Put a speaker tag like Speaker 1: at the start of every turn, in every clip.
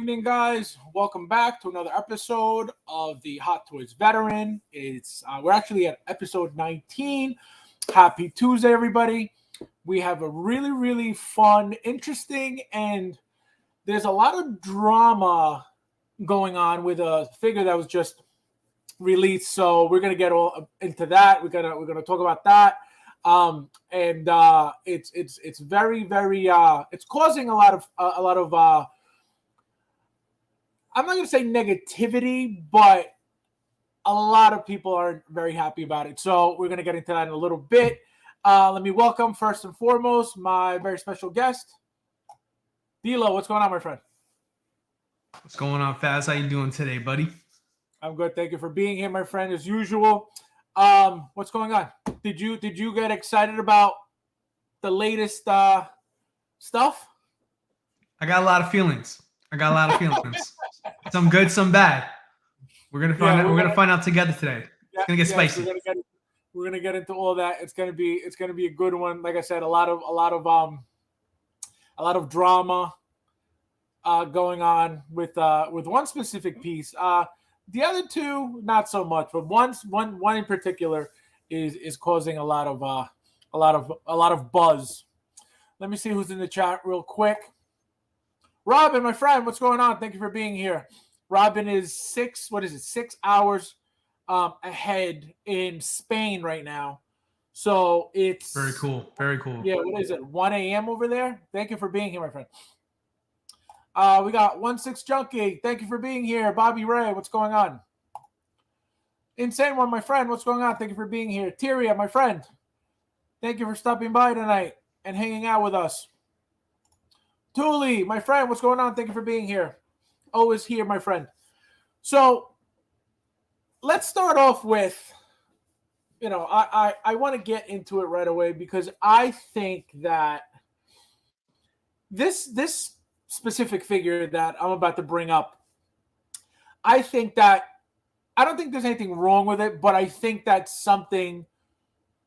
Speaker 1: evening, guys. Welcome back to another episode of the Hot Toys Veteran. We're actually at episode 19. Happy Tuesday, everybody. We have a really, really fun, interesting, and there's a lot of drama going on with a figure that was just released. So we're gonna get all into that. We're gonna talk about that. It's very, very it's causing a lot of I'm not going to say negativity, but a lot of people aren't very happy about it. So we're going to get into that in a little bit. Let me welcome, first and foremost, my very special guest, Dilo. What's going on, my friend?
Speaker 2: What's going on, Faz? How you doing today, buddy?
Speaker 1: I'm good. Thank you for being here, my friend, as usual. What's going on? Did you get excited about the latest stuff?
Speaker 2: I got a lot of feelings. Some good, some bad. We're gonna find out. We're gonna find out together today. It's gonna get spicy.
Speaker 1: We're gonna get into all that. It's gonna be a good one. Like I said, a lot of drama going on with one specific piece. The other two, not so much, but one in particular is causing a lot of buzz. Let me see who's in the chat real quick. Robin, my friend, what's going on? Thank you for being here. Robin is 6 hours ahead in Spain right now. So it's
Speaker 2: very cool.
Speaker 1: Yeah, what is it? 1 a.m. over there? Thank you for being here, my friend. We got 16 Junkie. Thank you for being here. Bobby Ray, what's going on? Insane One, my friend, what's going on? Thank you for being here. Tyria, my friend, thank you for stopping by tonight and hanging out with us. Thule, my friend, what's going on? Thank you for being here. Always here, my friend. So let's start off with, I want to get into it right away because I think that this specific figure that I'm about to bring up, I don't think there's anything wrong with it, but I think that something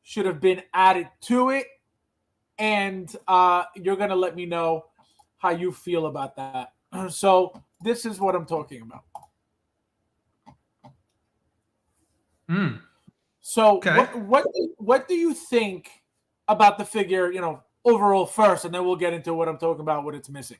Speaker 1: should have been added to it. And you're going to let me know how you feel about that. So this is what I'm talking about. So okay. What do you think about the figure, overall first, and then we'll get into what I'm talking about, what it's missing.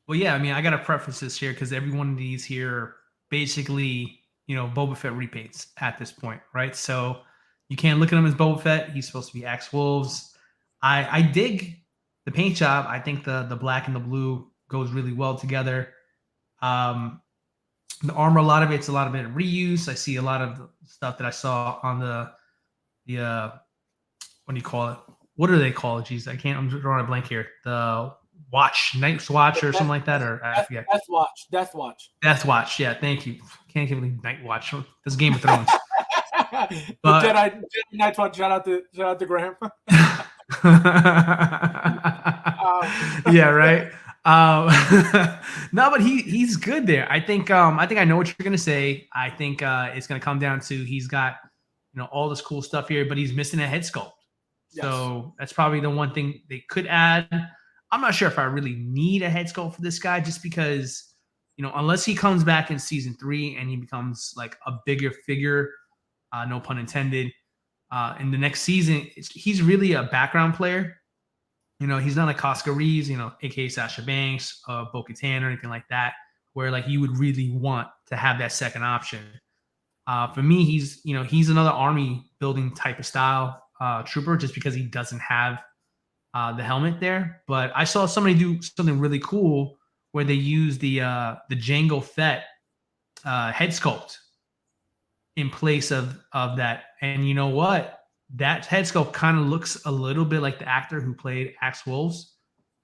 Speaker 2: Well, yeah, I mean, I got to preface this here because every one of these here basically, Boba Fett repaints at this point, right? So you can't look at him as Boba Fett. He's supposed to be X-Wolves. I dig the paint job. I think the black and the blue goes really well together. The armor, a lot of it reuse. I see a lot of the stuff that I saw on the what do you call it? What do they call it? Jeez, I'm drawing a blank here. The Night's Watch or something like that, or I forget.
Speaker 1: Death Watch.
Speaker 2: Yeah, thank you. Can't give me Night Watch. This is Game of Thrones.
Speaker 1: But Jedi Night's Watch. Shout out to Graham.
Speaker 2: Yeah, right. No, but he's good there. I think I know what you're gonna say. I think it's gonna come down to he's got all this cool stuff here, but he's missing a head sculpt. Yes. So that's probably the one thing they could add. I'm not sure if I really need a head sculpt for this guy, just because unless he comes back in season 3 and he becomes like a bigger figure, no pun intended. In the next season, he's really a background player. He's not like Cosca Reeves, aka Sasha Banks, Bo-Katan or anything like that, where like you would really want to have that second option. For me, he's another army building type of style trooper, just because he doesn't have the helmet there. But I saw somebody do something really cool where they use the Jango Fett head sculpt in place of that. And you know what? That head sculpt kind of looks a little bit like the actor who played X-Wolves.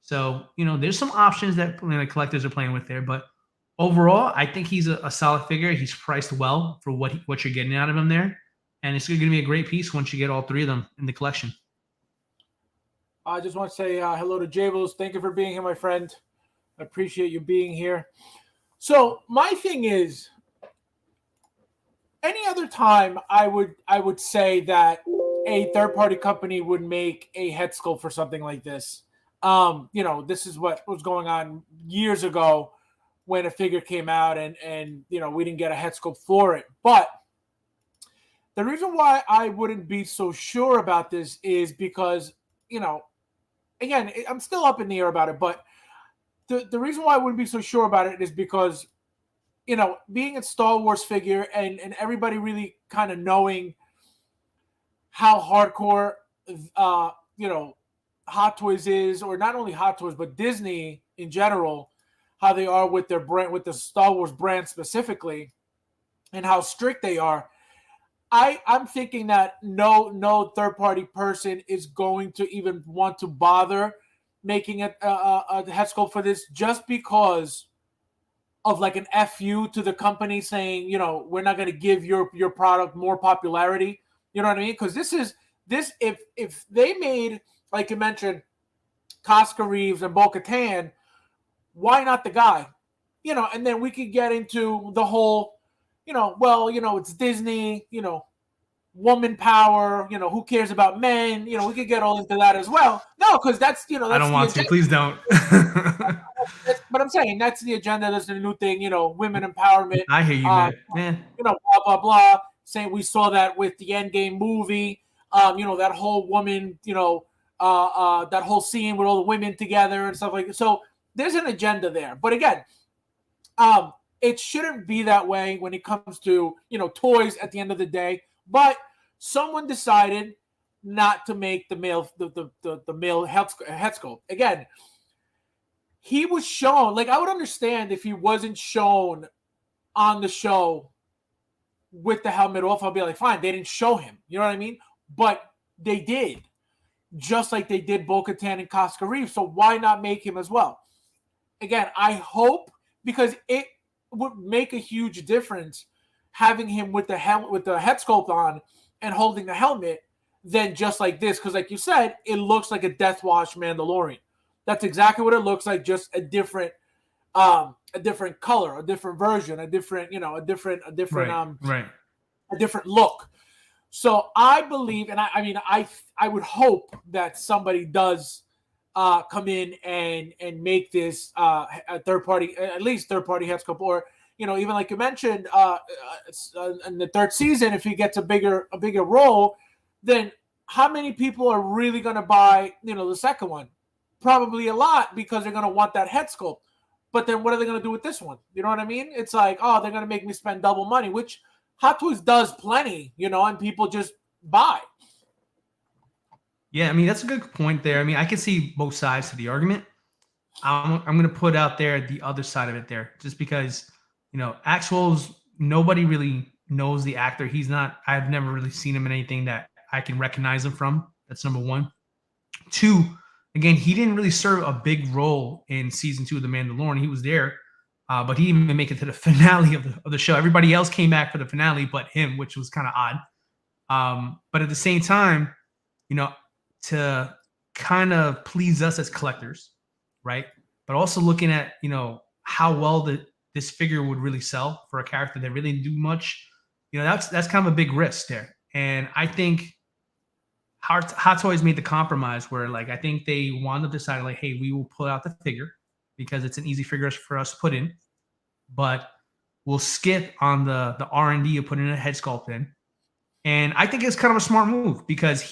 Speaker 2: So, there's some options that collectors are playing with there. But overall, I think he's a solid figure. He's priced well for what you're getting out of him there. And it's going to be a great piece once you get all 3 of them in the collection.
Speaker 1: I just want to say hello to Jables. Thank you for being here, my friend. I appreciate you being here. So my thing is, any other time I would say that a third-party company would make a head sculpt for something like this. You know, this is what was going on years ago when a figure came out, and you know, we didn't get a head sculpt for it. But the reason why I wouldn't be so sure about this is because, you know, again, I'm still up in the air about it, but the reason why I wouldn't be so sure about it is because, you know, being a Star Wars figure and everybody really kind of knowing how hardcore, you know, Hot Toys is, or not only Hot Toys, but Disney in general, how they are with their brand, with the Star Wars brand specifically, and how strict they are. I'm thinking that no third party person is going to even want to bother making a head sculpt for this, just because of like an FU to the company saying, you know, we're not going to give your product more popularity. You know what I mean? Because this if they made, like you mentioned, Casca Reeves and Bo-Katan, why not the guy? You know, and then we could get into the whole, you know, well, you know, it's Disney, you know, woman power, you know, who cares about men? You know, we could get all into that as well. No, because that's, you know, that's
Speaker 2: I don't want
Speaker 1: agenda.
Speaker 2: to. Please don't.
Speaker 1: But I'm saying that's the agenda. That's the new thing, you know, women empowerment.
Speaker 2: I hear you, man. Yeah.
Speaker 1: You know, blah, blah, blah. Saying we saw that with the Endgame movie. You know, that whole woman, you know, that whole scene with all the women together and stuff like that. So there's an agenda there. But again, it shouldn't be that way when it comes to, you know, toys at the end of the day. But someone decided not to make the male the male head sculpt. Again, he was shown, like, I would understand if he wasn't shown on the show with the helmet off. I'll be like, fine, they didn't show him. You know what I mean? But they did, just like they did Bo-Katan and Casca Reeves. So why not make him as well? Again, I hope, because it would make a huge difference having him with the with the head sculpt on and holding the helmet than just like this. Because like you said, it looks like a Death Watch Mandalorian. That's exactly what it looks like, just a different color, a different version, a different, you know, a different
Speaker 2: right.
Speaker 1: a different look. So I believe, and I mean, I would hope that somebody does come in and make this a third party, at least third party head sculpt, or, you know, even like you mentioned, in the third season, if he gets a bigger role, then how many people are really going to buy, you know, the second one? Probably a lot, because they're going to want that head sculpt. But then what are they going to do with this one? You know what I mean? It's like, oh, they're going to make me spend double money, which Hot Toys does plenty, you know, and people just buy.
Speaker 2: Yeah, I mean, that's a good point there. I mean, I can see both sides to the argument. I'm going to put out there the other side of it there, just because, you know, Axel's, nobody really knows the actor. He's not, I've never really seen him in anything that I can recognize him from. That's number one. Two, again, he didn't really serve a big role in season 2 of The Mandalorian. He was there, but he didn't even make it to the finale of the show. Everybody else came back for the finale but him, which was kind of odd. But at the same time, you know, to kind of please us as collectors, right? But also looking at, you know, how well this figure would really sell for a character that really didn't do much, you know, that's kind of a big risk there. And I think Hot Toys made the compromise where, like, I think they wanted to decide, like, hey, we will pull out the figure because it's an easy figure for us to put in, but we'll skip on the R&D of putting a head sculpt in. And I think it's kind of a smart move, because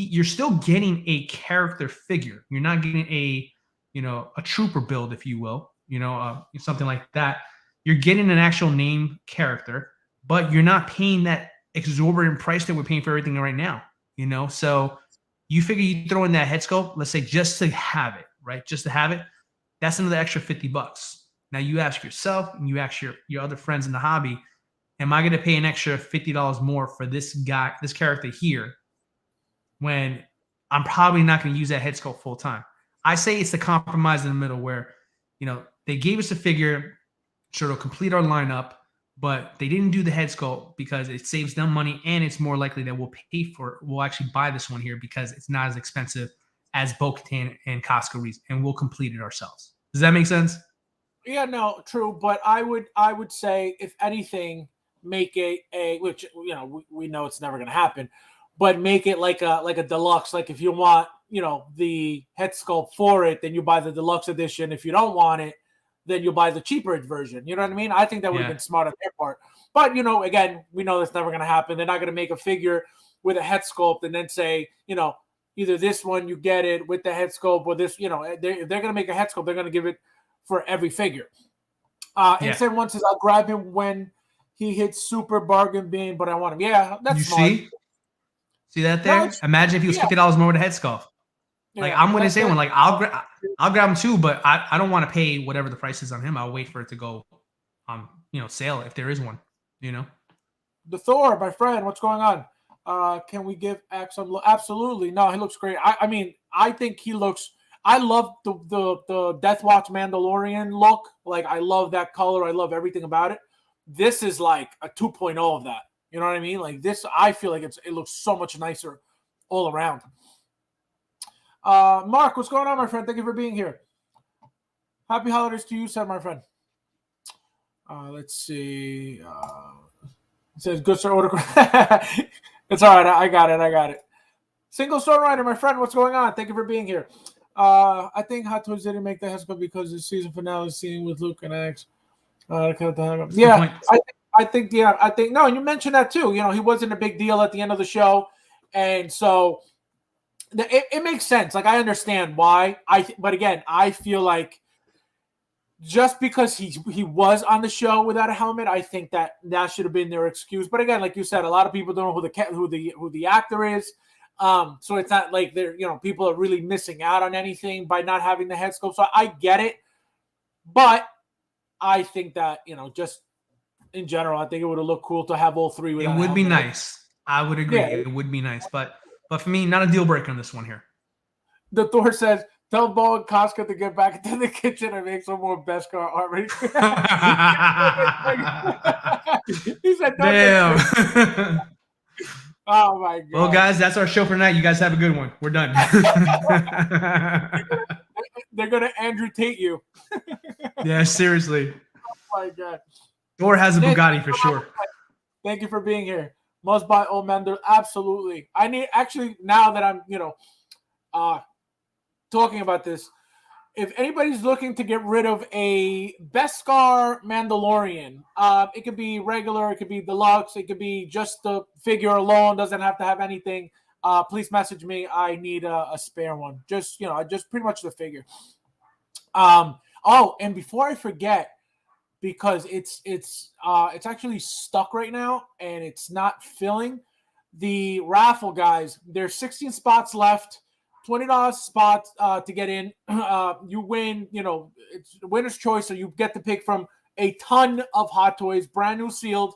Speaker 2: you're still getting a character figure. You're not getting a trooper build, if you will, something like that. You're getting an actual name character, but you're not paying that exorbitant price that we're paying for everything right now. So you figure you throw in that head sculpt, let's say, just to have it, right? Just to have it. That's another extra $50. Now you ask yourself, and you ask your other friends in the hobby, am I going to pay an extra $50 more for this character here, when I'm probably not going to use that head sculpt full time? I say it's the compromise in the middle where, they gave us a figure, sure, it'll complete our lineup, but they didn't do the head sculpt because it saves them money, and it's more likely that we'll actually buy this one here because it's not as expensive as Bo-Katan and Casca Reeves, and we'll complete it ourselves. Does that make sense?
Speaker 1: Yeah, no, true. But I would say, if anything, make a which we know it's never going to happen, but make it like a deluxe. Like, if you want the head sculpt for it, then you buy the deluxe edition. If you don't want it, then you buy the cheaper version. You know what I mean? I think that would have been smart on their part. But, again, we know that's never going to happen. They're not going to make a figure with a head sculpt and then say, either this one you get it with the head sculpt or this, if they're going to make a head sculpt, they're going to give it for every figure. Insane One says, I'll grab him when he hits super bargain bin, but I want him. Yeah, that's smart.
Speaker 2: See that there? No, imagine if he was $50 more with a head sculpt. Like I'm with Insane One. Like I'll grab him too, but I don't want to pay whatever the price is on him. I'll wait for it to go on sale if there is one.
Speaker 1: The Thor, my friend, what's going on? Can we give Axe some look? Absolutely. No, he looks great. I think he looks. I love the Death Watch Mandalorian look. Like I love that color. I love everything about it. This is like a 2.0 of that. You know what I mean? Like this, I feel like it looks so much nicer all around. Mark, what's going on, my friend? Thank you for being here. Happy holidays to you, said my friend. Let's see. It says good sir order. It's all right. I got it. Single Stone Rider, my friend, what's going on? Thank you for being here. I think Hot Toys didn't make the head sculpt because the season finale scene with Luke and Axe. Yeah, I think no, and you mentioned that too. He wasn't a big deal at the end of the show, and so it makes sense. Like I understand why. But again, I feel like just because he was on the show without a helmet, I think that should have been their excuse. But again, like you said, a lot of people don't know who the actor is. So it's not like they're people are really missing out on anything by not having the head sculpt. So I get it, but I think that just in general, I think it would have looked cool to have all three.
Speaker 2: It would be nice. I would agree. Yeah. It would be nice, but for me, not a deal breaker on this one here.
Speaker 1: The Thor says, tell Bo and Casca to get back into the kitchen and make some more Beskar art. He said,
Speaker 2: damn.
Speaker 1: Oh, my God.
Speaker 2: Well, guys, that's our show for tonight. You guys have a good one. We're done.
Speaker 1: They're going to Andrew Tate you.
Speaker 2: Yeah, seriously.
Speaker 1: Oh, my God.
Speaker 2: Thor has a Bugatti for sure.
Speaker 1: Thank you for being here. Must buy Old Mender. Absolutely. I need, actually, now that I'm, talking about this, if anybody's looking to get rid of a Beskar Mandalorian, it could be regular, it could be deluxe, it could be just the figure alone, doesn't have to have anything. Please message me. I need a spare one. Just pretty much the figure. And before I forget, because it's actually stuck right now and it's not filling, the raffle, guys, there's 16 spots left. $20 spot to get in. You win, it's winner's choice, so you get to pick from a ton of Hot Toys, brand new sealed,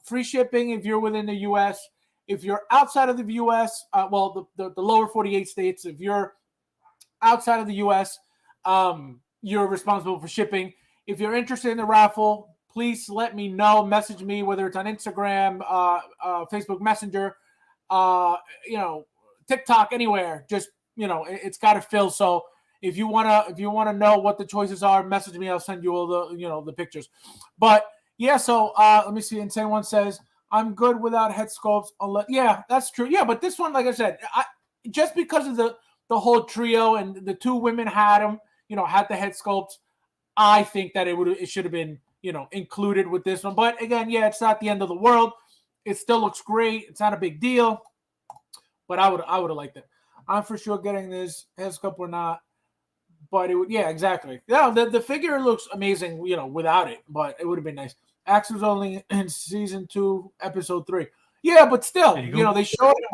Speaker 1: free shipping if you're within the U.S. If you're outside of the U.S., the lower 48 states, if you're outside of the U.S., you're responsible for shipping. If you're interested in the raffle, please let me know. Message me, whether it's on Instagram, Facebook Messenger, TikTok, anywhere. Just it's got to fill. So if you wanna know what the choices are, message me. I'll send you all the the pictures. But yeah, so let me see. Insane One says I'm good without head sculpts. Yeah, that's true. Yeah, but this one, like I said, just because of the whole trio and the two women had them, had the head sculpts. I think that it should have been included with this one. But again, yeah, it's not the end of the world. It still looks great. It's not a big deal. But I would have liked it. I'm for sure getting this head sculpt or not. But it would, yeah, exactly. Yeah, the figure looks amazing, without it. But it would have been nice. Axe was only in season 2, episode 3. Yeah, but still, they showed him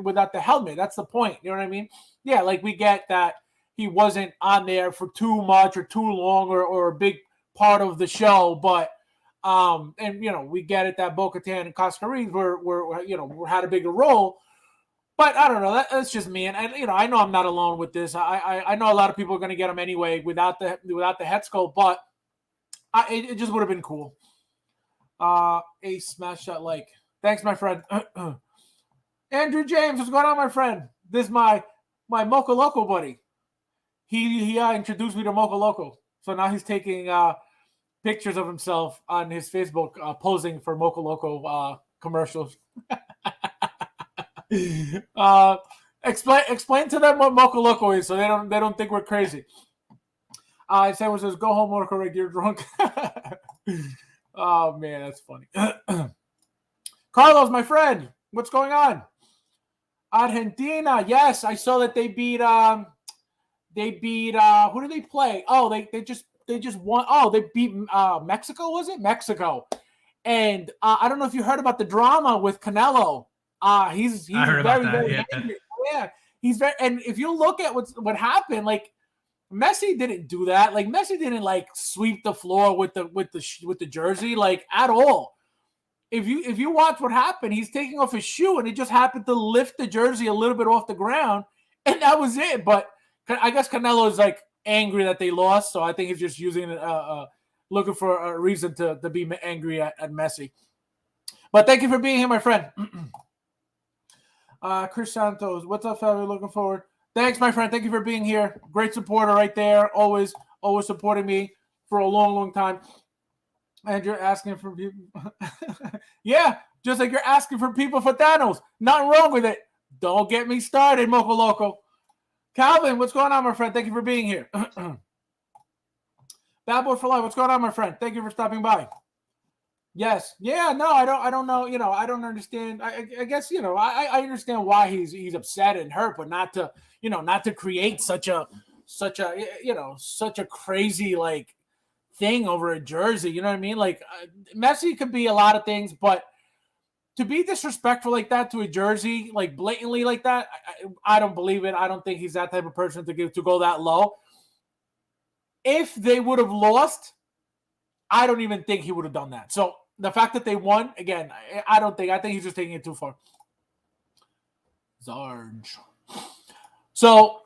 Speaker 1: without the helmet. That's the point. You know what I mean? Yeah, like we get that he wasn't on there for too much or too long or a big part of the show, but and we get it that Bo-Katan and Casca Reed were had a bigger role. But I don't know. That's just me, and I know I'm not alone with this. I know a lot of people are going to get them anyway without the head sculpt, but it just would have been cool. A smash that like. Thanks, my friend. Andrew James, what's going on, my friend? This is my Mocha Loco buddy. He introduced me to Mocha Loco, so now he's taking pictures of himself on his Facebook, posing for Mocha Loco commercials. Explain to them what Mocha Loco is, so they don't think we're crazy. Someone says, "Go home, Mocha Rick. You're drunk." Oh man, that's funny. Carlos, my friend, what's going on? Argentina, yes, I saw that they beat. Who did they play? Oh, they just won. Oh, they beat Mexico. Was it Mexico? And I don't know if you heard about the drama with Canelo. He's
Speaker 2: I heard
Speaker 1: very
Speaker 2: about that,
Speaker 1: very angry. Yeah, he's very. And if you look at what happened, like Messi didn't do that. Like Messi didn't like sweep the floor with the jersey like at all. If you watch what happened, he's taking off his shoe and he just happened to lift the jersey a little bit off the ground, and that was it. But I guess Canelo is like angry that they lost, so I think he's just using looking for a reason to be angry at Messi. But thank you for being here, my friend. Chris Santos, what's up, family? Looking forward. Thanks, my friend. Thank you for being here. Great supporter right there. Always supporting me for a long, long time. And you're asking for people. Yeah, just like you're asking for people for Thanos. Nothing wrong with it. Don't get me started, Mocha Loco. Calvin, what's going on, my friend? Thank you for being here. Bad Boy for Life, what's going on, my friend? Thank you for stopping by. Yes. Yeah, no, I don't know. I don't understand. I guess, I understand why he's upset and hurt, but not to create such a crazy like thing over a jersey. You know what I mean? Like Messi could be a lot of things, but to be disrespectful like that to a jersey, like blatantly like that, I don't believe it. I don't think he's that type of person to go that low. If they would have lost, I don't even think he would have done that. So the fact that they won, again, I think he's just taking it too far. Zarge. So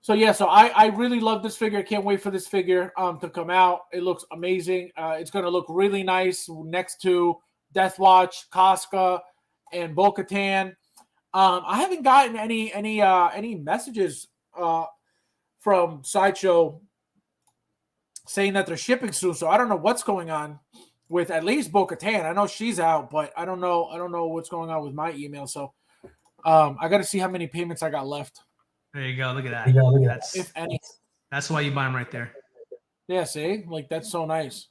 Speaker 1: I really love this figure. I can't wait for this figure to come out. It looks amazing. It's going to look really nice next to Deathwatch, Casca, and Bo-Katan. I haven't gotten any messages from Sideshow saying that they're shipping soon, so I don't know what's going on with at least Bo-Katan. I know she's out, but I don't know what's going on with my email. So I got to see how many payments I got left.
Speaker 2: There you go. Look at that. That's,
Speaker 1: if any.
Speaker 2: That's why you buy them right there.
Speaker 1: Yeah, see? Like, that's so nice.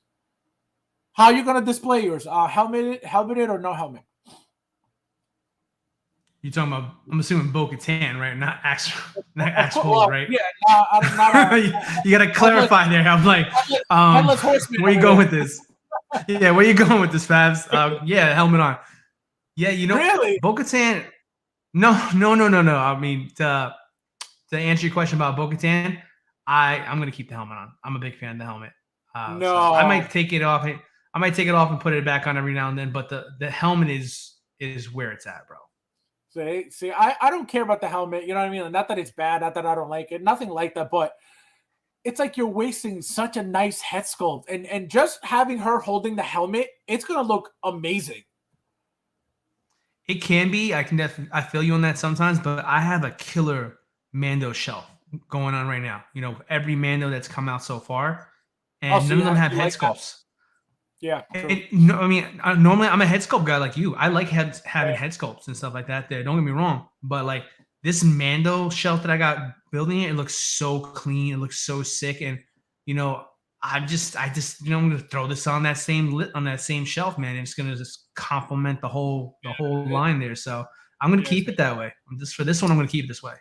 Speaker 1: How are you going to display yours? Helmeted or no helmet?
Speaker 2: You talking about, I'm assuming Bo-Katan, right? Not actual, right?
Speaker 1: Yeah,
Speaker 2: you got to clarify there. I'm like, where you going with this? Yeah, where you going with this, Fabs? Yeah, helmet on. Yeah,
Speaker 1: really?
Speaker 2: Bo-Katan. No. I mean, to answer your question about Bo-Katan, I'm gonna keep the helmet on. I'm a big fan of the helmet.
Speaker 1: No,
Speaker 2: so I might take it off. I might take it off and put it back on every now and then. But the helmet is where it's at, bro.
Speaker 1: See, I don't care about the helmet. You know what I mean? Not that it's bad. Not that I don't like it. Nothing like that. But it's like you're wasting such a nice head sculpt, and just having her holding the helmet, it's gonna look amazing.
Speaker 2: It can be. I feel you on that sometimes, but I have a killer Mando shelf going on right now. Every Mando that's come out so far, and none of them have head sculpts.
Speaker 1: Yeah.
Speaker 2: Normally I'm a head sculpt guy like you. I like having head sculpts and stuff like that there. Don't get me wrong, but like this Mando shelf that I got building it looks so clean. It looks so sick, and I just I'm gonna throw this on that same shelf, man. And it's gonna just complement the whole line there. So I'm gonna keep it that way. For this one, I'm gonna keep it this way.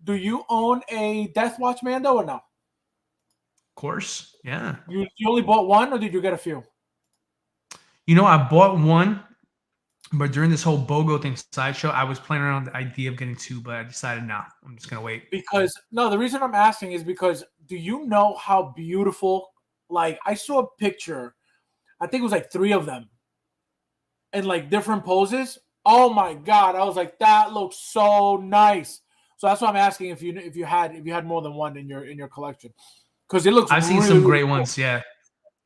Speaker 1: Do you own a Deathwatch Mando or no? Of
Speaker 2: course, yeah.
Speaker 1: You only bought one, or did you get a few?
Speaker 2: I bought one, but during this whole BOGO thing sideshow, I was playing around with the idea of getting two, but I decided no, I'm just gonna wait.
Speaker 1: The reason I'm asking is because do you know how beautiful? Like I saw a picture, I think it was like 3 of them, in like different poses. Oh my god! I was like, that looks so nice. So that's why I'm asking if you had more than one in your collection, because it looks.
Speaker 2: I've seen some great ones. Yeah,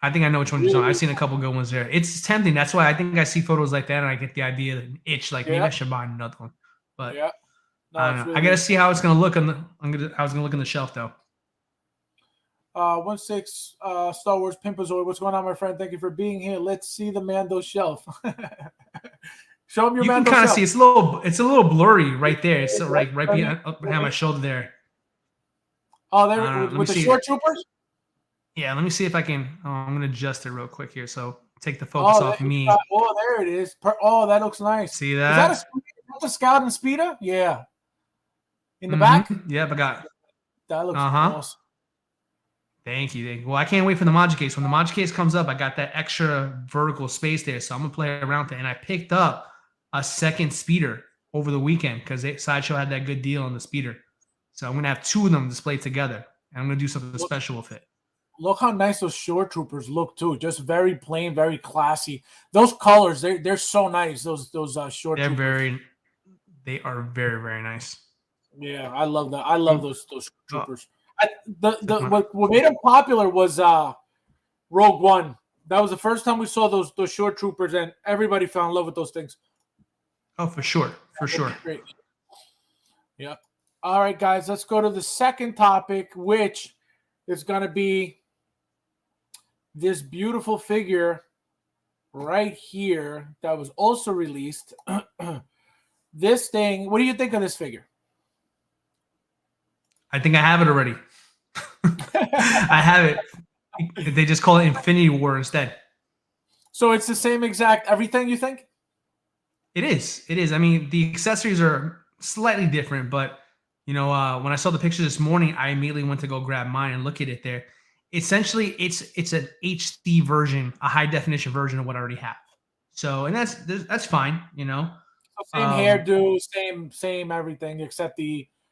Speaker 2: I think I know which one you're talking. I've seen a couple good ones there. It's tempting. That's why I think I see photos like that and I get the idea, itch like maybe I should buy another one. But
Speaker 1: yeah,
Speaker 2: I don't know. I gotta see how it's gonna look how it's gonna look on the shelf though.
Speaker 1: 16 Star Wars Pimpazoid. What's going on, my friend? Thank you for being here. Let's see the Mando shelf. Show him your
Speaker 2: You can
Speaker 1: Mando
Speaker 2: kind of
Speaker 1: self.
Speaker 2: see it's a little blurry right there. It's right behind my shoulder there.
Speaker 1: Oh, there with the short troopers.
Speaker 2: Yeah, let me see if I can. Oh, I'm gonna adjust it real quick here. So take the focus off me.
Speaker 1: There it is. That looks nice.
Speaker 2: See that?
Speaker 1: Is that a Scout and Speeder? Yeah. In the back.
Speaker 2: Yep, I got.
Speaker 1: That looks awesome.
Speaker 2: Thank you. Well, I can't wait for the Module case. When the Module case comes up, I got that extra vertical space there, so I'm gonna play around with it. And I picked up a second speeder over the weekend because Sideshow had that good deal on the speeder. So I'm gonna have 2 of them displayed together, and I'm gonna do something special with it.
Speaker 1: Look how nice those short troopers look too. Just very plain, very classy. Those colors, they're so nice. Those short troopers.
Speaker 2: They are very, very nice.
Speaker 1: Yeah, I love that. I love those troopers. What made them popular was Rogue One. That was the first time we saw those short troopers, and everybody fell in love with those things.
Speaker 2: Oh, for sure.
Speaker 1: Great. Yeah. All right, guys, let's go to the second topic, which is going to be this beautiful figure right here that was also released. This thing, what do you think of this figure?
Speaker 2: I think I have it already. I have it. They just call it Infinity War instead.
Speaker 1: So it's the same exact everything, you think?
Speaker 2: It is. I mean, the accessories are slightly different, but when I saw the picture this morning, I immediately went to go grab mine and look at it there. Essentially, it's an HD version, a high definition version of what I already have. So, and that's fine, So
Speaker 1: same hairdo, same everything except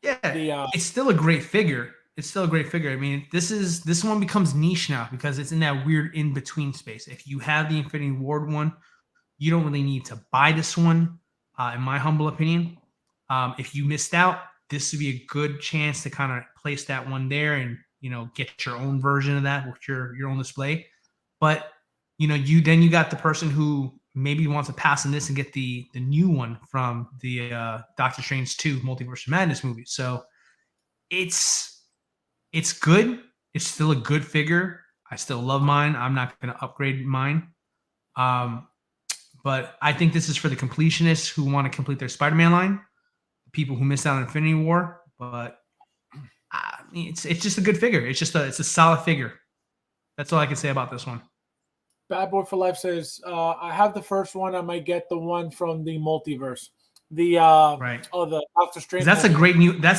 Speaker 2: it's still a great figure. I mean, this one becomes niche now because it's in that weird in between space. If you have the Infinity Ward one, you don't really need to buy this one, in my humble opinion. If you missed out, this would be a good chance to kind of place that one there and get your own version of that with your own display. But you got the person who maybe wants to pass on this and get the new one from the Doctor Strange 2 Multiverse of Madness movie. So it's good. It's still a good figure. I still love mine. I'm not going to upgrade mine. But I think this is for the completionists who want to complete their Spider-Man line, the people who missed out on Infinity War. But it's just a good figure. It's a solid figure. That's all I can say about this one.
Speaker 1: Bad Boy for Life says, I have the first one. I might get the one from the multiverse. The Doctor Strange.
Speaker 2: That's a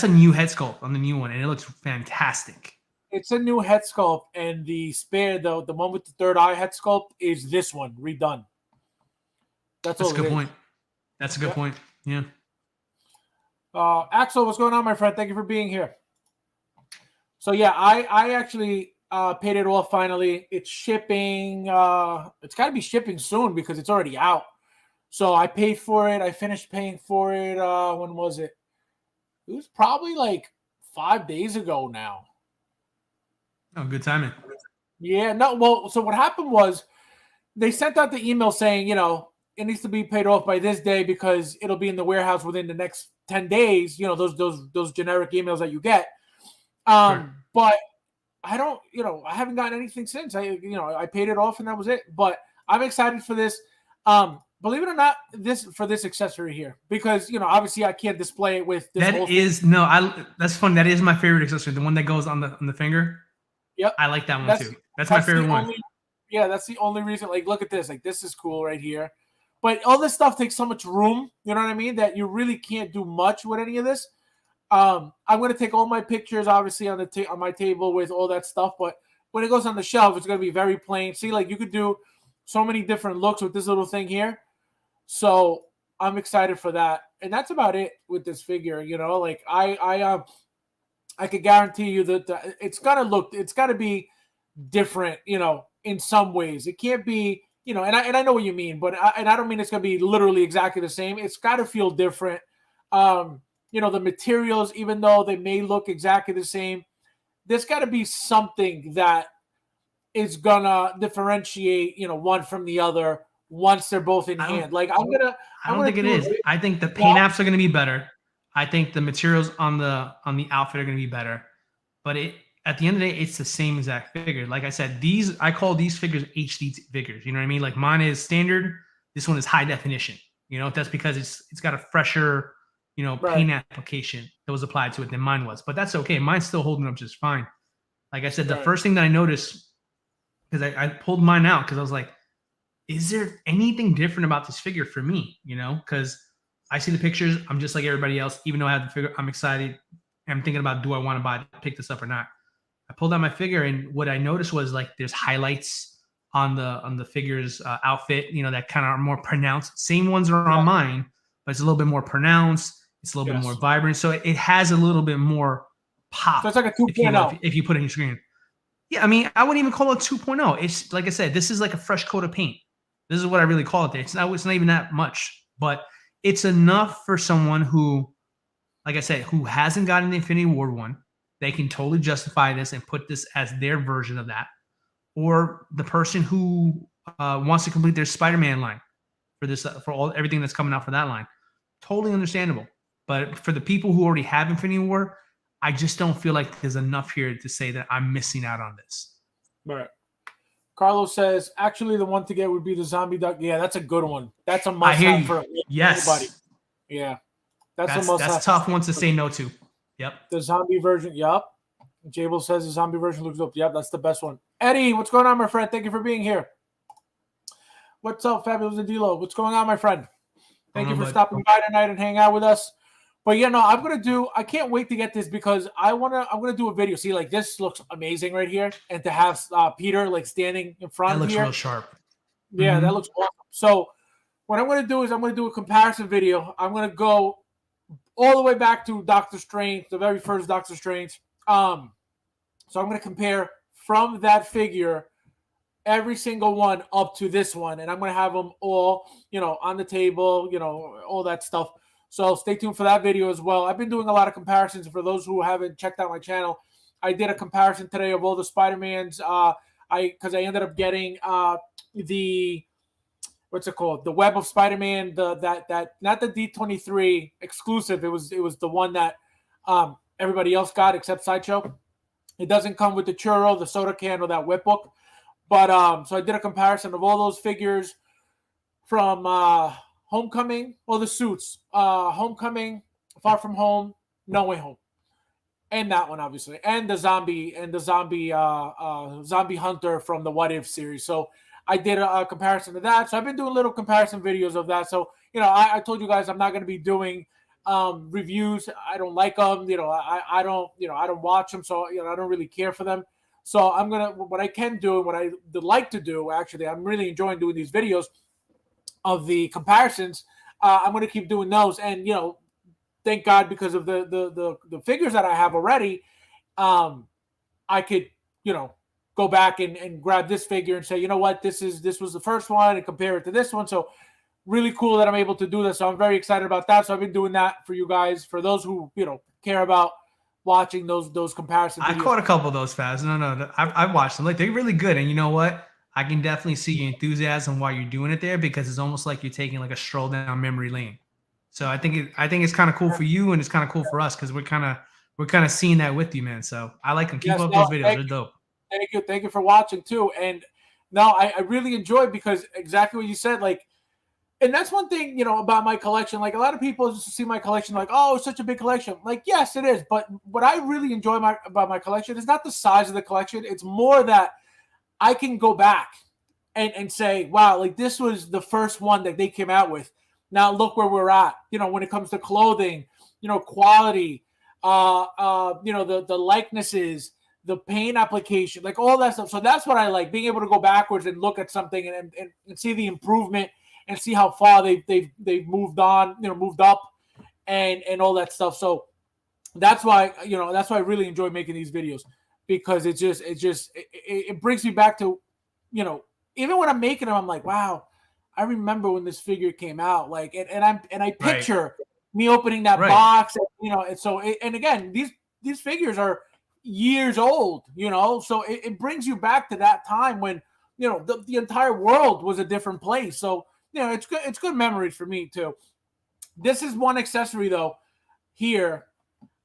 Speaker 2: new head sculpt on the new one, and it looks fantastic.
Speaker 1: It's a new head sculpt, and the one with the third eye head sculpt is this one redone. That's a good
Speaker 2: point. That's a good point. Yeah.
Speaker 1: Axel, what's going on, my friend? Thank you for being here. So yeah, I actually paid it off finally. It's shipping. It's got to be shipping soon because it's already out. So I paid for it. I finished paying for it. When was it? It was probably like 5 days ago now.
Speaker 2: Oh, good timing.
Speaker 1: Yeah. No. Well, so what happened was they sent out the email saying, it needs to be paid off by this day because it'll be in the warehouse within the next 10 days. Those generic emails that you get.
Speaker 2: Sure.
Speaker 1: But I don't, I haven't gotten anything since. I paid it off and that was it. But I'm excited for this. Believe it or not, this accessory here, because obviously I can't display it with this.
Speaker 2: That's fun. That is my favorite accessory, the one that goes on the finger.
Speaker 1: Yep,
Speaker 2: I like that one too. That's my favorite one.
Speaker 1: That's the only reason. Like, look at this. Like, this is cool right here. But all this stuff takes so much room. You know what I mean? That you really can't do much with any of this. I'm going to take all my pictures, obviously, on my table with all that stuff. But when it goes on the shelf, it's going to be very plain. See, like, you could do so many different looks with this little thing here. So I'm excited for that. And that's about it with this figure. Like, I could guarantee you that it's got to be different, in some ways. It can't be, and I know what you mean, but I don't mean it's going to be literally exactly the same. It's got to feel different. The materials, even though they may look exactly the same, there's got to be something that is gonna differentiate, one from the other once they're both in hand. Like, I don't
Speaker 2: think it is. I think the paint apps are going to be better. I think the materials on the outfit are going to be better. But at the end of the day, it's the same exact figure. Like I said, I call these figures HD figures. You know what I mean? Like, mine is standard. This one is high definition. You know, that's because it's got a fresher, you know, paint application that was applied to it than mine was. But that's okay. Mine's still holding up just fine. Like I said, the first thing that I noticed, because I pulled mine out because I was like, is there anything different about this figure for me? You know, because I see the pictures. I'm just like everybody else. Even though I have the figure, I'm excited. I'm thinking about, do I want to pick this up or not? I pulled out my figure, and what I noticed was like there's highlights on the figure's outfit, you know, that kind of are more pronounced. Same ones are on mine, but it's a little bit more pronounced. It's a little bit more vibrant. So it has a little bit more pop.
Speaker 1: So it's like a 2.0.
Speaker 2: If you put it in your screen. Yeah, I mean, I wouldn't even call it 2.0. It's like I said, this is like a fresh coat of paint. This is what I really call it there. It's not even that much, but it's enough for someone who, like I said, who hasn't gotten the Infinity Ward one. They can totally justify this and put this as their version of that. Or the person who wants to complete their Spider-Man line for this, for everything that's coming out for that line. Totally understandable. But for the people who already have Infinity War, I just don't feel like there's enough here to say that I'm missing out on this.
Speaker 1: Right. Carlos says, actually, the one to get would be the Zombie Duck. Yeah, that's a good one. That's a must-have for anybody. Yeah.
Speaker 2: That's tough ones to say no to. Yep.
Speaker 1: The zombie version. Yep. Jable says the zombie version looks dope. Yep, that's the best one. Eddie, what's going on, my friend? Thank you for being here. What's up, Fabulous Adilo? What's going on, my friend? Thank you for stopping by tonight and hanging out with us. But yeah, no, I can't wait to get this because I'm gonna do a video. See, like this looks amazing right here, and to have Peter like standing in front
Speaker 2: that looks
Speaker 1: here,
Speaker 2: real sharp.
Speaker 1: Yeah, that looks awesome. So what I'm gonna do is I'm gonna do a comparison video. I'm gonna go all the way back to Doctor Strange, the very first Doctor Strange. So I'm gonna compare from that figure every single one up to this one, and I'm gonna have them all, on the table, all that stuff. So stay tuned for that video as well. I've been doing a lot of comparisons. For those who haven't checked out my channel, I did a comparison today of all the Spider-Mans. Because I ended up getting the what's it called? The Web of Spider-Man. That not the D23 exclusive. It was the one that everybody else got except Sideshow. It doesn't come with the churro, the soda can, or that whip book. But so I did a comparison of all those figures from Homecoming, or the suits. Homecoming, Far From Home, No Way Home. And that one, obviously. And the zombie hunter from the What If series. So I did a comparison to that. So I've been doing little comparison videos of that. So, I told you guys I'm not going to be doing reviews. I don't like them. I don't watch them. So, I don't really care for them. So what I can do and what I would like to do, actually, I'm really enjoying doing these videos of the comparisons. I'm going to keep doing those. And, thank God, because of the figures that I have already, I could, go back and grab this figure and say, you know what, this was the first one, and compare it to this one. So really cool that I'm able to do this. So I'm very excited about that. So I've been doing that for you guys, for those who, care about watching those comparisons.
Speaker 2: I caught a couple of those, Faz. No, I've watched them. Like, they're really good. And you know what? I can definitely see your enthusiasm while you're doing it there, because it's almost like you're taking like a stroll down memory lane. So I think it's kind of cool for you, and it's kind of cool for us, because we're kind of seeing that with you, man. So I like them. Keep up those videos. They're dope.
Speaker 1: Thank you for watching too. And no, I really enjoy, because exactly what you said, like, and that's one thing, about my collection. Like, a lot of people just see my collection like, oh, it's such a big collection. Like, yes, it is. But what I really enjoy about my collection is not the size of the collection. It's more that I can go back and say, wow, like, this was the first one that they came out with. Now look where we're at, when it comes to clothing, quality, the likenesses, the paint application, like all that stuff. So that's what I like, being able to go backwards and look at something and see the improvement and see how far they've moved on, moved up and all that stuff. So that's why, I really enjoy making these videos, because it brings me back to, even when I'm making them, I'm like, wow, I remember when this figure came out, like, and I picture me opening that box, and so and again, these figures are years old, so it brings you back to that time when, the entire world was a different place. So, it's good memories for me too. This is one accessory though here.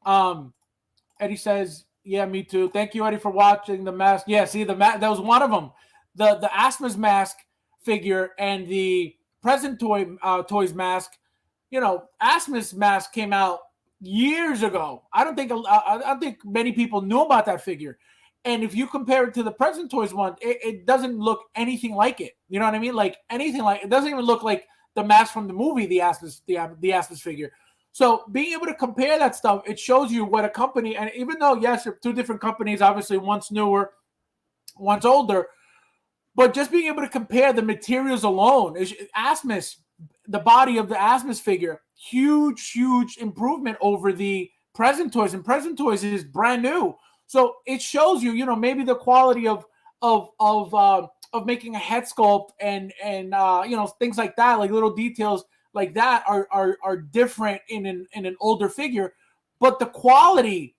Speaker 1: Eddie says, yeah, me too. Thank you, Eddie, for watching the mask. Yeah, see, that was one of them. The Asthma's mask figure and the present toys mask, Asmus mask came out years ago. I don't think many people knew about that figure. And if you compare it to the present toys one, it doesn't look anything like it. You know what I mean? Like anything like it doesn't even look like the mask from the movie, the Asmus figure. So being able to compare that stuff, it shows you what a company, and even though yes, they're two different companies, obviously one's newer, one's older, but just being able to compare the materials alone, Asmus, the body of the Asmus figure, huge improvement over the present toys, and present toys is brand new. So it shows you, maybe the quality of making a head sculpt and things like that, like little details like that are different in an older figure, but the quality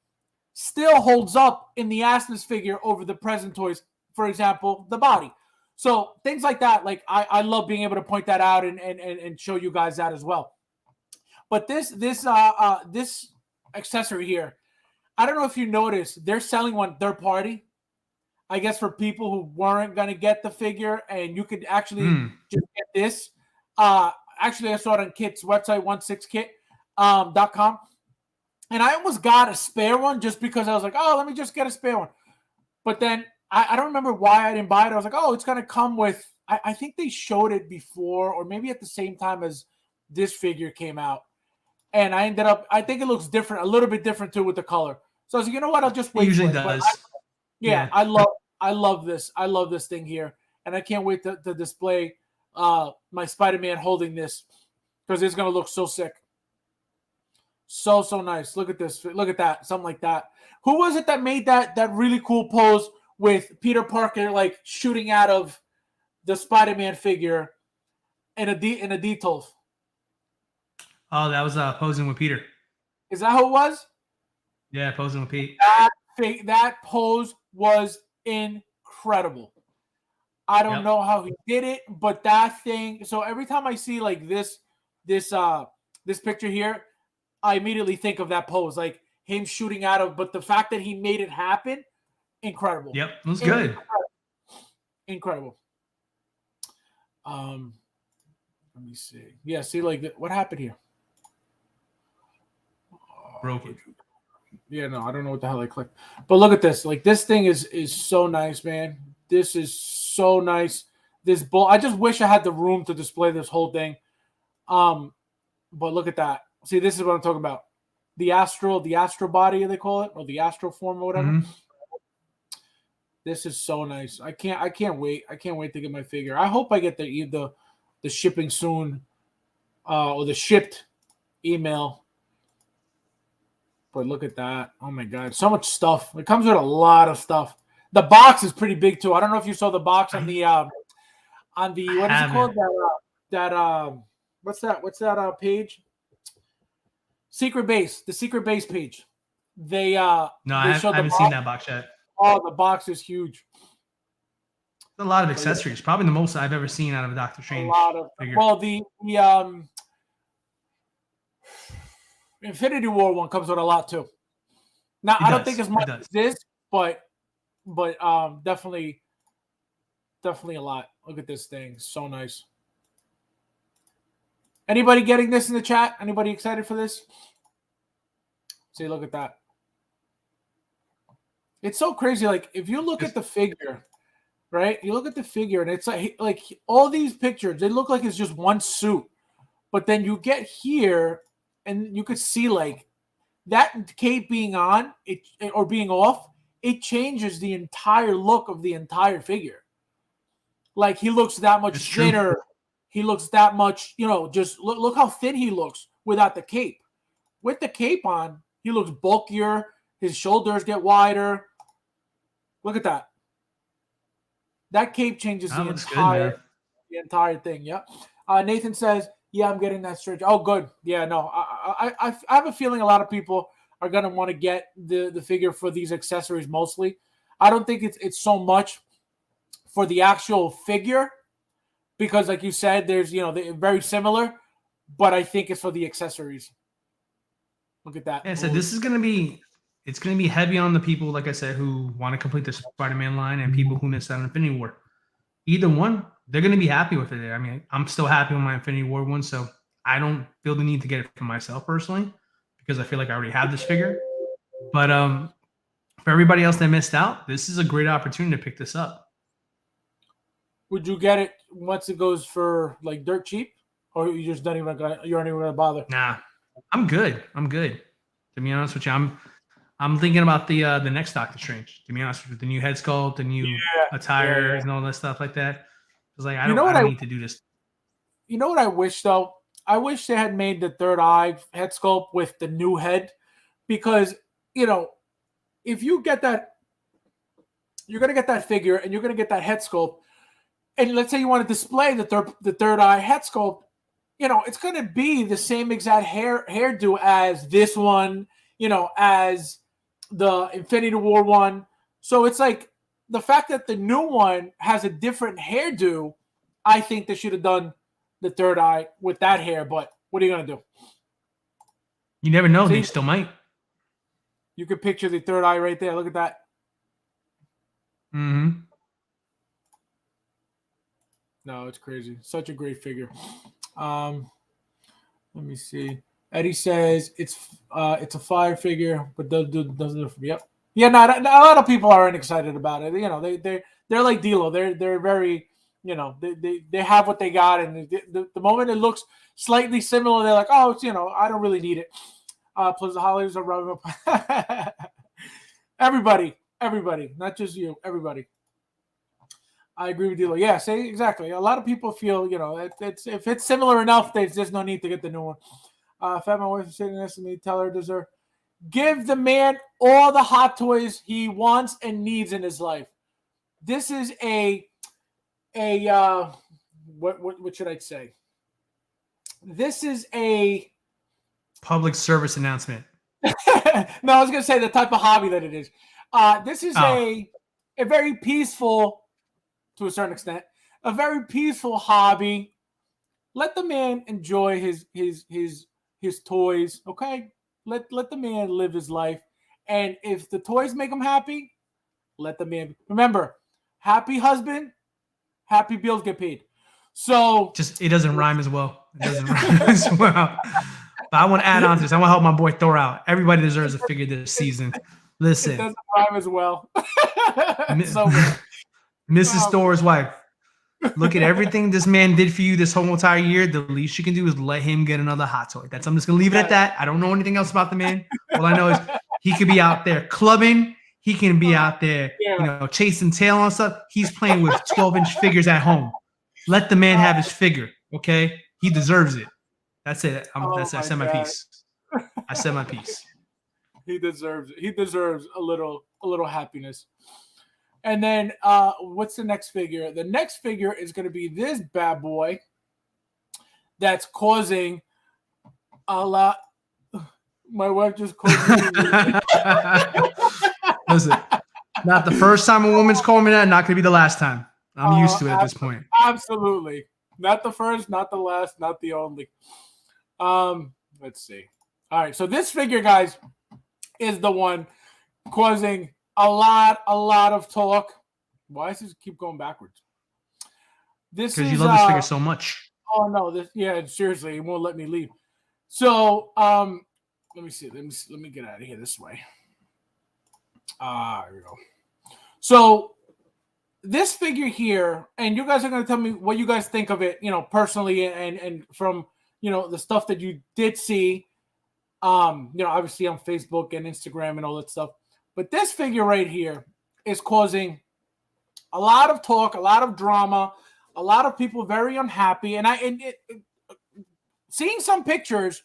Speaker 1: still holds up in the Asmus figure over the present toys. For example, the body. So things like that, like I love being able to point that out and show you guys that as well. But this accessory here, I don't know if you noticed, they're selling one third party. I guess for people who weren't gonna get the figure, and you could actually just get this. Actually, I saw it on Kit's website, 16kit.com. And I almost got a spare one just because I was like, oh, let me just get a spare one. But then I don't remember why I didn't buy it. I was like, oh, it's gonna come with. I think they showed it before, or maybe at the same time as this figure came out. And I think it looks different, a little bit different too with the color. So I was like, you know what? I'll just wait.
Speaker 2: It usually does.
Speaker 1: Yeah, I love this. I love this thing here. And I can't wait to display my Spider-Man holding this, because it's going to look so sick. So nice. Look at this. Look at that. Something like that. Who was it that made that really cool pose with Peter Parker like shooting out of the Spider-Man figure in a D12?
Speaker 2: Oh, that was posing with Peter.
Speaker 1: Is that who it was?
Speaker 2: Yeah, posing with Pete.
Speaker 1: That pose was incredible. I don't know how he did it, but that thing. So every time I see like this picture here, I immediately think of that pose, like him shooting out of. But the fact that he made it happen, incredible.
Speaker 2: Yep, it was good.
Speaker 1: Incredible. Let me see. Yeah, see, like what happened here?
Speaker 2: Broken.
Speaker 1: Yeah, no, I don't know what the hell I clicked. But look at this. Like this thing is so nice, man. This is so nice. This bull. I just wish I had the room to display this whole thing. But look at that. See, this is what I'm talking about. The astral body, they call it, or the astral form or whatever. Mm-hmm. This is so nice. I can't wait. I can't wait to get my figure. I hope I get the shipping soon, or the shipped email. But look at that. Oh my God. So much stuff. It comes with a lot of stuff. The box is pretty big too. I don't know if you saw the box on the what is it called? What's that page? Secret Base. The Secret Base page. I haven't seen that box yet. Oh, the box is huge.
Speaker 2: A lot of accessories. Probably the most I've ever seen out of a Doctor Strange.
Speaker 1: A lot of figure. Well, the Infinity War one comes with a lot too. Now I don't think as much as this, but definitely a lot. Look at this thing, so nice. Anybody getting this in the chat? Anybody excited for this? See, look at that. It's so crazy. Like if you look at the figure, right? You look at the figure, and it's like all these pictures. They look like it's just one suit, but then you get here. And you could see like that cape being on or being off, it changes the entire look of the entire figure. Like he looks that much thinner. He looks that much, just look how thin he looks without the cape. With the cape on, he looks bulkier. His shoulders get wider. Look at that. That cape changes the entire thing. Yeah. Nathan says, yeah, I'm getting that stretch. Oh, good. Yeah, no, I have a feeling a lot of people are gonna want to get the figure for these accessories mostly. I don't think it's so much for the actual figure, because, like you said, there's they're very similar, but I think it's for the accessories. Look at that.
Speaker 2: Yeah, so this is gonna be heavy on the people, like I said, who want to complete the Spider-Man line and people who missed out on Infinity War. Either one, they're going to be happy with it there. I mean, I'm still happy with my Infinity Ward one, so I don't feel the need to get it for myself personally because I feel like I already have this figure. But for everybody else that missed out, this is a great opportunity to pick this up.
Speaker 1: Would you get it once it goes for like dirt cheap, or you just don't even gonna, you aren't even gonna bother?
Speaker 2: Nah, I'm good. I'm good. To be honest with you, I'm thinking about the next Doctor Strange. To be honest with you, the new head sculpt, the new attire, and all that stuff like that. It's like I don't need to do this.
Speaker 1: You know what I wish though? I wish they had made the third eye head sculpt with the new head, because if you get that, you're gonna get that figure and you're gonna get that head sculpt, and let's say you want to display the third eye head sculpt, it's gonna be the same exact hairdo as this one, as the Infinity War one. So it's like the fact that the new one has a different hairdo, I think they should have done the third eye with that hair. But what are you gonna do?
Speaker 2: You never know. They still might.
Speaker 1: You could picture the third eye right there. Look at that.
Speaker 2: Mm-hmm.
Speaker 1: No, it's crazy. Such a great figure. Let me see. Eddie says it's a fire figure, but doesn't. Yep. Yeah, a lot of people aren't excited about it. They're like D'Lo. They're very, they have what they got, and the moment it looks slightly similar, they're like, oh, it's I don't really need it. Plus the holidays are rubbing up. Everybody, not just you. Everybody. I agree with you. Yeah, say exactly. A lot of people feel, if it's similar enough, there's just no need to get the new one. If my wife is sitting next to me, tell her give the man all the Hot Toys he wants and needs in his life. This is what should I say? This is a
Speaker 2: public service announcement.
Speaker 1: No, I was gonna say the type of hobby that it is. This is a very peaceful, to a certain extent, a very peaceful hobby. Let the man enjoy his toys, okay? Let the man live his life. And if the toys make him happy, let the man. Remember, happy husband, happy bills get paid. So
Speaker 2: it doesn't rhyme as well. It doesn't rhyme as well. But I want to add on to this. I want to help my boy Thor out. Everybody deserves a figure this season. Listen.
Speaker 1: It doesn't rhyme as well. So
Speaker 2: Mrs. Thor's wife. Look at everything this man did for you this whole entire year. The least you can do is let him get another hot toy. I'm just gonna leave it at that. I don't know anything else about the man. All I know is he could be out there clubbing. He can be out there, chasing tail on stuff. He's playing with 12-inch figures at home. Let the man have his figure, okay? He deserves it. That's it. I said my piece. I said my piece.
Speaker 1: He deserves it. He deserves a little happiness. And then what's the next figure? The next figure is going to be this bad boy that's causing a lot. My wife just called me.
Speaker 2: Listen, not the first time a woman's called me that, not going to be the last time. I'm used to it at this point.
Speaker 1: Absolutely. Not the first, not the last, not the only. Let's see. All right, so this figure, guys, is the one causing a lot of talk. Why does this keep going backwards?
Speaker 2: Because you love this figure so much.
Speaker 1: Oh no, seriously, it won't let me leave. So let me see. Let me get out of here this way. Here we go. So this figure here, and you guys are going to tell me what you guys think of it, personally, and from the stuff that you did see, obviously on Facebook and Instagram and all that stuff. But this figure right here is causing a lot of talk, a lot of drama, a lot of people very unhappy. And seeing some pictures,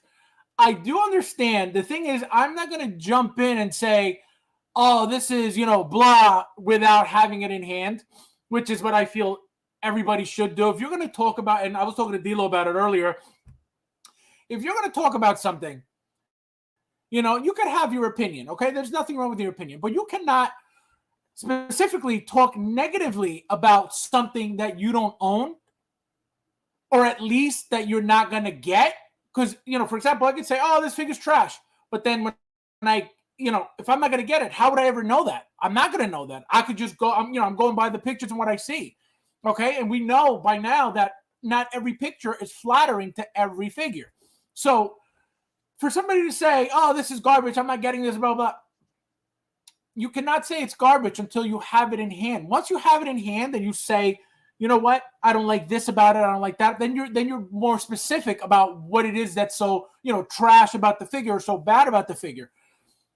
Speaker 1: I do understand. The thing is, I'm not going to jump in and say, oh, this is, blah, without having it in hand, which is what I feel everybody should do. If you're going to talk about, and I was talking to D'Lo about it earlier, if you're going to talk about something, you could have your opinion, okay? There's nothing wrong with your opinion, but you cannot specifically talk negatively about something that you don't own, or at least that you're not going to get. Because, for example, I could say, oh, this figure's trash. But then when I, if I'm not going to get it, how would I ever know that? I'm not going to know that. I could just go, I'm going by the pictures and what I see. Okay, and we know by now that not every picture is flattering to every figure. So for somebody to say, "Oh, this is garbage. I'm not getting this," blah blah, you cannot say it's garbage until you have it in hand. Once you have it in hand, and you say, "You know what? I don't like this about it. I don't like that." Then you're more specific about what it is that's so trash about the figure or so bad about the figure.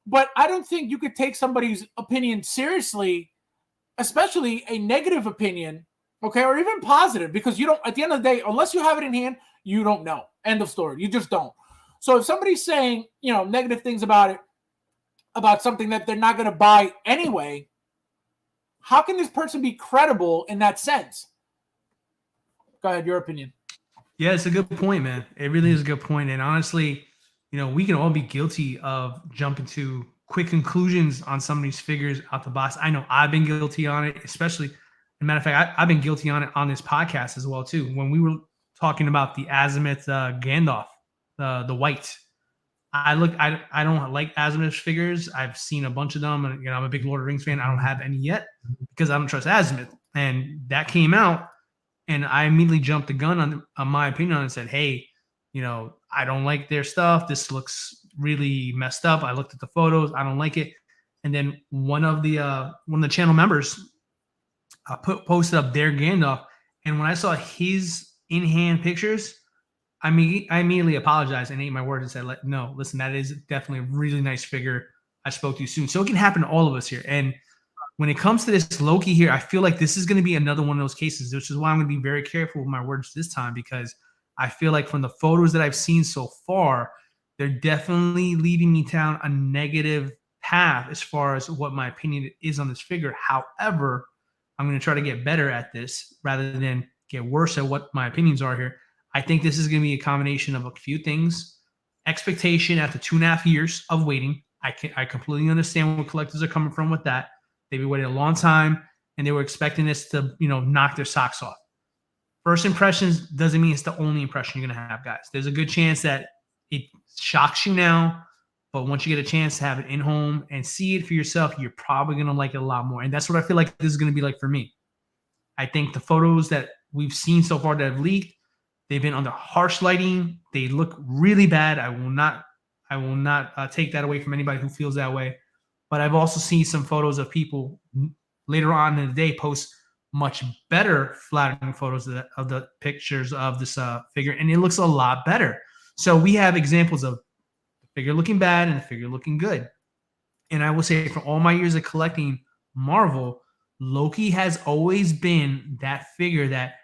Speaker 1: But I don't think you could take somebody's opinion seriously, especially a negative opinion, okay, or even positive, because you don't. At the end of the day, unless you have it in hand, you don't know. End of story. You just don't. So if somebody's saying negative things about it, about something that they're not going to buy anyway, how can this person be credible in that sense? Go ahead, your opinion.
Speaker 2: Yeah, it's a good point, man. It really is a good point. And honestly, we can all be guilty of jumping to quick conclusions on some of these figures out the box. I know I've been guilty on it, especially. As a matter of fact, I've been guilty on it on this podcast as well, too. When we were talking about the Azimuth Gandalf, the white, I don't like Azimuth figures. I've seen a bunch of them, and I'm a big Lord of the Rings fan. I don't have any yet because I don't trust Azimuth. And that came out, and I immediately jumped the gun on my opinion on it and said, "Hey, I don't like their stuff. This looks really messed up. I looked at the photos. I don't like it." And then one of the channel members posted up their Gandalf, and when I saw his in-hand pictures, I immediately apologized and ate my word and said, "No, listen, that is definitely a really nice figure. I spoke to you soon." So it can happen to all of us here. And when it comes to this Loki here, I feel like this is going to be another one of those cases, which is why I'm going to be very careful with my words this time, because I feel like from the photos that I've seen so far, they're definitely leading me down a negative path as far as what my opinion is on this figure. However, I'm going to try to get better at this rather than get worse at what my opinions are here. I think this is going to be a combination of a few things. Expectation after 2.5 years of waiting. I completely understand where collectors are coming from with that. They've been waiting a long time, and they were expecting this to, knock their socks off. First impressions doesn't mean it's the only impression you're going to have, guys. There's a good chance that it shocks you now, but once you get a chance to have it in home and see it for yourself, you're probably going to like it a lot more. And that's what I feel like this is going to be like for me. I think the photos that we've seen so far that have leaked, they've been under harsh lighting. They look really bad. I will not take that away from anybody who feels that way. But I've also seen some photos of people later on in the day post much better flattering photos of the pictures of this figure, and it looks a lot better. So we have examples of the figure looking bad and the figure looking good. And I will say, for all my years of collecting Marvel, Loki has always been that figure that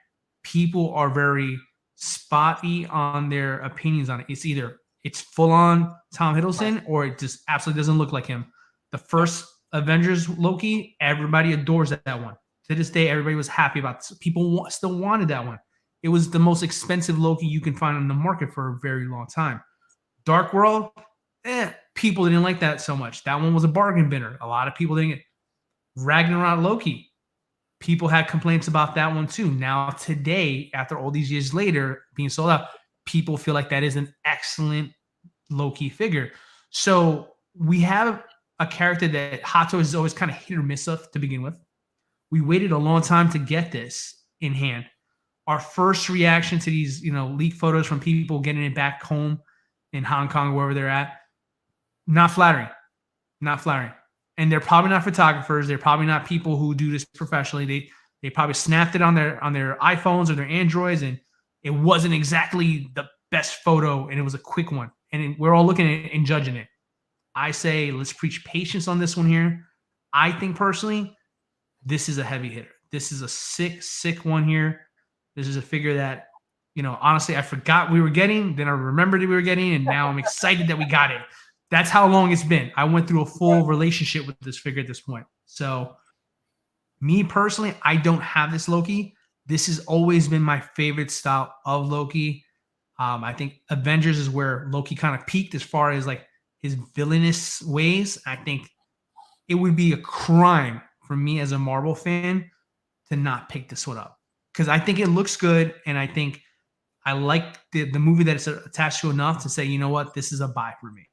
Speaker 2: people are very spotty on their opinions on it. It's either it's full on Tom Hiddleston or it just absolutely doesn't look like him. The first Avengers Loki, everybody adores that one. To this day, everybody was happy about it. People still wanted that one. It was the most expensive Loki you can find on the market for a very long time. Dark World, people didn't like that so much. That one was a bargain binner. A lot of people didn't get Ragnarok Loki. People had complaints about that one too. Now today, after all these years later being sold out, people feel like that is an excellent Loki figure. So we have a character that Hot Toys is always kind of hit or miss of to begin with. We waited a long time to get this in hand. Our first reaction to these, leak photos from people getting it back home in Hong Kong, wherever they're at, not flattering. And they're probably not photographers. They're probably not people who do this professionally. They probably snapped it on their iPhones or their Androids, and it wasn't exactly the best photo, and it was a quick one. And we're all looking at it and judging it. I say let's preach patience on this one here. I think personally, this is a heavy hitter. This is a sick one here. This is a figure that, honestly, I forgot we were getting. Then I remembered that we were getting, and now I'm excited that we got it. That's how long it's been. I went through a full relationship with this figure at this point. So me personally, I don't have this Loki. This has always been my favorite style of Loki. I think Avengers is where Loki kind of peaked as far as like his villainous ways. I think it would be a crime for me as a Marvel fan to not pick this one up, because I think it looks good, and I think I like the movie that it's attached to enough to say, you know what, this is a buy for me.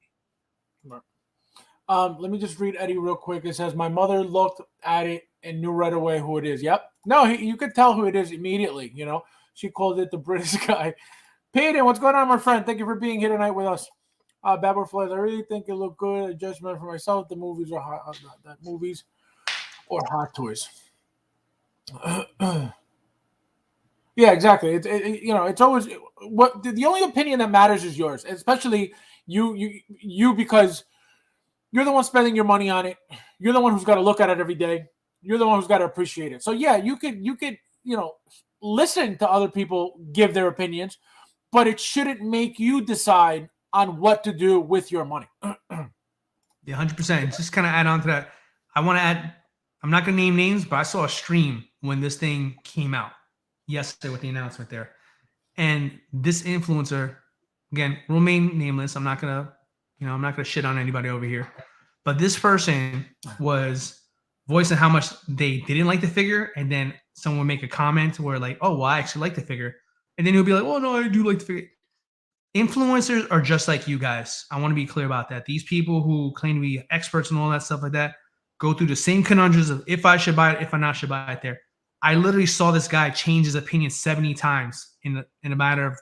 Speaker 1: Let me just read Eddie real quick. It says, my mother looked at it and knew right away who it is. Yep. No, you could tell who it is immediately. You know, she called it the British guy. Peyton, what's going on, my friend? Thank you for being here tonight with us. Bad Boy Flies, I really think it looked good. A judgment for myself. The movies are hot. Movies or Hot Toys. Yeah, exactly. It's always what the only opinion that matters is yours, especially you because you're the one spending your money on it. You're the one who's got to look at it every day. You're the one who's got to appreciate it. So yeah, you could listen to other people give their opinions, but it shouldn't make you decide on what to do with your money.
Speaker 2: Yeah, 100%. Just kind of add on to that. I want to add. I'm not going to name names, but I saw a stream when this thing came out yesterday with the announcement there, and this influencer, again, remain nameless. I'm not gonna shit on anybody over here, but this person was voicing how much they didn't like the figure, and then someone would make a comment where like, oh, well, I actually like the figure, and then he'll be like, oh no, I do like the figure. Influencers are just like you guys. I want to be clear about that. These people who claim to be experts and all that stuff like that go through the same conundrums of if I should buy it, if I not should buy it there. I literally saw this guy change his opinion 70 times in a matter of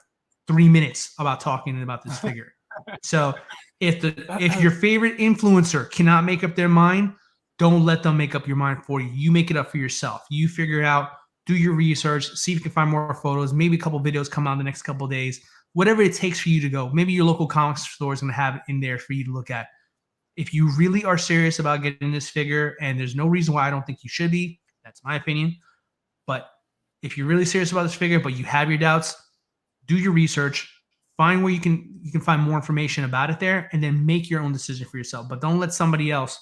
Speaker 2: 3 minutes about talking about this figure. So if your favorite influencer cannot make up their mind, don't let them make up your mind for you. You make it up for yourself. You figure it out, do your research, see if you can find more photos, maybe a couple videos come out in the next couple of days. Whatever it takes for you to go. Maybe your local comic store is going to have it in there for you to look at. If you really are serious about getting this figure, and there's no reason why I don't think you should be, that's my opinion. But if you're really serious about this figure, but you have your doubts, do your research, find where you can find more information about it there, and then make your own decision for yourself. But don't let somebody else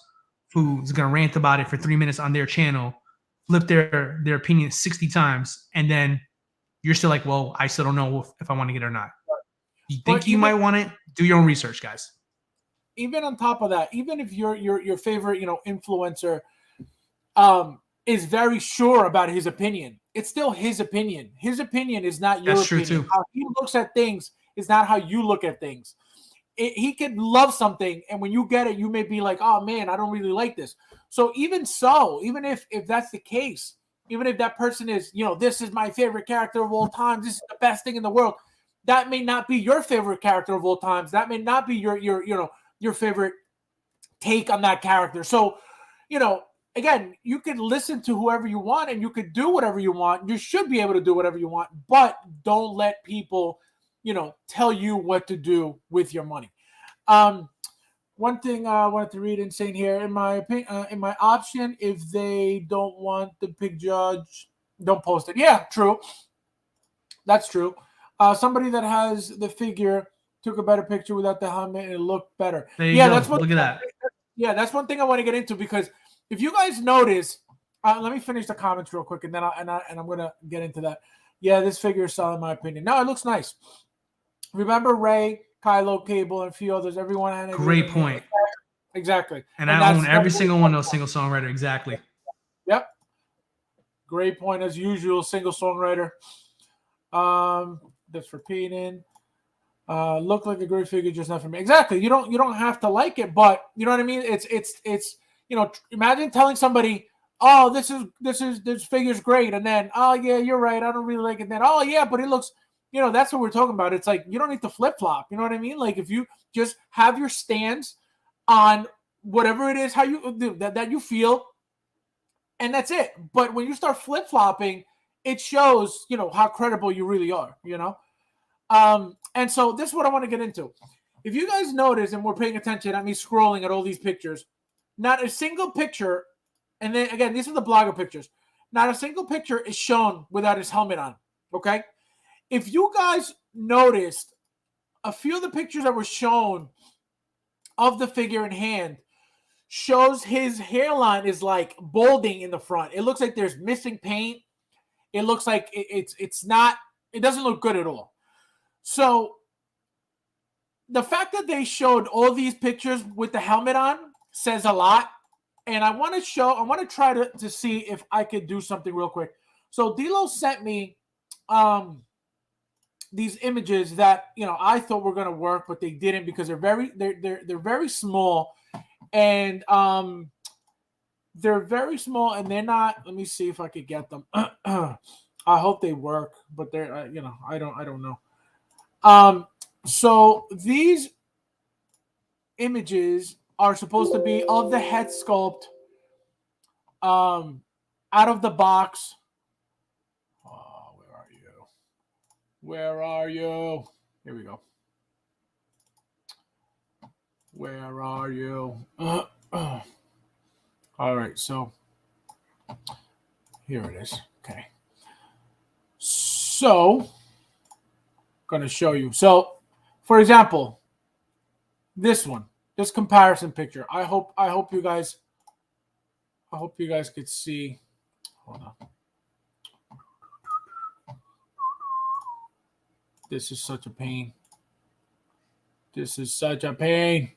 Speaker 2: who's going to rant about it for 3 minutes on their channel flip their opinion 60 times, and then you're still like, well, I still don't know if I want to get it or not. You think you might want it? Do your own research, guys.
Speaker 1: Even on top of that, even if your favorite influencer is very sure about his opinion, it's still his opinion. His opinion is not your opinion. True too. How he looks at things is not how you look at things. He could love something, and when you get it, you may be like, oh man, I don't really like this. So even if that's the case, even if that person is, this is my favorite character of all time, this is the best thing in the world, that may not be your favorite character of all times. That may not be your favorite take on that character. So, again, you can listen to whoever you want and you could do whatever you want. You should be able to do whatever you want, but don't let people, tell you what to do with your money. One thing I wanted to read in saying here, in my opinion, in my option, if they don't want the big judge, don't post it. Yeah, true. That's true. Somebody that has the figure took a better picture without the helmet and it looked better.
Speaker 2: There you go. Look at that.
Speaker 1: Yeah, that's one thing I want to get into, because if you guys notice, let me finish the comments real quick, and then I'm gonna get into that. Yeah, this figure is solid in my opinion. No, it looks nice. Remember Ray, Kylo, Cable, and a few others. Everyone had a
Speaker 2: great point.
Speaker 1: Exactly.
Speaker 2: And I own every single one of those single songwriter. Exactly.
Speaker 1: Yep. Great point as usual. Single songwriter. That's for Peyton. Look like a great figure, just not for me. Exactly. You don't have to like it, but you know what I mean? It's imagine telling somebody, oh, this figure's great, and then, oh yeah, you're right, I don't really like it. Then, oh yeah, but it looks, that's what we're talking about. It's like you don't need to flip flop. You know what I mean? Like if you just have your stance on whatever it is, how you do that you feel, and that's it. But when you start flip flopping, it shows how credible you really are. And so this is what I want to get into. If you guys notice, and we're paying attention at me scrolling at all these pictures, not a single picture, and then again, these are the blogger pictures, not a single picture is shown without his helmet on, okay? If you guys noticed, a few of the pictures that were shown of the figure in hand shows his hairline is like balding in the front. It looks like there's missing paint. It looks like it doesn't look good at all. So the fact that they showed all these pictures with the helmet on says a lot. And I want to try to see if I could do something real quick. So D'Lo sent me these images that I thought were going to work, but they didn't, because they're very small, and they're very small, and they're not. Let me see if I could get them. I hope they work, but they're I don't know. So these images are supposed to be of the head sculpt, out of the box. Oh, where are you? Where are you? Here we go. Where are you? All right, so here it is. Okay. So, I'm going to show you. So, for example, this comparison picture. I hope you guys could see. Hold on. This is such a pain. This is such a pain.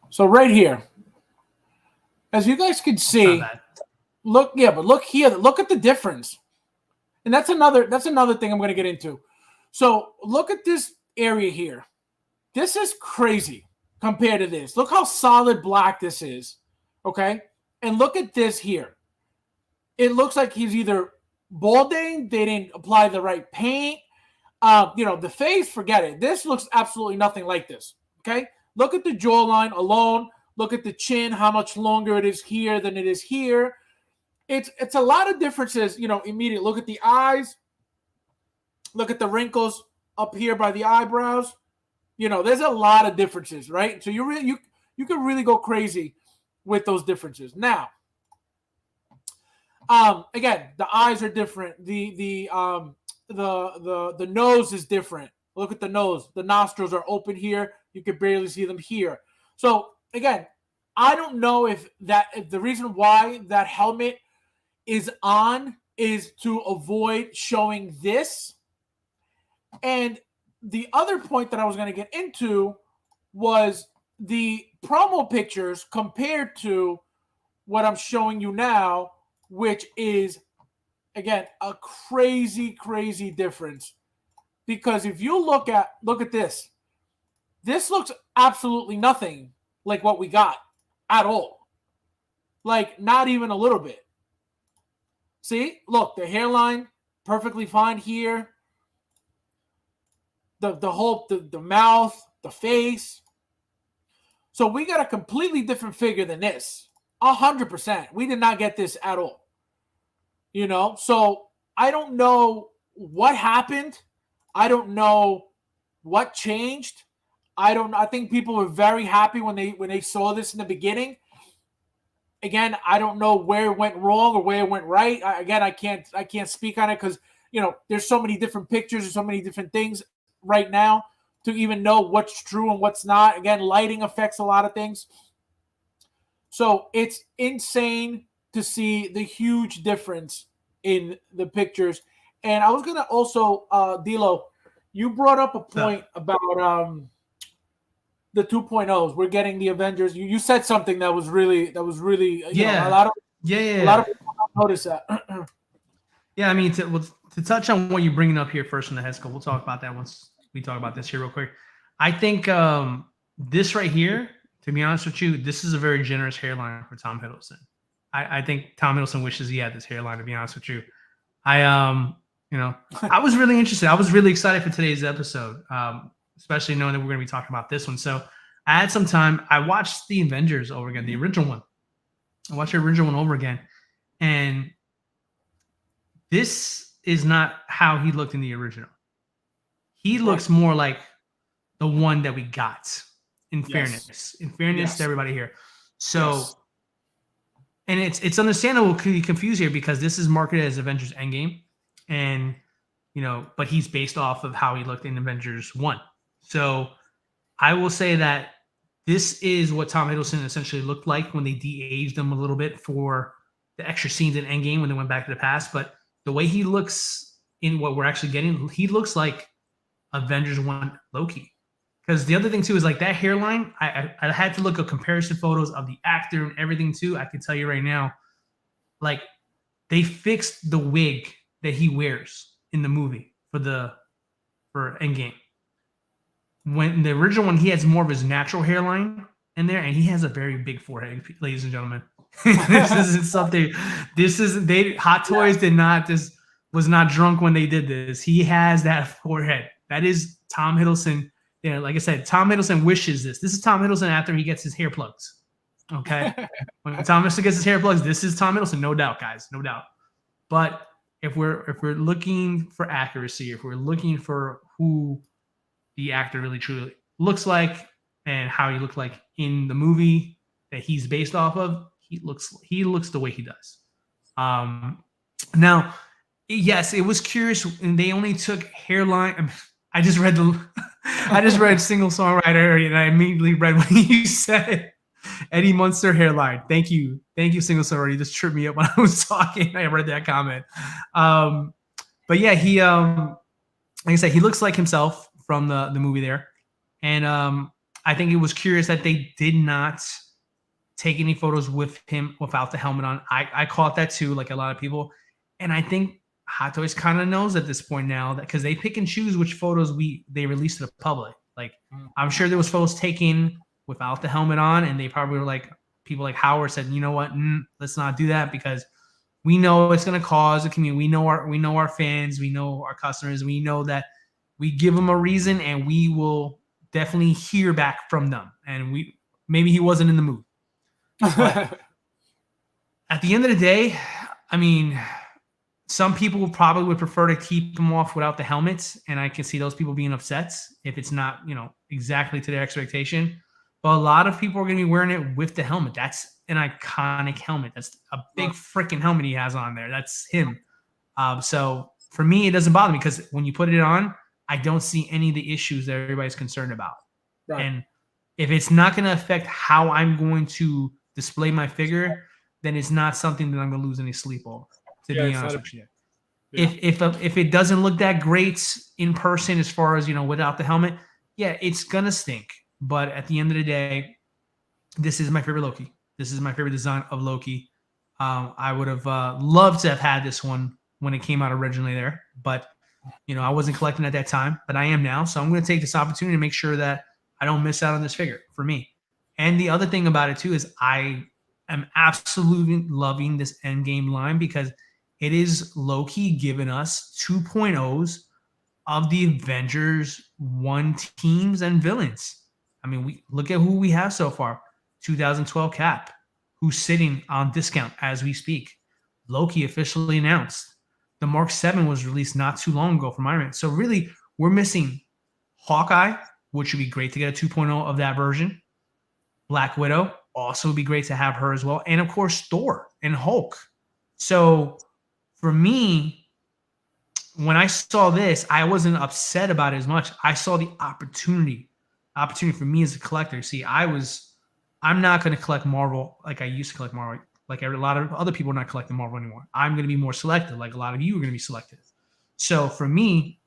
Speaker 1: So right here, as you guys can see, look here, look at the difference. And that's another thing I'm going to get into. So look at this area here. This is crazy compared to this. Look how solid black this is. Okay? And look at this here. It looks like he's either balding, they didn't apply the right paint. The face, forget it. This looks absolutely nothing like this. Okay? Look at the jawline alone. Look at the chin, how much longer it is here than it is here. It's a lot of differences, immediately. Look at the eyes. Look at the wrinkles up here by the eyebrows. There's a lot of differences, right? So you can really go crazy with those differences. Now, again, the eyes are different. The nose is different. Look at the nose. The nostrils are open here. You can barely see them here. So again, I don't know if the reason why that helmet is on is to avoid showing this. And the other point that I was going to get into was the promo pictures compared to what I'm showing you now, which is, again, a crazy, crazy difference. Because if you look at this looks absolutely nothing like what we got at all. Like, not even a little bit. See? Look, the hairline, perfectly fine here. The mouth, the face. So we got a completely different figure than this. 100%. We did not get this at all. So I don't know what happened. I don't know what changed. I think people were very happy when they saw this in the beginning. Again, I don't know where it went wrong or where it went right. I can't speak on it because there's so many different pictures and so many different things right now to even know what's true and what's not. Again, lighting affects a lot of things. So it's insane to see the huge difference in the pictures. And I was gonna also, Dilo, you brought up a point about the 2.0s. We're getting the Avengers. You said something that was really a lot of people don't notice that.
Speaker 2: Yeah, I mean, to touch on what you're bringing up here first in the head sculpt, we'll talk about that once we talk about this here real quick. I think this right here, to be honest with you, this is a very generous hairline for Tom Hiddleston. I think Tom Hiddleston wishes he had this hairline, to be honest with you. I was really interested. I was really excited for today's episode, especially knowing that we're going to be talking about this one. So I had some time. I watched the Avengers over again, the original one. I watched the original one over again. And this is not how he looked in the original. He looks more like the one that we got, in fairness. In fairness to everybody here. So, and it's understandable to be confused here because this is marketed as Avengers Endgame. And, but he's based off of how he looked in Avengers 1. So I will say that this is what Tom Hiddleston essentially looked like when they de-aged him a little bit for the extra scenes in Endgame when they went back to the past. But the way he looks in what we're actually getting, he looks like Avengers 1 Loki. Because the other thing, too, is like that hairline, I had to look at comparison photos of the actor and everything, too. I can tell you right now, like, they fixed the wig that he wears in the movie for Endgame. when the original one, he has more of his natural hairline in there, and he has a very big forehead, ladies and gentlemen. This isn't something. This isn't. Hot Toys did not. This was not drunk when they did this. He has that forehead. That is Tom Hiddleston. Yeah, like I said, Tom Hiddleston wishes this. This is Tom Hiddleston after he gets his hair plugs. Okay, when Tom Hiddleston gets his hair plugs, this is Tom Hiddleston, no doubt, guys, no doubt. But if we're looking for accuracy, if we're looking for who the actor really truly looks like and how he looked like in the movie that he's based off of, he looks the way he does. Now, yes, it was curious, and they only took hairline. I just read Single Songwriter, and I immediately read what you said. Eddie Munster hairline. Thank you, Single Songwriter. You just tripped me up when I was talking. I read that comment. But yeah, he like I said, he looks like himself from the movie there, and I think it was curious that they did not take any photos with him without the helmet on. I caught that too, like a lot of people, and I think Hot Toys kind of knows at this point now that because they pick and choose which photos they release to the public. Like I'm sure there was photos taken without the helmet on, and they probably were like, people like Howard said, you know what, let's not do that because we know it's going to cause a community. We know our fans, we know our customers, we know that we give them a reason, and we will definitely hear back from them. And maybe he wasn't in the mood. But at the end of the day, I mean, some people probably would prefer to keep them off without the helmets, and I can see those people being upset if it's not, exactly to their expectation. But a lot of people are going to be wearing it with the helmet. That's an iconic helmet. That's a big freaking helmet he has on there. That's him. So for me, it doesn't bother me because when you put it on, I don't see any of the issues that everybody's concerned about. Right. And if it's not going to affect how I'm going to display my figure, then it's not something that I'm going to lose any sleep over, to be honest with you. Yeah. If it doesn't look that great in person as far as, without the helmet, yeah, it's going to stink. But at the end of the day, this is my favorite Loki. This is my favorite design of Loki. I would have loved to have had this one when it came out originally there. But, I wasn't collecting at that time. But I am now. So I'm going to take this opportunity to make sure that I don't miss out on this figure for me. And the other thing about it, too, is I am absolutely loving this Endgame line because it is Loki giving us 2.0s of the Avengers 1 teams and villains. I mean, we look at who we have so far. 2012 Cap, who's sitting on discount as we speak. Loki officially announced. The Mark 7 was released not too long ago from Iron Man. So really, we're missing Hawkeye, which would be great to get a 2.0 of that version. Black Widow, also would be great to have her as well. And of course, Thor and Hulk. So for me, when I saw this, I wasn't upset about it as much. I saw the opportunity for me as a collector. See, I'm not going to collect Marvel like I used to collect Marvel. Like a lot of other people are not collecting Marvel anymore. I'm going to be more selective, like a lot of you are going to be selective. So for me,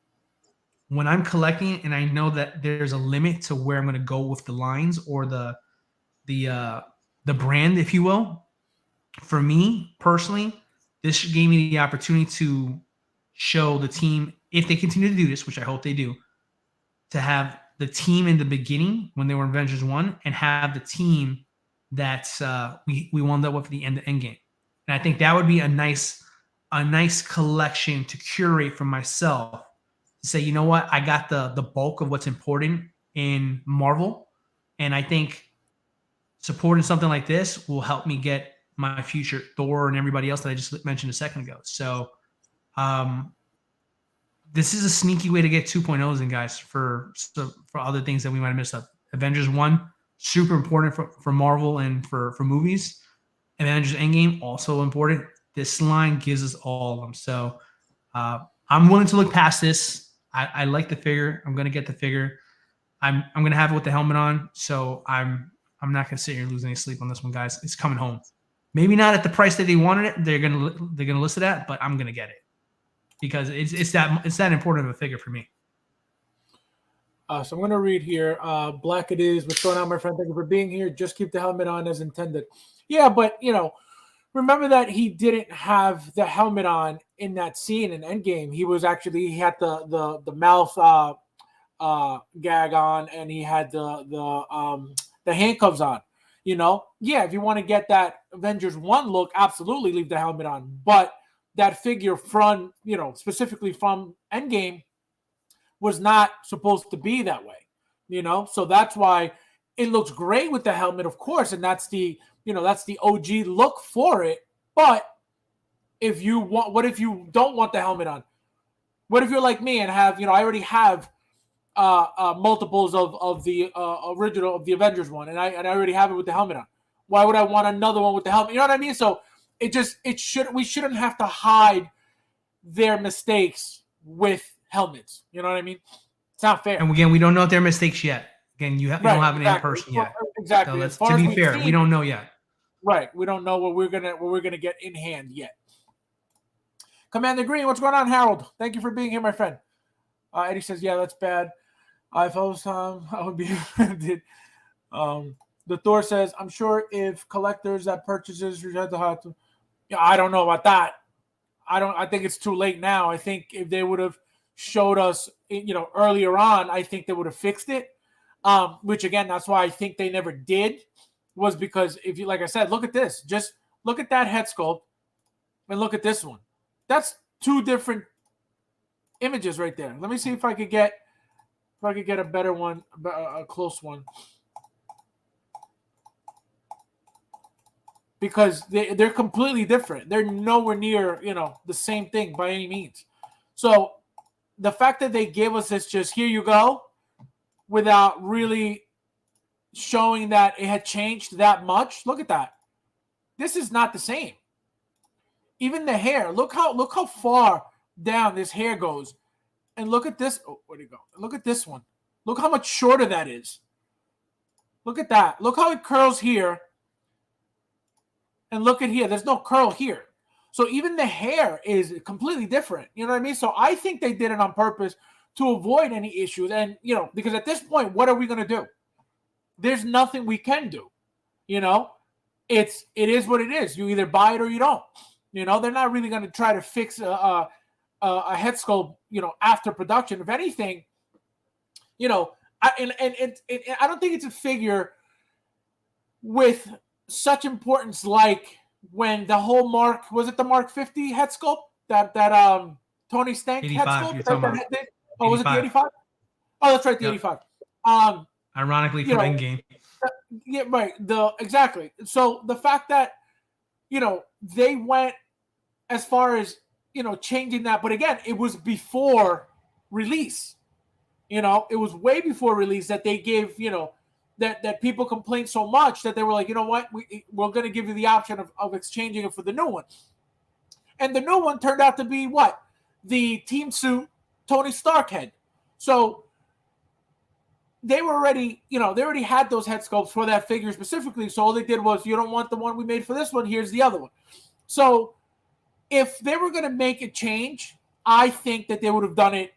Speaker 2: when I'm collecting and I know that there's a limit to where I'm going to go with the lines or the brand, if you will, for me personally, this gave me the opportunity to show the team, if they continue to do this, which I hope they do, to have the team in the beginning when they were in Avengers 1 and have the team that we wound up with at the end game. And I think that would be a nice collection to curate for myself to say, you know what, I got the bulk of what's important in Marvel. And I think supporting something like this will help me get my future Thor and everybody else that I just mentioned a second ago. So this is a sneaky way to get 2.0s in, guys, for other things that we might have missed up. Avengers 1, super important for Marvel and for movies. Avengers Endgame, also important. This line gives us all of them. So I'm willing to look past this. I like the figure. I'm going to get the figure. I'm going to have it with the helmet on. So I'm not going to sit here and lose any sleep on this one, guys. It's coming home. Maybe not at the price that they wanted it. They're gonna list it at, but I'm gonna get it because it's that important of a figure for me.
Speaker 1: So I'm gonna read here. Black it is. What's going on, my friend? Thank you for being here. Just keep the helmet on as intended. Yeah, but remember that he didn't have the helmet on in that scene in Endgame. He had the mouth gag on, and he had the handcuffs on. Yeah, if you want to get that Avengers 1 look, absolutely leave the helmet on. But that figure from, specifically from Endgame was not supposed to be that way, So that's why it looks great with the helmet, of course, and that's the OG look for it. But what if you don't want the helmet on? What if you're like me and have, I already have multiples of the original of the Avengers one, and I already have it with the helmet on. Why would I want another one with the helmet? You know what I mean? So we shouldn't have to hide their mistakes with helmets. You know what I mean? It's not fair.
Speaker 2: And again, we don't know their mistakes yet. Again, you don't have it in person yet.
Speaker 1: Exactly.
Speaker 2: So to be fair, we don't know yet.
Speaker 1: Right. We don't know what we're gonna get in hand yet. Commander Green, what's going on, Harold? Thank you for being here, my friend. Eddie says, yeah, that's bad. I would be did. The Thor says, I'm sure if collectors that purchases I don't know about that. I think it's too late now. I think if they would have showed us, earlier on, I think they would have fixed it. Which again, that's why I think they never did, was because if you, like I said, look at this. Just look at that head sculpt and look at this one. That's two different images right there. Let me see if I could get a better one, a close one. Because they're completely different. They're nowhere near, the same thing by any means. So the fact that they gave us this just here you go, without really showing that it had changed that much. Look at that. This is not the same. Even the hair. Look how far down this hair goes. And look at this. Oh, where'd it go? Look at this one. Look how much shorter that is. Look at that. Look how it curls here. And look at here. There's no curl here. So even the hair is completely different. You know what I mean? So I think they did it on purpose to avoid any issues. And, because at this point, what are we going to do? There's nothing we can do. It is what it is. You either buy it or you don't. They're not really going to try to fix a head sculpt, after production. If anything, I don't think it's a figure with such importance like when the whole was it the Mark 50 head sculpt that Tony Stank head sculpt? Was it the 85? Oh, that's right, the 85.
Speaker 2: Ironically, from Endgame.
Speaker 1: Yeah, right. Exactly. So the fact that they went as far as changing that, but again, it was before release. It was way before release that they gave that people complained so much that they were like, you know what, we're going to give you the option of exchanging it for the new one. And the new one turned out to be what? The team suit Tony Stark head. So they were already, they already had those head sculpts for that figure specifically. So all they did was, you don't want the one we made for this one, here's the other one. So if they were going to make a change, I think that they would have done it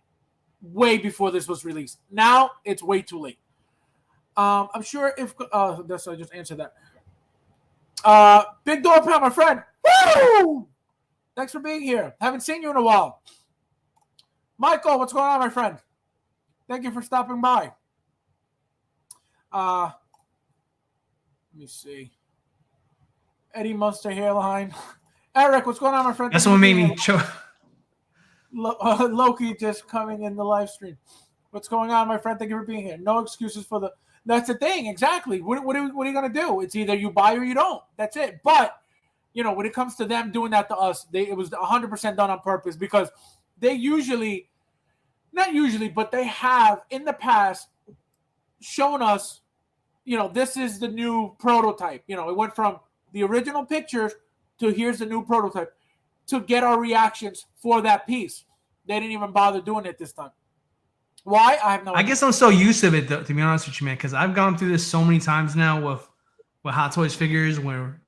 Speaker 1: way before this was released. Now it's way too late. I'm sure if that's I just answered that. Big Door Pound, my friend. Woo! Thanks for being here. Haven't seen you in a while. Michael, what's going on, my friend? Thank you for stopping by. Let me see. Eddie Munster hairline. Eric, what's going on, my friend?
Speaker 2: That's what made me show.
Speaker 1: Loki just coming in the live stream. What's going on, my friend? Thank you for being here. No excuses for the. That's the thing, exactly. What are you going to do? It's either you buy or you don't. That's it. But, when it comes to them doing that to us, it was 100% done on purpose because they but they have in the past shown us, this is the new prototype. It went from the original pictures to here's the new prototype to get our reactions for that piece. They didn't even bother doing it this time. Why? I have no idea.
Speaker 2: I guess I'm so used to it, though, to be honest with you, man, because I've gone through this so many times now with Hot Toys figures where,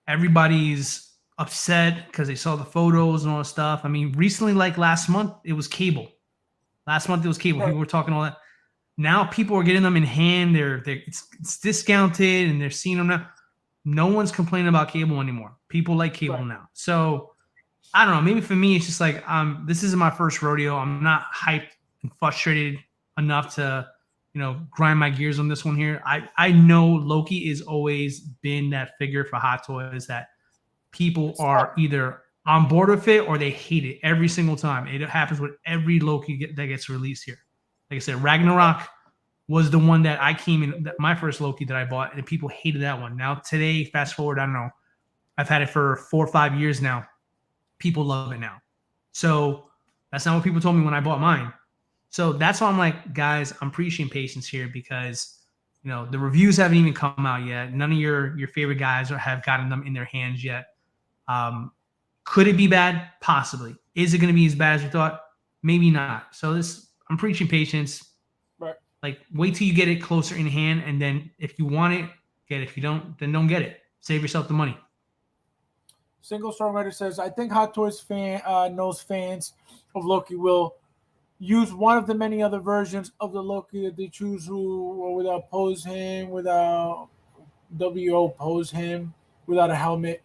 Speaker 2: everybody's upset because they saw the photos and all that stuff. I mean, recently, like last month, it was Cable. Last month, it was Cable.
Speaker 1: Right.
Speaker 2: People were talking all that. Now people are getting them in hand. It's discounted and they're seeing them now. No one's complaining about Cable anymore. People like Cable now. So, I don't know. Maybe for me, it's just like, this isn't my first rodeo. I'm not hyped and frustrated enough to, grind my gears on this one here. I know Loki has always been that figure for Hot Toys that people are either on board with it or they hate it every single time. It happens with every Loki that gets released here. Like I said, Ragnarok was the one that I came in, my first Loki that I bought, and people hated that one. Now today, fast forward, I don't know, I've had it for 4 or 5 years now. People love it now. So that's not what people told me when I bought mine. So that's why I'm like, guys, I'm preaching patience here because, the reviews haven't even come out yet. None of your favorite guys have gotten them in their hands yet. Could it be bad? Possibly. Is it going to be as bad as you thought? Maybe not. So I'm preaching patience.
Speaker 1: Right.
Speaker 2: Like, wait till you get it closer in hand, and then if you want it, get it. If you don't, then don't get it. Save yourself the money.
Speaker 1: Single Songwriter says, I think Hot Toys knows fans of Loki will use one of the many other versions of the Loki that they choose who without pose him, without WO pose him, without a helmet.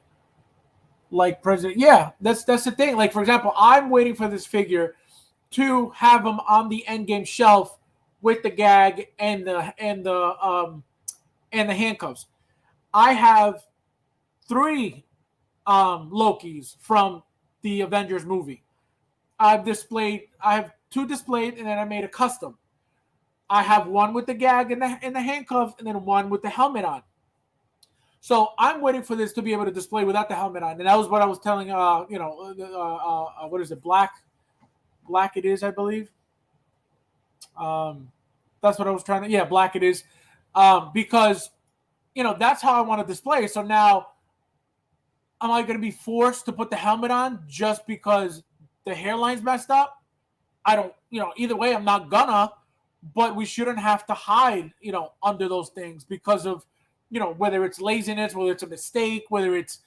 Speaker 1: Like President. Yeah, that's the thing. Like, for example, I'm waiting for this figure to have him on the Endgame shelf with the gag and the handcuffs. I have 3 Lokis from the Avengers movie. I have 2 displayed, and then I made a custom. I have one with the gag and the handcuffs, and then one with the helmet on. So I'm waiting for this to be able to display without the helmet on, and that was what I was telling. What is it? Black it is, I believe. That's what I was trying to. Yeah, black it is, because that's how I want to display it. So now, am I going to be forced to put the helmet on just because the hairline's messed up? I don't. Either way, I'm not gonna. But we shouldn't have to hide, under those things because of, whether it's laziness, whether it's a mistake, whether it's,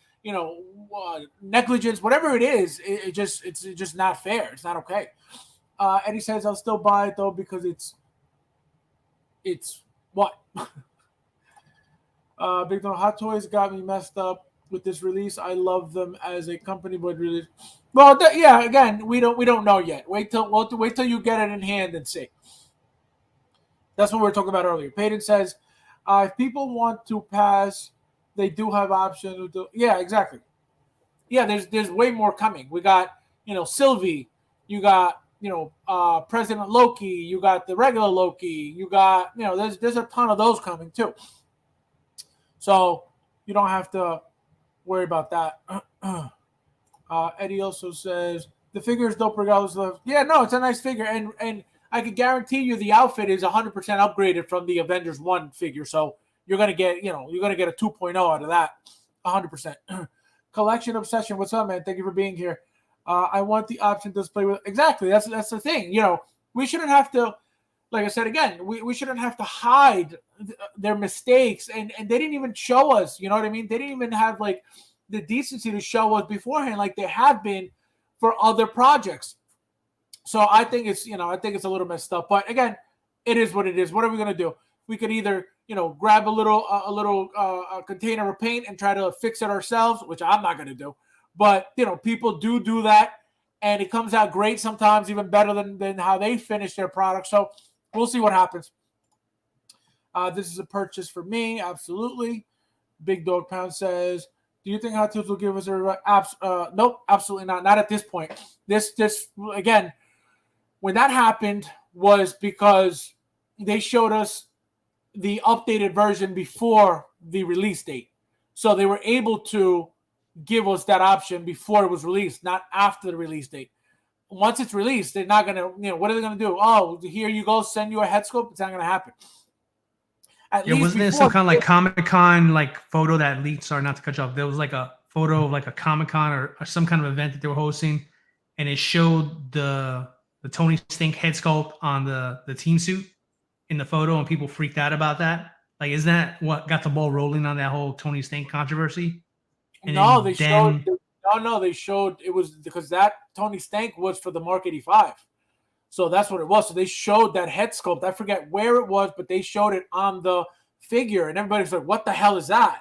Speaker 1: negligence, whatever it is, it's just not fair. It's not okay. Eddie says, I'll still buy it though, because it's what? Big Dog Hot Toys got me messed up with this release. I love them as a company, but really, well, again, we don't know yet. Wait till you get it in hand and see. That's what we were talking about earlier. Payton says, if people want to pass, they do have options. Yeah, exactly. Yeah, there's way more coming. We got, Sylvie. You got, President Loki. You got the regular Loki. You got, there's a ton of those coming too. So you don't have to worry about that. Eddie also says, the figure is dope regardless of. Yeah, no, it's a nice figure. And I can guarantee you the outfit is 100% upgraded from the Avengers 1 figure. So you're going to get, a 2.0 out of that. 100%. Collection Obsession. What's up, man? Thank you for being here. I want the option to display with. Exactly. That's the thing. We shouldn't have to, like I said, again, we shouldn't have to hide their mistakes. And they didn't even show us, you know what I mean? They didn't even have like the decency to show us beforehand like they have been for other projects. So I think it's a little messed up, but again, it is what it is. What are we going to do? We could either, grab a little container of paint and try to fix it ourselves, which I'm not going to do. But, people do that, and it comes out great sometimes, even better than how they finish their product. So we'll see what happens. This is a purchase for me. Absolutely. Big Dog Pound says, do you think Hot Toys will give us a nope, absolutely not. Not at this point. This again, when that happened was because they showed us the updated version before the release date. So they were able to give us that option before it was released, not after the release date. Once it's released, they're not going to, what are they going to do? Oh, here you go, send you a head sculpt. It's not going to happen.
Speaker 2: Wasn't there some kind of like Comic-Con like photo that leaked? Sorry, not to cut you off. There was like a photo of like a Comic-Con or some kind of event that they were hosting, and it showed the Tony Stark head sculpt on the team suit in the photo, and people freaked out about that. Like, is that what got the ball rolling on that whole Tony Stark controversy? And
Speaker 1: no, they showed it was because that Tony Stark was for the Mark 85. So that's what it was. So they showed that head sculpt. I forget where it was, but they showed it on the figure, and everybody's like, what the hell is that?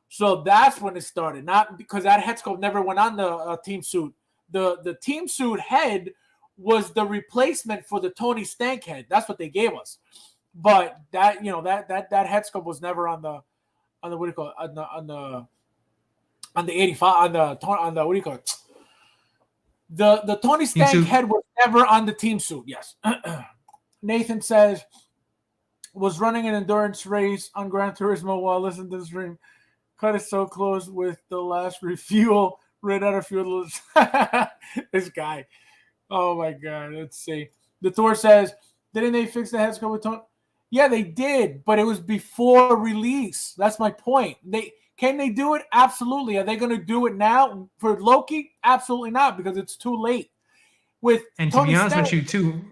Speaker 1: So that's when it started, not because that head sculpt never went on the team suit. The team suit head was the replacement for the Tony Stank head. That's what they gave us. But that, you know, that head sculpt was never on the what do you call it, on the 85 on the what do you call it? The Tony Stank head was never on the team suit. Yes. Nathan says, was running an endurance race on Gran Turismo while listening to the stream. Cut it so close with the last refuel. Ran out of fuel. This guy. Oh my God. Let's see. The Thor says, didn't they fix the head sculpt with Tony? Yeah, they did, but it was before release. That's my point. Can they do it? Absolutely. Are they going to do it now for Loki? Absolutely not, because it's too late.
Speaker 2: And to be honest with you, too,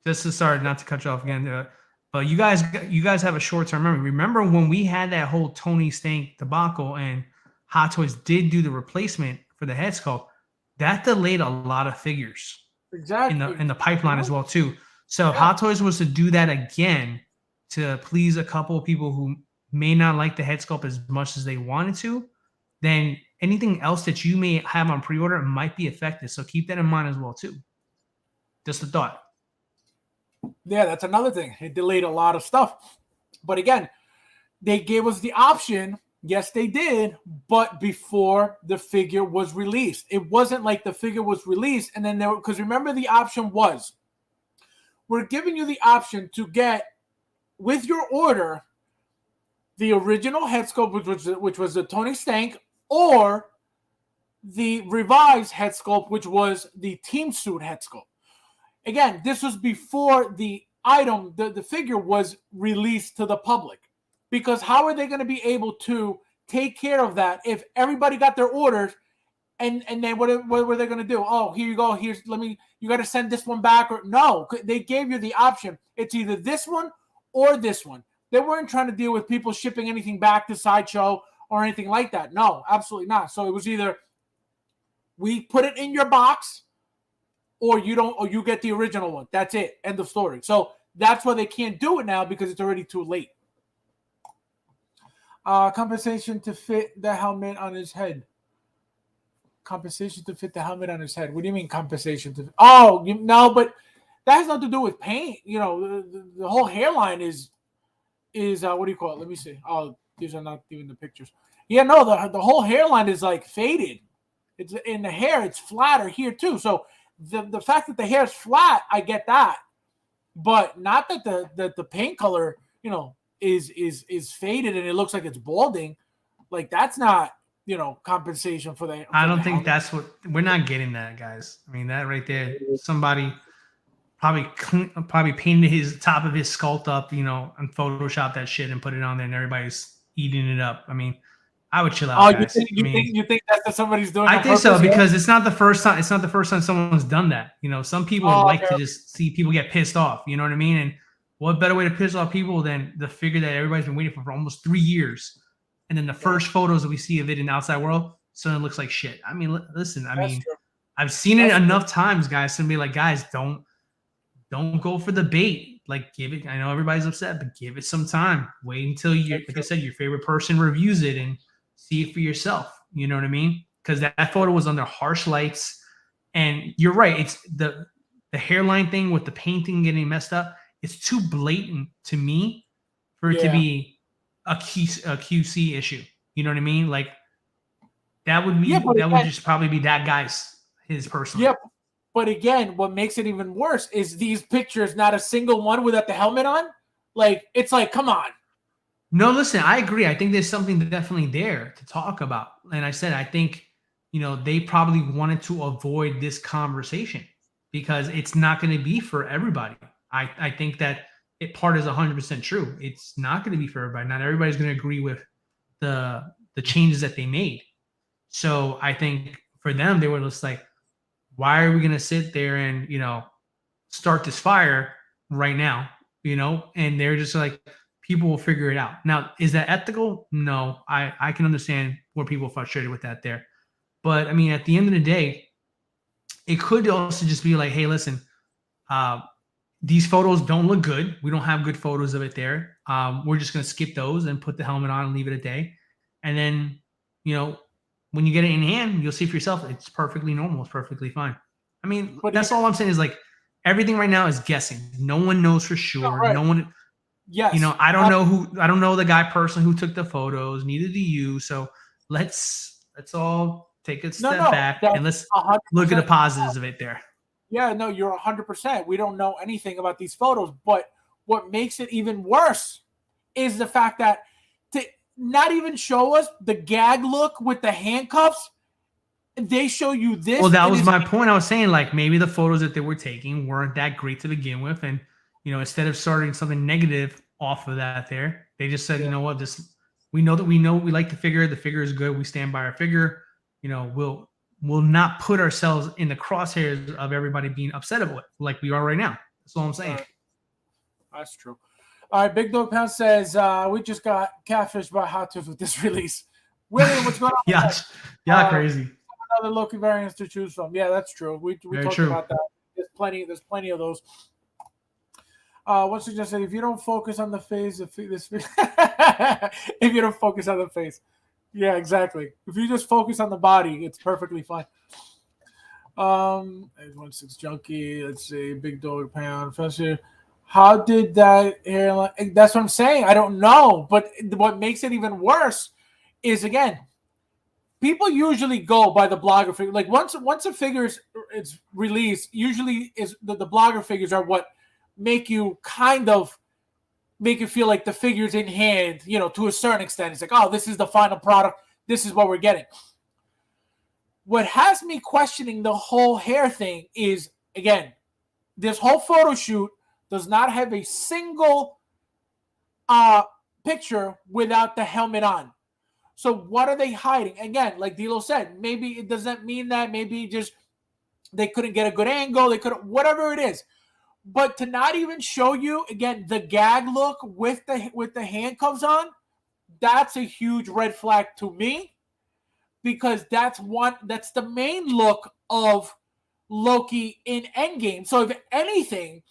Speaker 2: just to start, not to cut you off again, but you guys have a short-term memory. Remember when we had that whole Tony Stank debacle and Hot Toys did do the replacement for the head sculpt? That delayed a lot of figures.
Speaker 1: Exactly.
Speaker 2: In the pipeline as well, too. So yeah. Hot Toys was to do that again to please a couple of people who may not like the head sculpt as much as they wanted to. Then anything else that you may have on pre-order might be affected. So keep that in mind as well, too. Just a thought.
Speaker 1: Yeah, that's another thing. It delayed a lot of stuff. But again, they gave us the option. Yes, they did. But before the figure was released. It wasn't like the figure was released. And then because remember the option was, we're giving you the option to get, with your order, the original head sculpt, which was the Tony Stank, or the revised head sculpt, which was the team suit head sculpt. Again, this was before the item, the figure was released to the public. Because how are they going to be able to take care of that if everybody got their orders and then what were they going to do? Oh, here you go. You got to send this one back. Or no, they gave you the option. It's either this one or this one. They weren't trying to deal with people shipping anything back to Sideshow or anything like that. No, absolutely not. So it was either we put it in your box or you get the original one. That's it. End of story. So that's why they can't do it now, because it's already too late. Compensation to fit the helmet on his head. Compensation to fit the helmet on his head. What do you mean compensation to? Oh, no, but that has nothing to do with paint. You know, the whole hairline is what do you call it? Let me see. Oh, these are not even the pictures. Yeah, no, the whole hairline is like faded. It's in the hair. It's flatter here too. So the fact that the hair is flat, I get that, but not that the paint color, you know, is faded and it looks like it's balding. Like that's not, you know, compensation for that.
Speaker 2: I don't think that's what we're not getting that, guys. I mean, that right there, somebody probably painted his top of his sculpt up, you know, and Photoshop that shit and put it on there, and everybody's eating it up. I mean, I would chill out. Guys.
Speaker 1: You think that's what somebody's doing?
Speaker 2: I think so, because it's not the first time. It's not the first time someone's done that. You know, some people to just see people get pissed off. You know what I mean? And what better way to piss off people than the figure that everybody's been waiting for almost 3 years, and then the first photos that we see of it in the outside world, suddenly looks like shit. I mean, listen. I mean, I've seen it enough times, guys, to be like, guys, don't go for the bait. Like, give it. I know everybody's upset, but give it some time. Wait until like I said, your favorite person reviews it and see it for yourself. You know what I mean? Because that photo was under harsh lights, and you're right. It's the hairline thing with the painting getting messed up. It's too blatant to me for it to be a QC issue. You know what I mean? Like that would be would just probably be that guy's his personal.
Speaker 1: Yep. But again, what makes it even worse is these pictures, not a single one without the helmet on. Like, it's like, come on.
Speaker 2: No, listen, I agree. I think there's something definitely there to talk about. And I said, I think, you know, they probably wanted to avoid this conversation because it's not going to be for everybody. I think that part is 100% true. It's not going to be for everybody. Not everybody's going to agree with the changes that they made. So I think for them, they were just like, why are we going to sit there and, you know, start this fire right now, you know? And they're just like, people will figure it out. Now, is that ethical? No, I can understand where people are frustrated with that there. But I mean, at the end of the day, it could also just be like, hey, listen, these photos don't look good. We don't have good photos of it there. We're just going to skip those and put the helmet on and leave it a day. And then, you know, when you get it in hand, you'll see for yourself, it's perfectly normal. It's perfectly fine. I mean,
Speaker 1: But
Speaker 2: that's all I'm saying is like everything right now is guessing. No one knows for sure.
Speaker 1: right.
Speaker 2: No one,
Speaker 1: Yes.
Speaker 2: I don't know the guy personally who took the photos. Neither do you. So let's all take a step back and let's
Speaker 1: 100%.
Speaker 2: look at the positives of it there.
Speaker 1: Yeah, no, you're 100%. We don't know anything about these photos, but what makes it even worse is the fact that to not even show us the gag look with the handcuffs, they show you this.
Speaker 2: Well, that was my point. I was saying, like, maybe the photos that they were taking weren't that great to begin with. And, instead of starting something negative off of that there, they just said, you know what, we know we like the figure. The figure is good. We stand by our figure. We'll not put ourselves in the crosshairs of everybody being upset about it like we are right now. That's all I'm saying.
Speaker 1: That's true. All right, Big Dog Pound says, we just got catfished by Hot Tooth with this release. William, what's going on?
Speaker 2: Crazy.
Speaker 1: Another Loki variants to choose from. Yeah, that's true. We talked about that. There's plenty of those. What's suggested? If you don't focus on the face, if you don't focus on the face, yeah, exactly. If you just focus on the body, it's perfectly fine. 816 Junkie. Let's see, Big Dog Pound. How did that hairline? That's what I'm saying. I don't know, but what makes it even worse is, again, people usually go by the blogger figure. Like once a figure is released, usually is the blogger figures are what make you feel like the figure's in hand, to a certain extent. It's like, oh, this is the final product. This is what we're getting. What has me questioning the whole hair thing is, again, this whole photo shoot does not have a single picture without the helmet on. So what are they hiding? Again, like D'Lo said, maybe it doesn't mean that. Maybe just they couldn't get a good angle. They couldn't, whatever it is. But to not even show you, again, the gag look with the handcuffs on, that's a huge red flag to me, because that's the main look of Loki in Endgame. So if anything,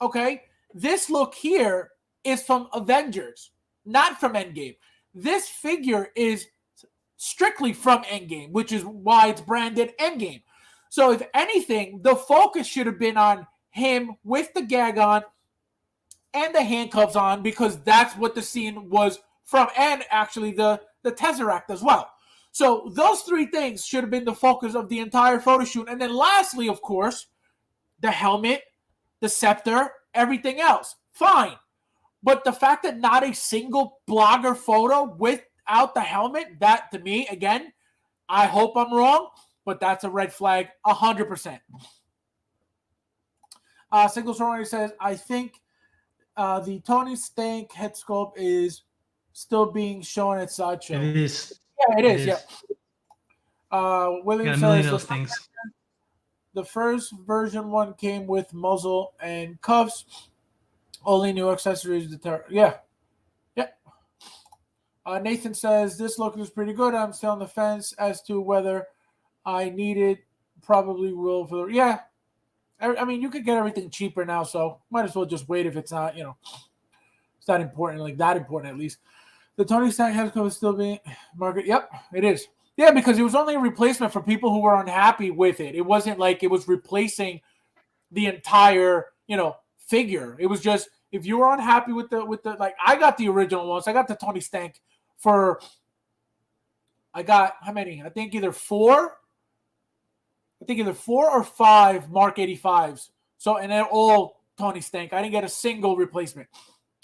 Speaker 1: okay, this look here is from Avengers, not from Endgame. This figure is strictly from Endgame, which is why it's branded Endgame. So if anything, the focus should have been on him with the gag on and the handcuffs on, because that's what the scene was from, and actually the Tesseract as well. So those three things should have been the focus of the entire photo shoot. And then lastly, of course, the helmet, the scepter, everything else. Fine. But the fact that not a single blogger photo without the helmet, that to me, again, I hope I'm wrong, but that's a red flag 100%. Single Sorority says, I think the Tony Stank head sculpt is still being shown at Sideshow.
Speaker 2: It is.
Speaker 1: Yeah, it is. Yeah. William says
Speaker 2: those things.
Speaker 1: The first version one came with muzzle and cuffs. Only new accessories deter. Yeah. Nathan says this look is pretty good. I'm still on the fence as to whether I need it. Probably will for the. Yeah. I mean, you could get everything cheaper now, so might as well just wait if it's not, it's not important, like that important at least. The Tony Stark headcount is still being marketed. Yep, it is. Yeah, because it was only a replacement for people who were unhappy with it. It wasn't like it was replacing the entire, figure. It was just, if you were unhappy with the like, I got the original ones. I got the Tony Stank I got how many? I think either four or five Mark 85s. So, and they're all Tony Stank. I didn't get a single replacement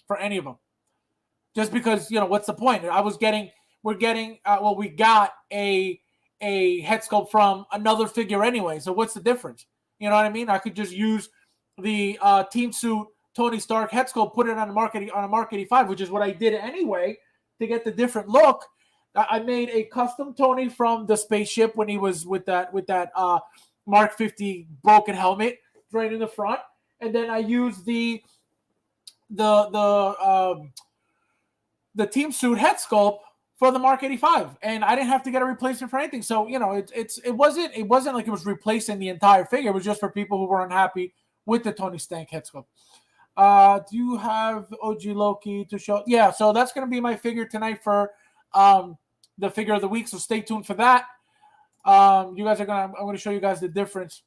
Speaker 1: for any of them. Just because, what's the point? We got a head sculpt from another figure anyway. So what's the difference? You know what I mean? I could just use the team suit Tony Stark head sculpt, put it on a Mark 85, which is what I did anyway to get the different look. I made a custom Tony from the spaceship when he was with that Mark 50 broken helmet right in the front, and then I used the team suit head sculpt for the Mark 85, and I didn't have to get a replacement for anything. So it wasn't like it was replacing the entire figure. It was just for people who were unhappy with the Tony Stank head sculpt. Do you have OG Loki to show? Yeah, so that's going to be my figure tonight for the figure of the week. So stay tuned for that. I'm going to show you guys the difference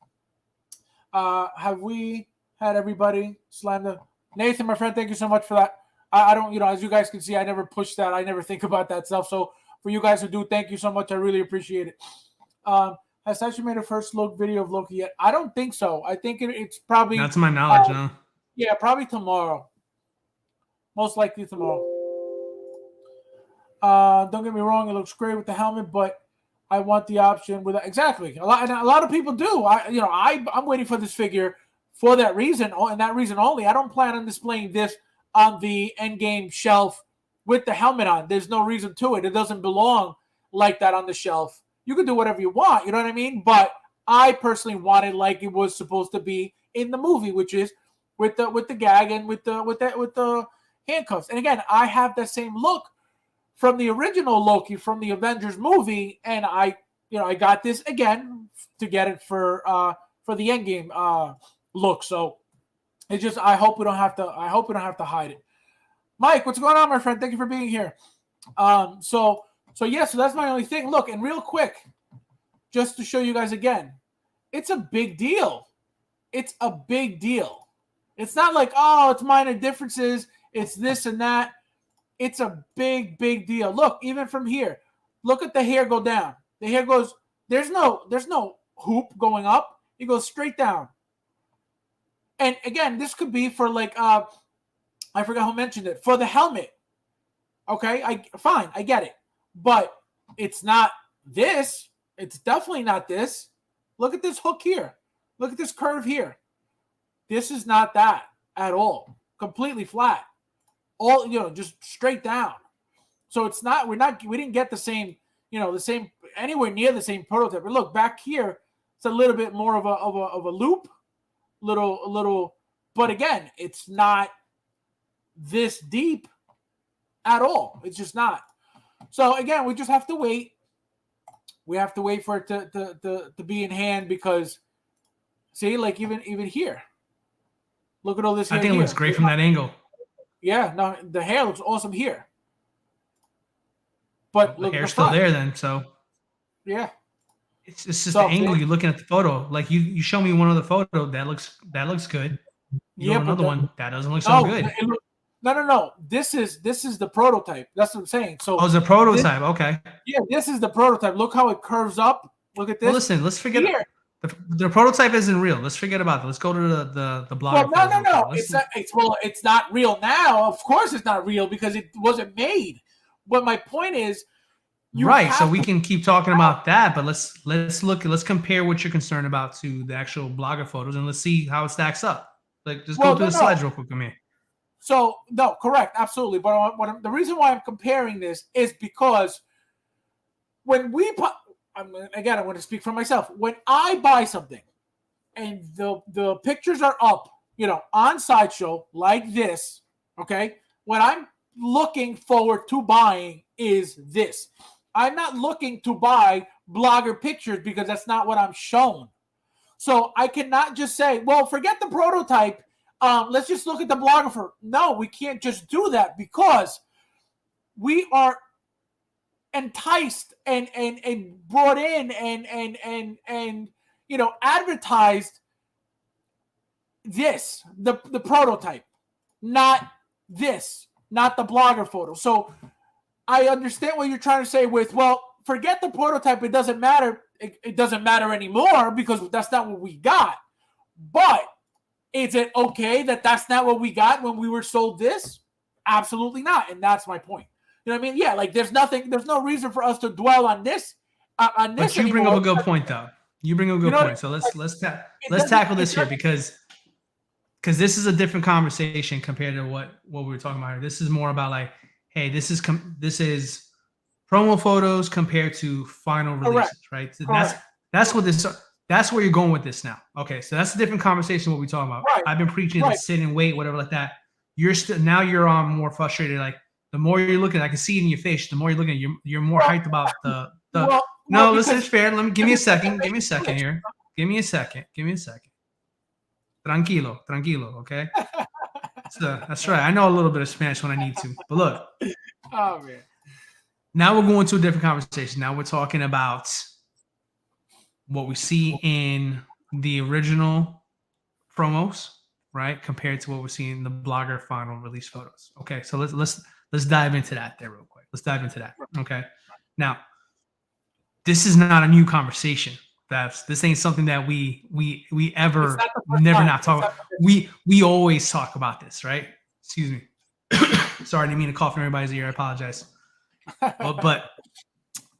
Speaker 1: Have we had everybody slam the Nathan, my friend? Thank you so much for that. I don't, as you guys can see, I never push that. I never think about that stuff. So for you guys who do, thank you so much. I really appreciate it. Has Sachi made a first look video of Loki yet? I don't think so. I think it's probably,
Speaker 2: not to my knowledge, no.
Speaker 1: Yeah, probably tomorrow. Most likely tomorrow. Don't get me wrong, it looks great with the helmet, but I want the option with exactly. A lot of people do. I'm waiting for this figure for that reason, and that reason only. I don't plan on displaying this on the Endgame shelf with the helmet on. There's no reason to it. It doesn't belong like that on the shelf. You can do whatever you want, you know what I mean? But I personally want it like it was supposed to be in the movie, which is with the gag and with the handcuffs. And again, I have that same look from the original Loki from the Avengers movie, and I got this again to get it for the Endgame look. So it's just I hope we don't have to hide it. Mike, what's going on, my friend? Thank you for being here. So that's my only thing. Look, and real quick, just to show you guys again, it's a big deal. It's a big deal. It's not like, oh, it's minor differences. It's this and that. It's a big, big deal. Look, even from here, look at the hair go down. The hair goes, there's no hoop going up. It goes straight down. And again, this could be for like, I forgot who mentioned it, for the helmet. Okay, I get it. But it's not this. It's definitely not this. Look at this hook here. Look at this curve here. This is not that at all. Completely flat. All, just straight down. So it's not, we didn't get the same, anywhere near the same prototype. But look, back here, it's a little bit more of a loop, little, but again, it's not this deep at all. It's just not. So again, we just have to wait. We have to wait for it to be in hand because, see, like even here, look at all this.
Speaker 2: I think it looks great from that angle.
Speaker 1: Yeah, no, the hair looks awesome here. But
Speaker 2: the hair's still there then, so.
Speaker 1: Yeah.
Speaker 2: It's just the angle you're looking at the photo. Like you show me one other photo that looks good. You another one that doesn't look so good.
Speaker 1: No. This is the prototype. That's what I'm saying. So
Speaker 2: it's a prototype. Okay.
Speaker 1: Yeah, this is the prototype. Look how it curves up. Look at this.
Speaker 2: Well, listen, let's forget here. The prototype isn't real. Let's forget about it. Let's go to the blog.
Speaker 1: Well, no. It's not real now. Of course, it's not real because it wasn't made. But my point is,
Speaker 2: so we can keep talking about that. But let's compare what you're concerned about to the actual blogger photos, and let's see how it stacks up. Like, just go through the slides real quick with me.
Speaker 1: So no, correct, absolutely. But the reason why I'm comparing this is because when we put. Again, I want to speak for myself. When I buy something and the pictures are up, on Sideshow like this, okay, what I'm looking forward to buying is this. I'm not looking to buy blogger pictures because that's not what I'm shown. So I cannot just say, well, forget the prototype. Let's just look at the blogger. No, we can't just do that because we are enticed and brought in and advertised this, the prototype, not this, not the blogger photo. So I understand what you're trying to say with, well, forget the prototype. It doesn't matter. It doesn't matter anymore because that's not what we got. But is it okay that that's not what we got when we were sold this? Absolutely not. And that's my point. You know what I mean? Yeah, like there's no reason for us to dwell on this.
Speaker 2: But you bring up a good point, though. You bring up a good point. So let's tackle this here because this is a different conversation compared to what we were talking about here. This is more about like, hey, this is promo photos compared to final releases, right? So that's where you're going with this now. Okay, so that's a different conversation. What we're talking about. Right. I've been preaching to sit and wait, whatever like that. You're on more frustrated, like. The more you're looking, I can see it in your face. The more you're looking, you're more hyped about the. Listen, it's fair. Give me a second. Give me a second here. Give me a second. Tranquilo, okay? That's right. I know a little bit of Spanish when I need to. But look.
Speaker 1: Oh man.
Speaker 2: Now we're going to a different conversation. Now we're talking about what we see in the original promos, right, compared to what we're seeing in the blogger final release photos. Okay, so let's dive into that there real quick. Let's dive into that. Okay, now this is not a new conversation. This ain't something that we ever never not talk about. We always talk about this, right? Excuse me. Sorry, I didn't mean to cough in everybody's ear. I apologize. But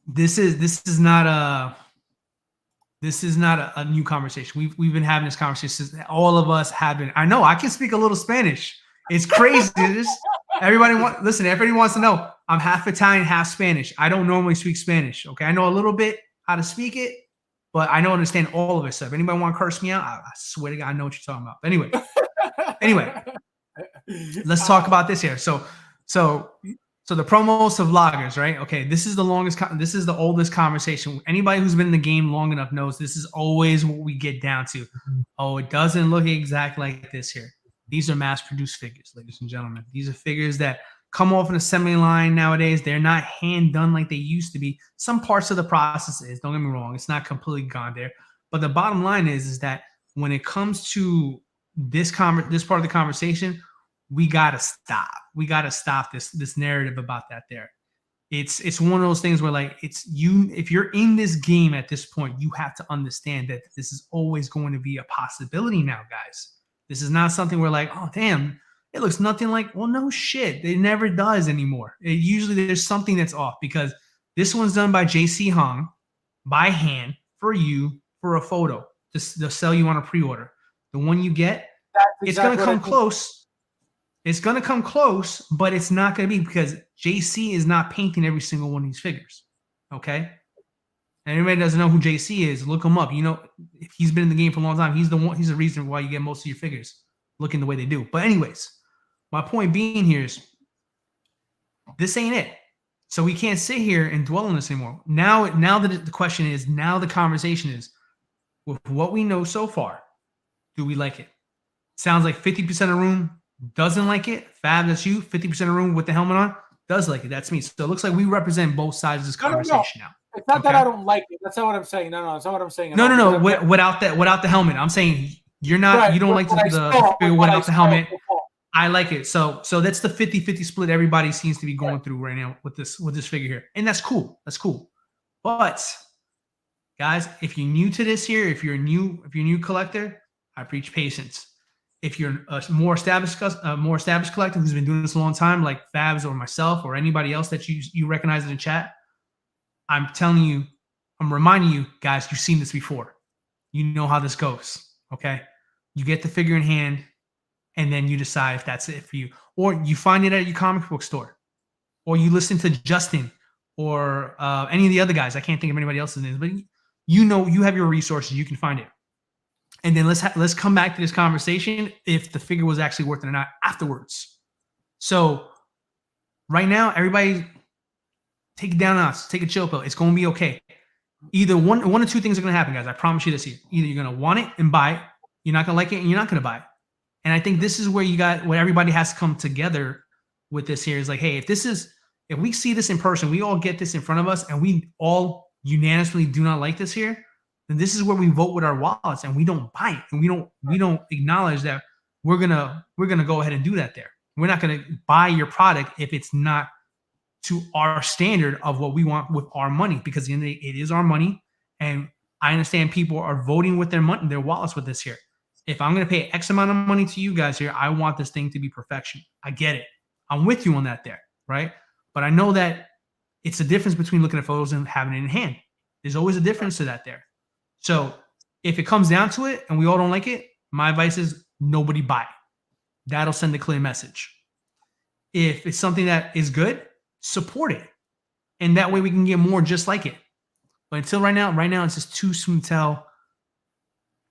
Speaker 2: this is not a new conversation. We've been having this conversation since all of us have been. I know I can speak a little Spanish. It's crazy. Everybody wants to know I'm half Italian, half Spanish. I don't normally speak Spanish. Okay, I know a little bit how to speak it, but I don't understand all of it. So if anybody want to curse me out, I swear to God, I know what you're talking about. But anyway, let's talk about this here. So the promos of vloggers, right? Okay, this is the oldest conversation. Anybody who's been in the game long enough knows this is always what we get down to. Oh, it doesn't look exactly like this here. These are mass-produced figures, ladies and gentlemen. These are figures that come off an assembly line nowadays. They're not hand-done like they used to be. Some parts of the process is, don't get me wrong, it's not completely gone there. But the bottom line is that when it comes to this part of the conversation, we gotta stop. We gotta stop this narrative about that there. It's one of those things where, like, if you're in this game at this point, you have to understand that this is always going to be a possibility now, guys. This is not something where, like, oh damn, it looks nothing like. Well, no shit, it never does anymore. Usually there's something that's off, because this one's done by JC Hong by hand for you for a photo to sell you on a pre-order. The one you get, it's gonna come close. It's going to come close, but it's not going to be, because JC is not painting every single one of these figures. Okay? And everybody doesn't know who JC is. Look him up. You know, if he's been in the game for a long time, he's the reason why you get most of your figures looking the way they do. But anyways, my point being here is this ain't it. So we can't sit here and dwell on this anymore. Now that the question is, now the conversation is, with what we know so far, do we like it? Sounds like 50% of the room doesn't like it. Fab, that's you. 50% of the room with the helmet on does like it. That's me. So it looks like we represent both sides of this conversation now.
Speaker 1: It's not that I don't like it. That's not what I'm saying. No, that's not what I'm saying.
Speaker 2: No. Without the helmet, I'm saying you're not. Right. You don't like the figure without the helmet. I like it. So that's the 50-50 split everybody seems to be going through right now with this figure here, and that's cool. That's cool. But guys, if you're new to this here, if you're a new collector, I preach patience. If you're a more established collector who's been doing this a long time, like Fabs or myself or anybody else that you recognize in the chat, I'm telling you, I'm reminding you, guys, you've seen this before. You know how this goes, okay? You get the figure in hand, and then you decide if that's it for you. Or you find it at your comic book store. Or you listen to Justin or any of the other guys. I can't think of anybody else's names, but you know you have your resources. You can find it. And then let's come back to this conversation if the figure was actually worth it or not afterwards. So right now, everybody take it down us. Take a chill pill. It's going to be okay. Either one or two things are going to happen, guys. I promise you this here. Either you're going to want it and buy it. You're not going to like it and you're not going to buy it. And I think this is where everybody has to come together with this here is like, hey, if we see this in person, we all get this in front of us and we all unanimously do not like this here, then this is where we vote with our wallets and we don't buy it, and we don't acknowledge that we're gonna go ahead and do that there. We're not gonna buy your product if it's not to our standard of what we want with our money, because at the end of the day, it is our money, and I understand people are voting with their money, their wallets with this here. If I'm gonna pay X amount of money to you guys here, I want this thing to be perfection. I get it. I'm with you on that there, right? But I know that it's a difference between looking at photos and having it in hand. There's always a difference to that there. So if it comes down to it and we all don't like it, my advice is nobody buy it. That'll send a clear message. If it's something that is good, support it. And that way we can get more just like it. But until right now it's just too soon to tell.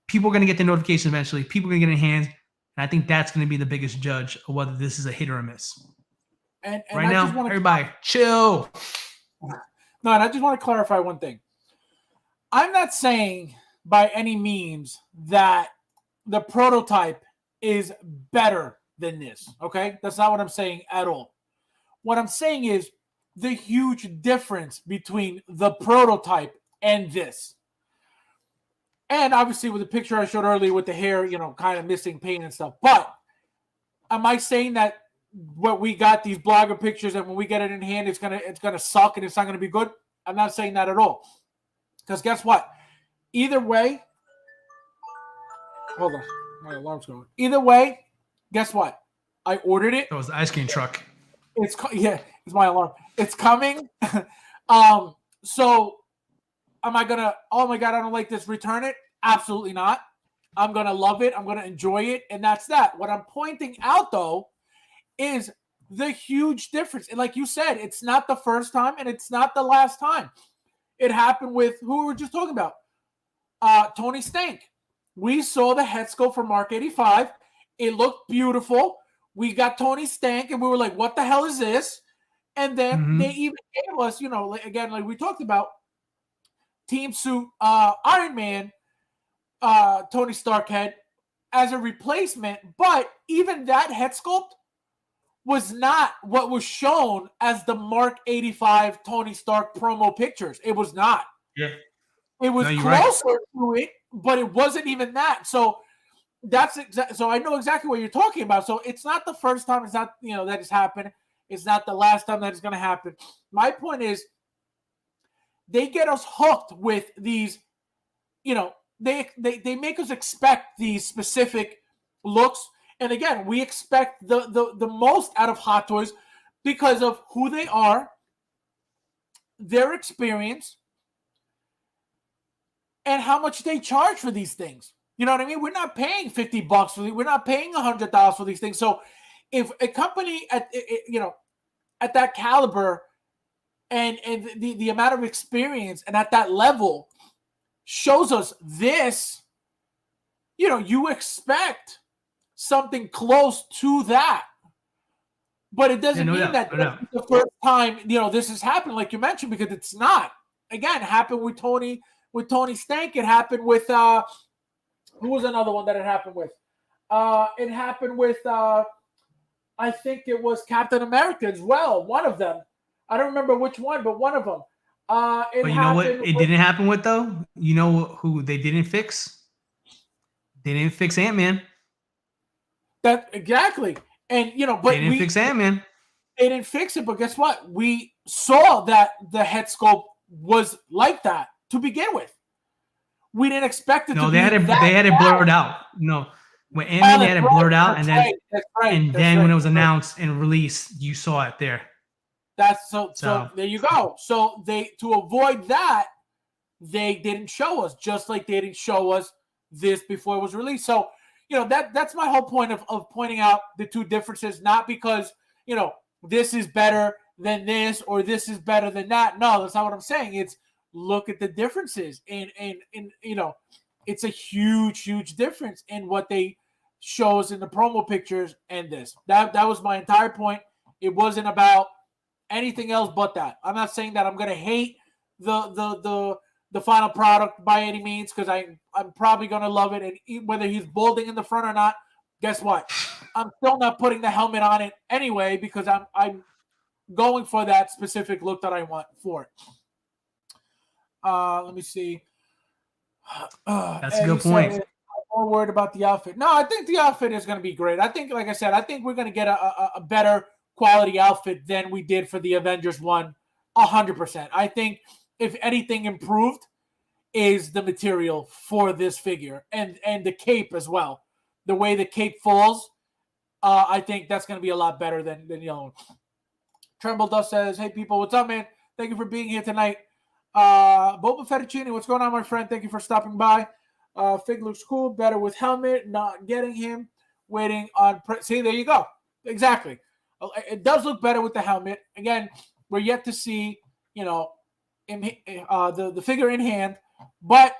Speaker 2: People are going to get the notification eventually. People are going to get it in hands. And I think that's going to be the biggest judge of whether this is a hit or a miss. And right now, everybody, chill.
Speaker 1: No, and I just want to clarify one thing. I'm not saying by any means that the prototype is better than this, okay? That's not what I'm saying at all. What I'm saying is the huge difference between the prototype and this. And obviously with the picture I showed earlier with the hair, kind of missing paint and stuff. But am I saying that what we got these blogger pictures and when we get it in hand, it's gonna suck and it's not gonna be good? I'm not saying that at all. Because guess what? Either way, hold on, my alarm's going. Either way, guess what? I ordered it.
Speaker 2: That was the ice cream truck.
Speaker 1: It's my alarm. It's coming. So am I gonna? Oh my god, I don't like this. Return it? Absolutely not. I'm gonna love it. I'm gonna enjoy it, and that's that. What I'm pointing out though is the huge difference. And like you said, it's not the first time, and it's not the last time. It happened with who we were just talking about, Tony Stank. We saw the head sculpt for Mark 85. It looked beautiful. We got Tony Stank, and we were like, "What the hell is this?" And then they even gave us, again, like we talked about, Team Suit Iron Man, Tony Stark head as a replacement. But even that head sculpt was not what was shown as the Mark 85 Tony Stark promo pictures. It was not.
Speaker 2: Yeah.
Speaker 1: It was closer to it, but it wasn't even that. So so I know exactly what you're talking about. So it's not the first time. It's not, that has happened. It's not the last time that it's going to happen. My point is they get us hooked with these, they make us expect these specific looks. And again, we expect the most out of Hot Toys because of who they are, their experience, and how much they charge for these things. You know what I mean? We're not paying $50 for these. We're not paying $100 for these things. So if a company at that caliber and the amount of experience and at that level shows us this, you expect something close to that. But it doesn't mean that the first time, this has happened, like you mentioned, because it's not. Again, it happened with Tony Stank. It happened with who was another one that it happened with? It happened with I think it was Captain America as well. One of them. I don't remember which one, but one of them.
Speaker 2: But you know what it didn't happen with though? You know who they didn't fix? They didn't fix Ant-Man.
Speaker 1: That exactly. And but
Speaker 2: they didn't fix Ant-Man.
Speaker 1: They didn't fix it, but guess what? We saw that the head sculpt was like that to begin with. We didn't expect it to be
Speaker 2: they had it blurred out. No. When Ant-Man they had it blurred out, and then when it was announced and released, you saw it there.
Speaker 1: That's so there you go. So to avoid that, they didn't show us, just like they didn't show us this before it was released. So, that's my whole point of pointing out the two differences, not because, this is better than this or this is better than that. No, that's not what I'm saying. It's look at the differences. And it's a huge, huge difference in what they shows in the promo pictures and this. That was my entire point. It wasn't about anything else but that. I'm not saying that I'm going to hate the final product by any means, because I'm probably going to love it. And whether he's balding in the front or not, guess what? I'm still not putting the helmet on it anyway, because I'm going for that specific look that I want for it. Let me see.
Speaker 2: That's a good point.
Speaker 1: I'm more worried about the outfit. No, I think the outfit is going to be great. I think, like I said, we're going to get a better quality outfit than we did for the Avengers one, 100%. I think if anything improved is the material for this figure and the cape as well. The way the cape falls, I think that's going to be a lot better than the other one. Tremble Dust says, "Hey people, what's up, man? Thank you for being here tonight. Boba Fettuccine, what's going on, my friend? Thank you for stopping by. Fig looks cool, better with helmet, not getting him, waiting on see, there you go. Exactly. It does look better with the helmet. Again, we're yet to see, the figure in hand, but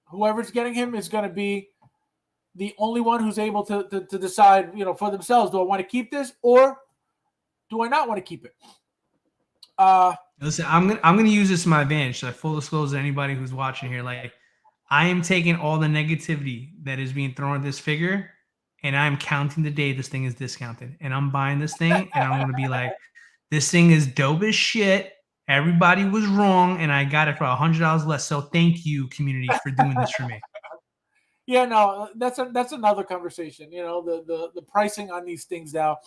Speaker 1: whoever's getting him is going to be the only one who's able to decide, for themselves, do I want to keep this or do I not want to keep it?
Speaker 2: Listen, I'm gonna use this to my advantage. So full disclosure to anybody who's watching here, like I am taking all the negativity that is being thrown at this figure, and I'm counting the day this thing is discounted, and I'm buying this thing, and I'm gonna be like, this thing is dope as shit. Everybody was wrong, and I got it for $100 less. So thank you, community, for doing this for me.
Speaker 1: Yeah, no, that's another conversation. You know, the pricing on these things now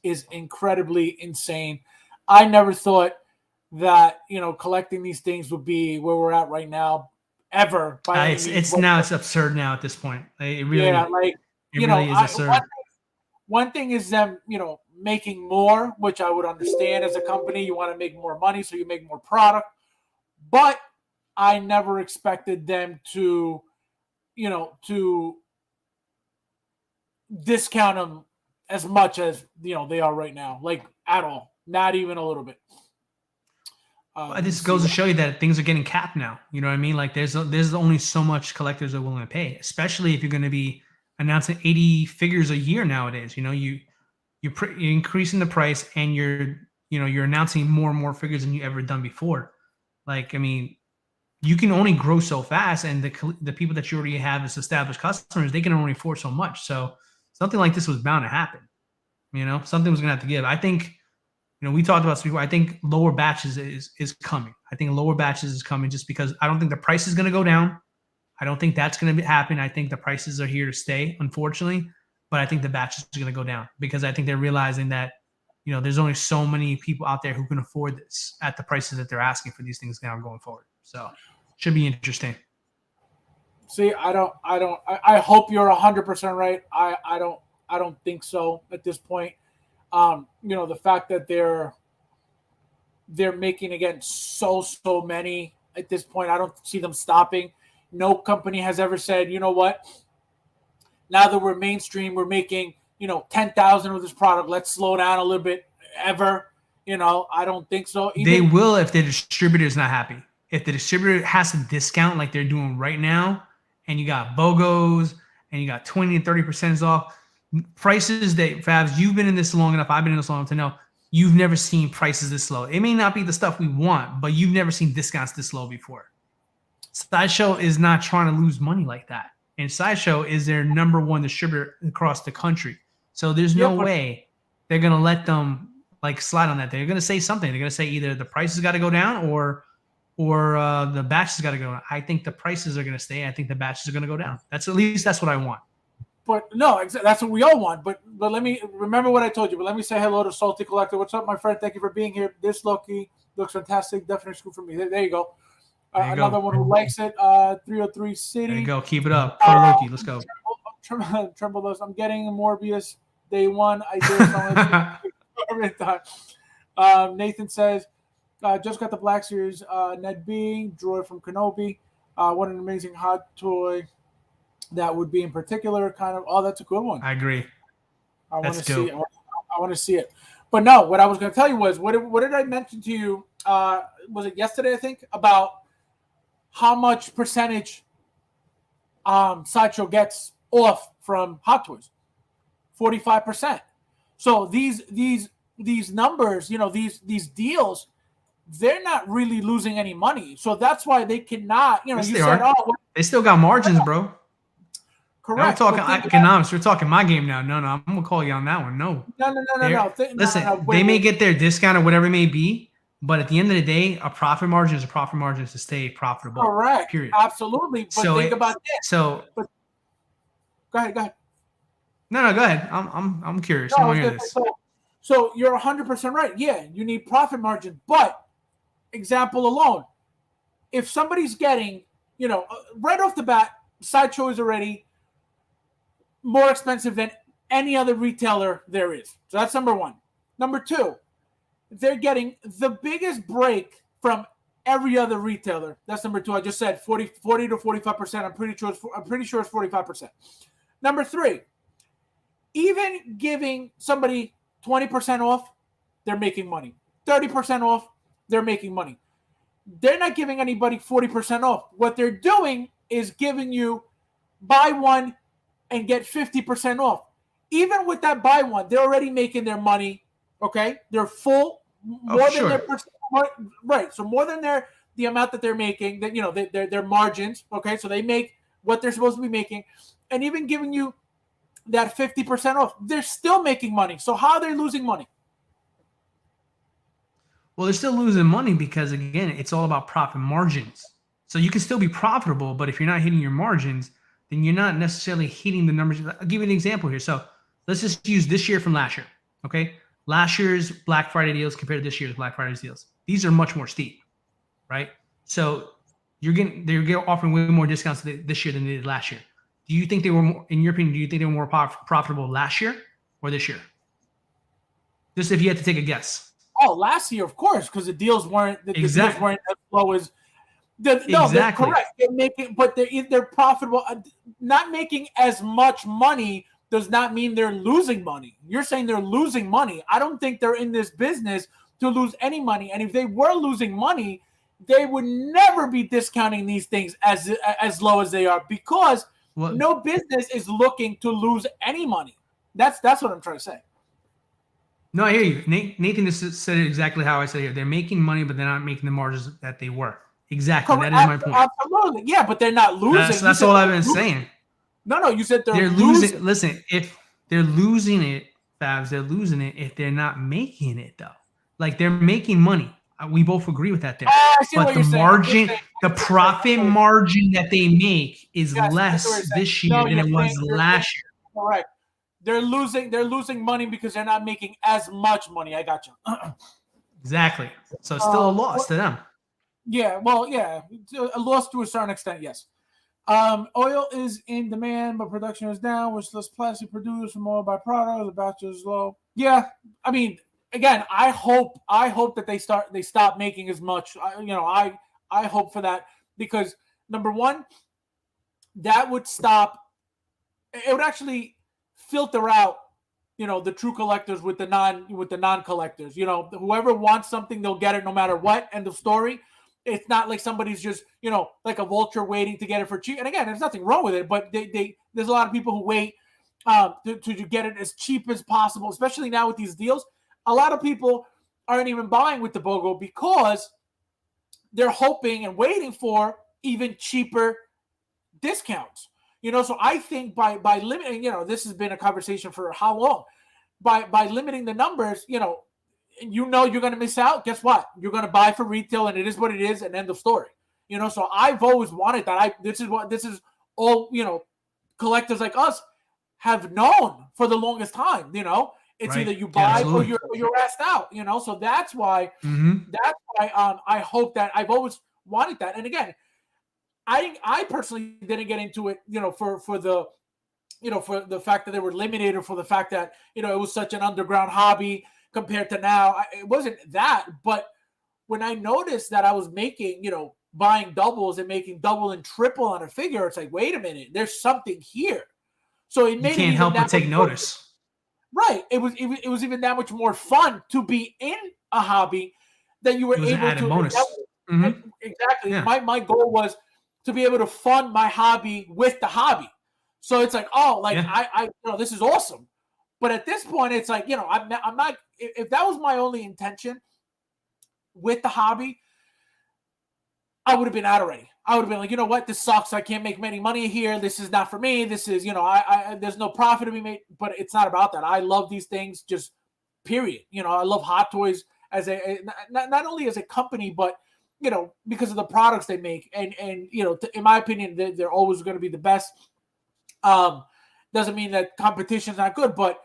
Speaker 1: is incredibly insane. I never thought that, you know, collecting these things would be where we're at right now, ever by any means.
Speaker 2: It's absurd now at this point. It really,
Speaker 1: yeah, like,
Speaker 2: it
Speaker 1: you
Speaker 2: really
Speaker 1: know,
Speaker 2: is absurd.
Speaker 1: One thing is them, you know, making more, which I would understand as a company. You want to make more money, so you make more product. But I never expected them to, you know, to discount them as much as, you know, they are right now. Like, at all. Not even a little bit.
Speaker 2: This goes to show you that things are getting capped now. You know what I mean? Like there's only so much collectors are willing to pay, especially if you're going to be announcing 80 figures a year nowadays. You know, you're increasing the price, and you're announcing more and more figures than you ever done before. Like, I mean, you can only grow so fast, and the people that you already have as established customers, they can only afford so much. So something like this was bound to happen. You know, something was going to have to give. I think, you know, we talked about this before. I think lower batches is coming. I think lower batches is coming just because I don't think the price is going to go down. I don't think that's going to happen. I think the prices are here to stay, unfortunately. But I think the batches are going to go down because I think they're realizing that, you know, there's only so many people out there who can afford this at the prices that they're asking for these things now going forward. So should be interesting.
Speaker 1: See, I hope you're 100% right. I don't think so at this point. You know, the fact that they're making, again, so many at this point, I don't see them stopping. No company has ever said, you know what, now that we're mainstream, we're making, you know, 10,000 of this product, let's slow down a little bit, ever. You know, I don't think so.
Speaker 2: They will if the distributor is not happy. If the distributor has to discount like they're doing right now, and you got BOGOs and you got 20 and 30% off prices that, Fabs, you've been in this long enough, I've been in this long enough to know you've never seen prices this low. It may not be the stuff we want, but you've never seen discounts this low before. Sideshow is not trying to lose money like that. And Sideshow is their number one distributor across the country. So there's no way they're going to let them like slide on that. They're going to say something. They're going to say either the prices got to go down or the batches got to go down. I think the prices are going to stay. I think the batches are going to go down. That's what I want.
Speaker 1: But no, that's what we all want. But let me remember what I told you. But let me say hello to Salty Collector. What's up, my friend? Thank you for being here. This Loki looks fantastic. Definitely scoop for me. There you go. Another one who likes it. 303 City.
Speaker 2: There you go. Keep it up. Loki. Let's go.
Speaker 1: Tremble. I'm getting Morbius day one. I did. Nathan says, just got the Black Series Ned B. Droid from Kenobi. What an amazing hot toy that would be in particular. Kind of. Oh, that's a good one.
Speaker 2: I agree.
Speaker 1: I want to see it. I want to see it. But no, what I was going to tell you was, what did I mention to you? Was it yesterday, I think, about how much percentage Sideshow gets off from Hot Toys? 45%. So these numbers, you know, these deals, they're not really losing any money. So that's why they cannot, you know, yes,
Speaker 2: they still got margins, bro.
Speaker 1: Correct.
Speaker 2: We're talking economics. We're talking my game now. No, I'm gonna call you on that one. No.
Speaker 1: No.
Speaker 2: They may get their discount or whatever it may be, but at the end of the day, a profit margin is a profit margin to stay profitable.
Speaker 1: Correct.
Speaker 2: Period.
Speaker 1: Absolutely. But think about this.
Speaker 2: So
Speaker 1: go ahead.
Speaker 2: No, go ahead. I'm curious. I want to hear this.
Speaker 1: So you're 100% right. Yeah, you need profit margin. But example alone, if somebody's getting, you know, right off the bat, Sideshow is already more expensive than any other retailer there is. So that's number one. Number two, they're getting the biggest break from every other retailer. That's number two. I just said 40 to 45%. I'm pretty sure it's 45%. Number three, even giving somebody 20% off, they're making money. 30% off, they're making money. They're not giving anybody 40% off. What they're doing is giving you buy one and get 50% off. Even with that buy one, they're already making their money. Okay, they're full more than their right. So more than the amount that they're making. That, you know, their margins. Okay, so they make what they're supposed to be making, and even giving you that 50% off, they're still making money. So how are they losing money?
Speaker 2: Well, they're still losing money because, again, it's all about profit margins. So you can still be profitable, but if you're not hitting your margins, then you're not necessarily hitting the numbers. I'll give you an example here. So let's just use this year from last year. Okay. Last year's Black Friday deals compared to this year's Black Friday deals. These are much more steep, right? So they're offering way more discounts this year than they did last year. Do you think they were more, in your opinion, do you think they were more profitable last year or this year? Just if you had to take a guess.
Speaker 1: Oh, last year, of course, because the deals weren't deals weren't as low as
Speaker 2: exactly.
Speaker 1: They're correct. They're making, but they're profitable. Not making as much money does not mean they're losing money. You're saying they're losing money. I don't think they're in this business to lose any money. And if they were losing money, they would never be discounting these things as low as they are, because no business is looking to lose any money. That's what I'm trying to say.
Speaker 2: No, I hear you. Nathan just said it exactly how I said it here. They're making money, but they're not making the margins that they were. Exactly.
Speaker 1: Correct.
Speaker 2: That is my point.
Speaker 1: Absolutely. Yeah, but they're not losing.
Speaker 2: That's all I've been saying.
Speaker 1: No, you said they're
Speaker 2: losing. Listen, if they're losing it, Fabs, they're losing it if they're not making it, though. Like, they're making money. We both agree with that there. But the margin, the profit margin that they make is less this year than it was last year.
Speaker 1: Correct. They're losing money because they're not making as much money. I got you.
Speaker 2: Exactly. So it's still a loss to them.
Speaker 1: Yeah, well, yeah, a loss to a certain extent, yes. Oil is in demand, but production is down, which less plastic produced from oil byproducts. The batch is low. Yeah, I mean, again, I hope that they stop making as much. I hope for that, because number one, that would stop. It would actually filter out, the true collectors with the non collectors. Whoever wants something, they'll get it no matter what. End of story. It's not like somebody's just, like a vulture waiting to get it for cheap. And again, there's nothing wrong with it, but there's a lot of people who wait to get it as cheap as possible, especially now with these deals. A lot of people aren't even buying with the BOGO because they're hoping and waiting for even cheaper discounts. So I think by limiting, this has been a conversation for how long? By limiting the numbers, you're going to miss out. Guess what? You're going to buy for retail, and it is what it is, and end of story. So I've always wanted that. This is all, collectors like us have known for the longest time. It's right. Either you buy or you're asked out. So that's why I hope that I've always wanted that. And again, I personally didn't get into it, for the fact that they were limited, or for the fact that it was such an underground hobby compared to now. It wasn't that, but when I noticed that I was making, buying doubles and making double and triple on a figure, it's like, wait a minute, there's something here. So it made
Speaker 2: you can't help but take notice.
Speaker 1: Right. It was even that much more fun to be in a hobby that you were able to.
Speaker 2: Bonus.
Speaker 1: Exactly. Yeah. My goal was to be able to fund my hobby with the hobby. So it's like, I this is awesome. But at this point, it's like, I'm not. If that was my only intention with the hobby, I would have been out already. I would have been like, you know what, this sucks. I can't make any money here. This is not for me. This is, there's no profit to be made. But it's not about that. I love these things, just period. I love Hot Toys as not only as a company, but because of the products they make, and in my opinion, they're always going to be the best. Doesn't mean that competition's not good, but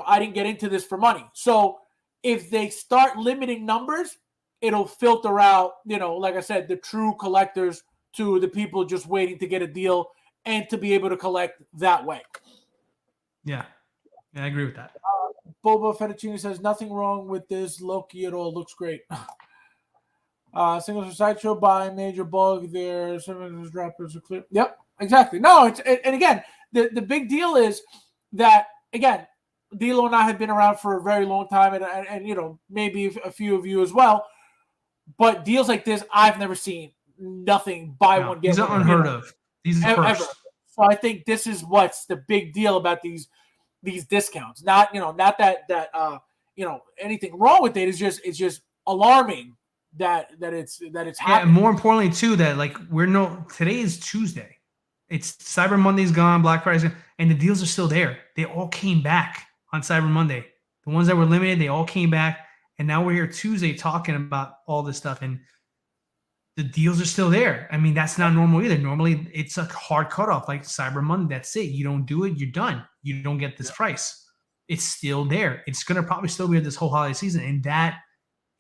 Speaker 1: I didn't get into this for money. So if they start limiting numbers, it'll filter out, like I said, the true collectors to the people just waiting to get a deal and to be able to collect that way.
Speaker 2: Yeah, I agree with that.
Speaker 1: Boba Fettuccine says, nothing wrong with this Loki at all. Looks great. Singles for Sideshow by Major Bug there. Some of those droppers are clear. Yep, exactly. No, and again, the big deal is that, again, D'Lo and I have been around for a very long time, and maybe a few of you as well. But deals like this, I've never seen. Nothing buy one get one.
Speaker 2: These are unheard of. These are
Speaker 1: ever. So I think this is what's the big deal about these discounts. Not that anything wrong with it. It's just alarming that it's happening.
Speaker 2: Yeah, and more importantly too, that today is Tuesday. It's Cyber Monday's gone, Black Friday's gone, and the deals are still there. They all came back on Cyber Monday. The ones that were limited, they all came back. And now we're here Tuesday talking about all this stuff, and the deals are still there. I mean, that's not normal either. Normally, it's a hard cutoff like Cyber Monday. That's it. You don't do it, you're done. You don't get this price. It's still there. It's going to probably still be this whole holiday season, and that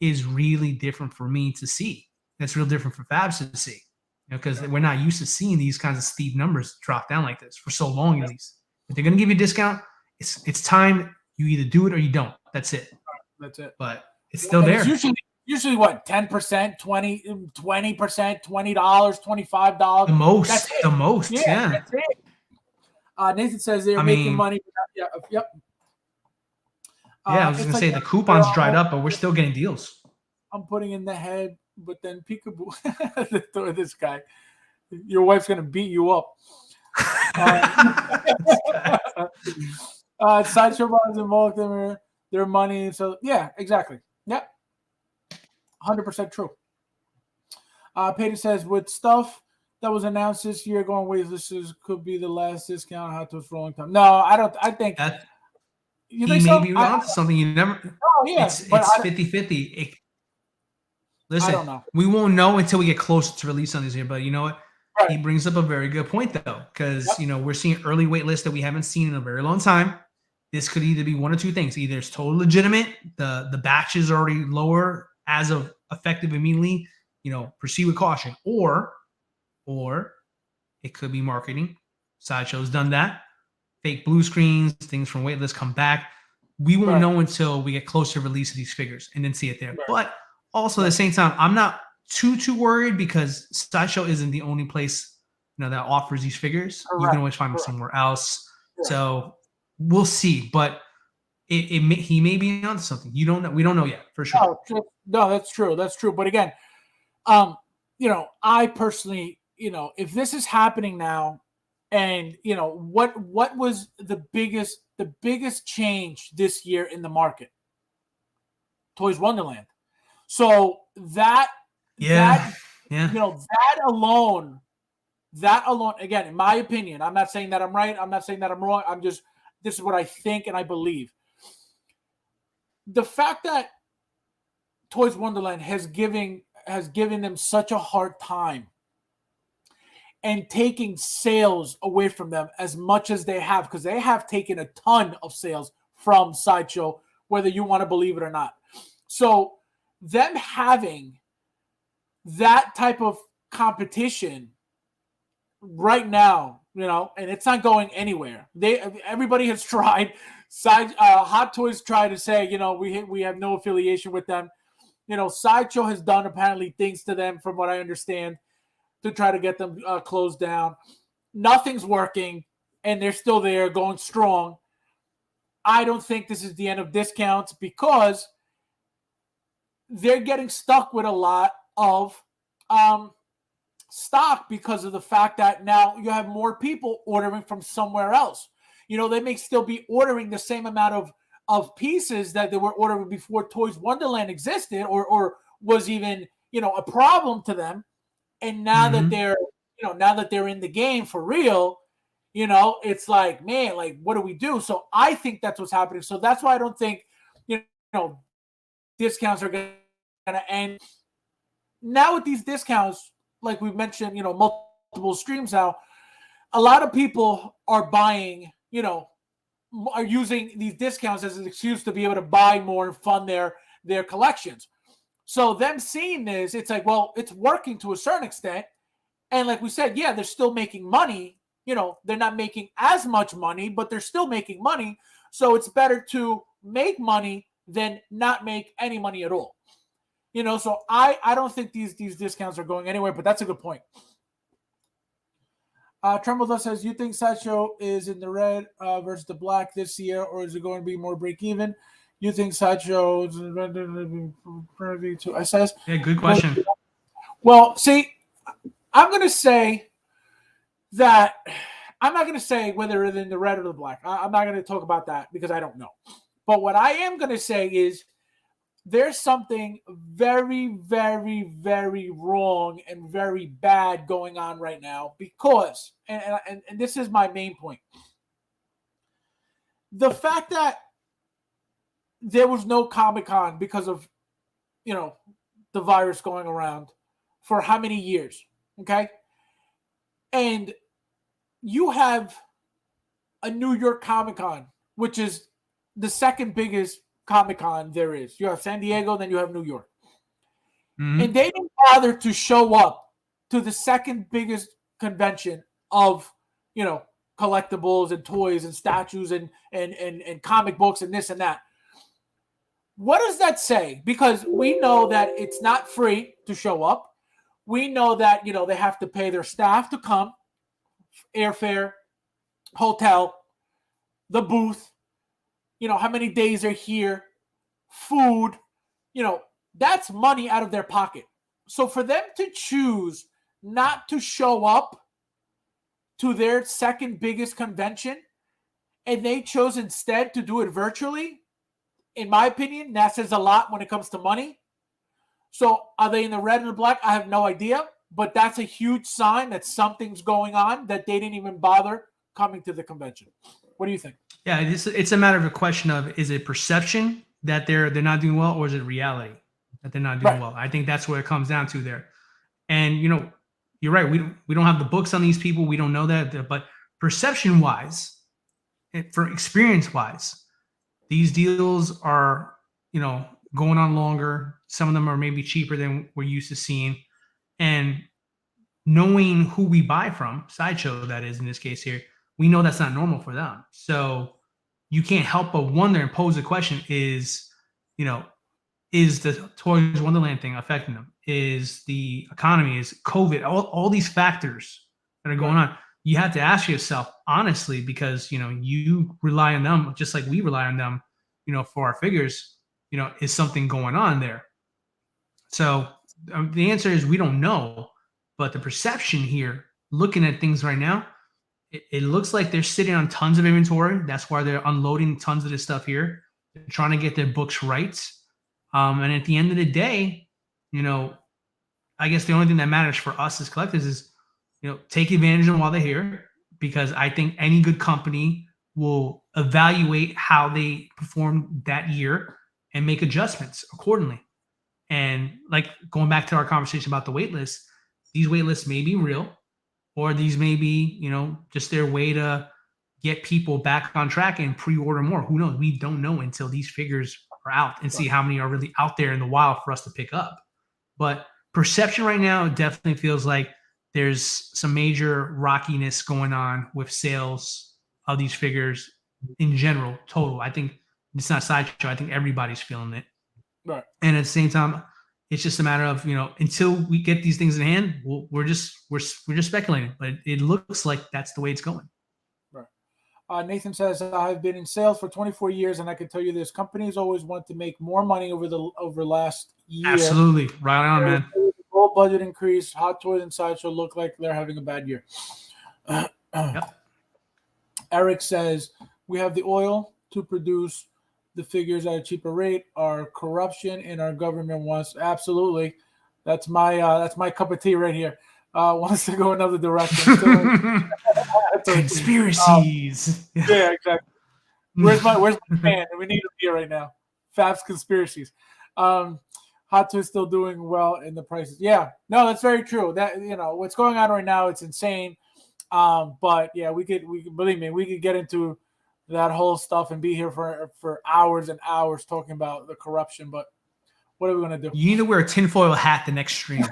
Speaker 2: is really different for me to see. That's real different for Fabs to see, because we're not used to seeing these kinds of steep numbers drop down like this for so long. At least, if they're going to give you a discount, it's time you either do it or you don't. That's it.
Speaker 1: That's it.
Speaker 2: But it's still there.
Speaker 1: It's usually what, 10%, 20%, $20, $25.
Speaker 2: The most.
Speaker 1: That's it.
Speaker 2: The most. Yeah.
Speaker 1: That's it. Nathan says they're making money. Yep.
Speaker 2: Yeah, I was gonna say the coupons dried up, but we're still getting deals.
Speaker 1: I'm putting in the head, but then peekaboo. This guy, your wife's gonna beat you up. Sideshow bonds involved in their money. So yeah, exactly. Yep. 100% true. Peter says, with stuff that was announced this year going away, this could be the last discount Hot Toys for a long time. No, I don't. I think
Speaker 2: that
Speaker 1: you
Speaker 2: he may be onto something. You never.
Speaker 1: Oh yeah,
Speaker 2: it's 50-50. Listen,
Speaker 1: I don't know.
Speaker 2: We won't know until we get closer to release on these here. But you know what?
Speaker 1: Right.
Speaker 2: He brings up a very good point though, because we're seeing early wait lists that we haven't seen in a very long time. This could either be one or two things. Either it's totally legitimate, the batch is already lower as of effective immediately, proceed with caution, or it could be marketing. Sideshow's done that. Fake blue screens, things from waitlist come back. We won't know until we get closer to release of these figures and then see it there. Right. But also at the same time, I'm not too worried, because Sideshow isn't the only place that offers these figures. Correct. You can always find them somewhere else. Correct. So we'll see. But he may be onto something. You don't know. We don't know yet for sure.
Speaker 1: No, that's true. That's true. But again, I personally, if this is happening now, and what was the biggest change this year in the market? Toys Wonderland. So that alone, again, in my opinion, I'm not saying that I'm right. I'm not saying that I'm wrong. This is what I think and I believe. The fact that Toys Wonderland has given them such a hard time and taking sales away from them as much as they have, because they have taken a ton of sales from Sideshow, whether you want to believe it or not. So them having that type of competition right now, and it's not going anywhere. Everybody has tried. Hot Toys tried to say, we have no affiliation with them. Sideshow has done apparently things to them, from what I understand, to try to get them closed down. Nothing's working, and they're still there, going strong. I don't think this is the end of discounts, because they're getting stuck with a lot of stock, because of the fact that now you have more people ordering from somewhere else. They may still be ordering the same amount of pieces that they were ordering before Toys Wonderland existed, or was even, a problem to them. And now that they're in the game for real, it's like, man, like, what do we do? So I think that's what's happening. So that's why I don't think, discounts are going to end. Now with these discounts, like we've mentioned, multiple streams now, a lot of people are buying, are using these discounts as an excuse to be able to buy more and fund their collections. So them seeing this, it's like, well, it's working to a certain extent. And like we said, yeah, they're still making money. They're not making as much money, but they're still making money. So it's better to make money than not make any money at all. So I don't think these discounts are going anywhere, but that's a good point. Tremble says, you think Sideshow is in the red versus the black this year, or is it going to be more break even? You think Sideshow is privy to SS?
Speaker 2: Yeah, good question.
Speaker 1: Well, see, I'm going to say that I'm not going to say whether it's in the red or the black. I'm not going to talk about that because I don't know. But what I am going to say is there's something very, very, very wrong and very bad going on right now, because, and this is my main point, the fact that there was no Comic-Con because of, the virus going around for how many years? Okay. And you have a New York Comic-Con, which is the second biggest Comic-Con there is. You have San Diego, then you have New York.
Speaker 2: Mm-hmm.
Speaker 1: And they didn't bother to show up to the second biggest convention of, collectibles and toys and statues and comic books and this and that. What does that say? Because we know that it's not free to show up. We know that, they have to pay their staff to come, airfare, hotel, the booth, how many days they're here, food, that's money out of their pocket. So for them to choose not to show up to their second biggest convention, and they chose instead to do it virtually, in my opinion, that says a lot when it comes to money. So are they in the red and the black? I have no idea, but that's a huge sign that something's going on, that they didn't even bother coming to the convention. What do you think?
Speaker 2: Yeah, it's a matter of a question of, is it perception that they're not doing well, or is it reality that they're not doing well? I think that's what it comes down to there. And you're right. We don't have the books on these people. We don't know that, but perception wise, for experience wise, these deals are, going on longer. Some of them are maybe cheaper than we're used to seeing. And knowing who we buy from, Sideshow, that is in this case here, we know that's not normal for them. So you can't help but wonder and pose the question, is the Toys Wonderland thing affecting them? Is the economy, is COVID, all these factors that are going on? You have to ask yourself honestly, because, you rely on them just like we rely on them, for our figures, is something going on there? So the answer is we don't know, but the perception here, looking at things right now, it looks like they're sitting on tons of inventory. That's why they're unloading tons of this stuff here. They're trying to get their books right. And at the end of the day, I guess the only thing that matters for us as collectors is, take advantage of them while they're here, because I think any good company will evaluate how they performed that year and make adjustments accordingly. And like going back to our conversation about the wait list, these wait lists may be real, or these may be, just their way to get people back on track and pre-order more. Who knows? We don't know until these figures are out and see how many are really out there in the wild for us to pick up. But perception right now definitely feels like there's some major rockiness going on with sales of these figures in general, total. I think it's not Sideshow. I think everybody's feeling it.
Speaker 1: Right.
Speaker 2: And at the same time, it's just a matter of, until we get these things in hand, we're just speculating. But it looks like that's the way it's going.
Speaker 1: Right. Nathan says, I've been in sales for 24 years, and I can tell you this: companies always want to make more money over last year.
Speaker 2: Absolutely, right on, man.
Speaker 1: Full budget increase. Hot Toys and Sideshow look like they're having a bad year.
Speaker 2: Yep.
Speaker 1: Eric says, we have the oil to produce the figures at a cheaper rate. Our corruption in our government wants, absolutely. That's my cup of tea right here. Wants to go another direction.
Speaker 2: Conspiracies.
Speaker 1: Yeah, exactly. Where's my fan? We need him here right now. Fab's conspiracies. Hot Toys still doing well in the prices. Yeah, no, that's very true. That what's going on right now, it's insane. But yeah, we could believe me, we could get into that whole stuff and be here for hours and hours talking about the corruption. But what are we gonna do?
Speaker 2: You need to wear a tinfoil hat the next stream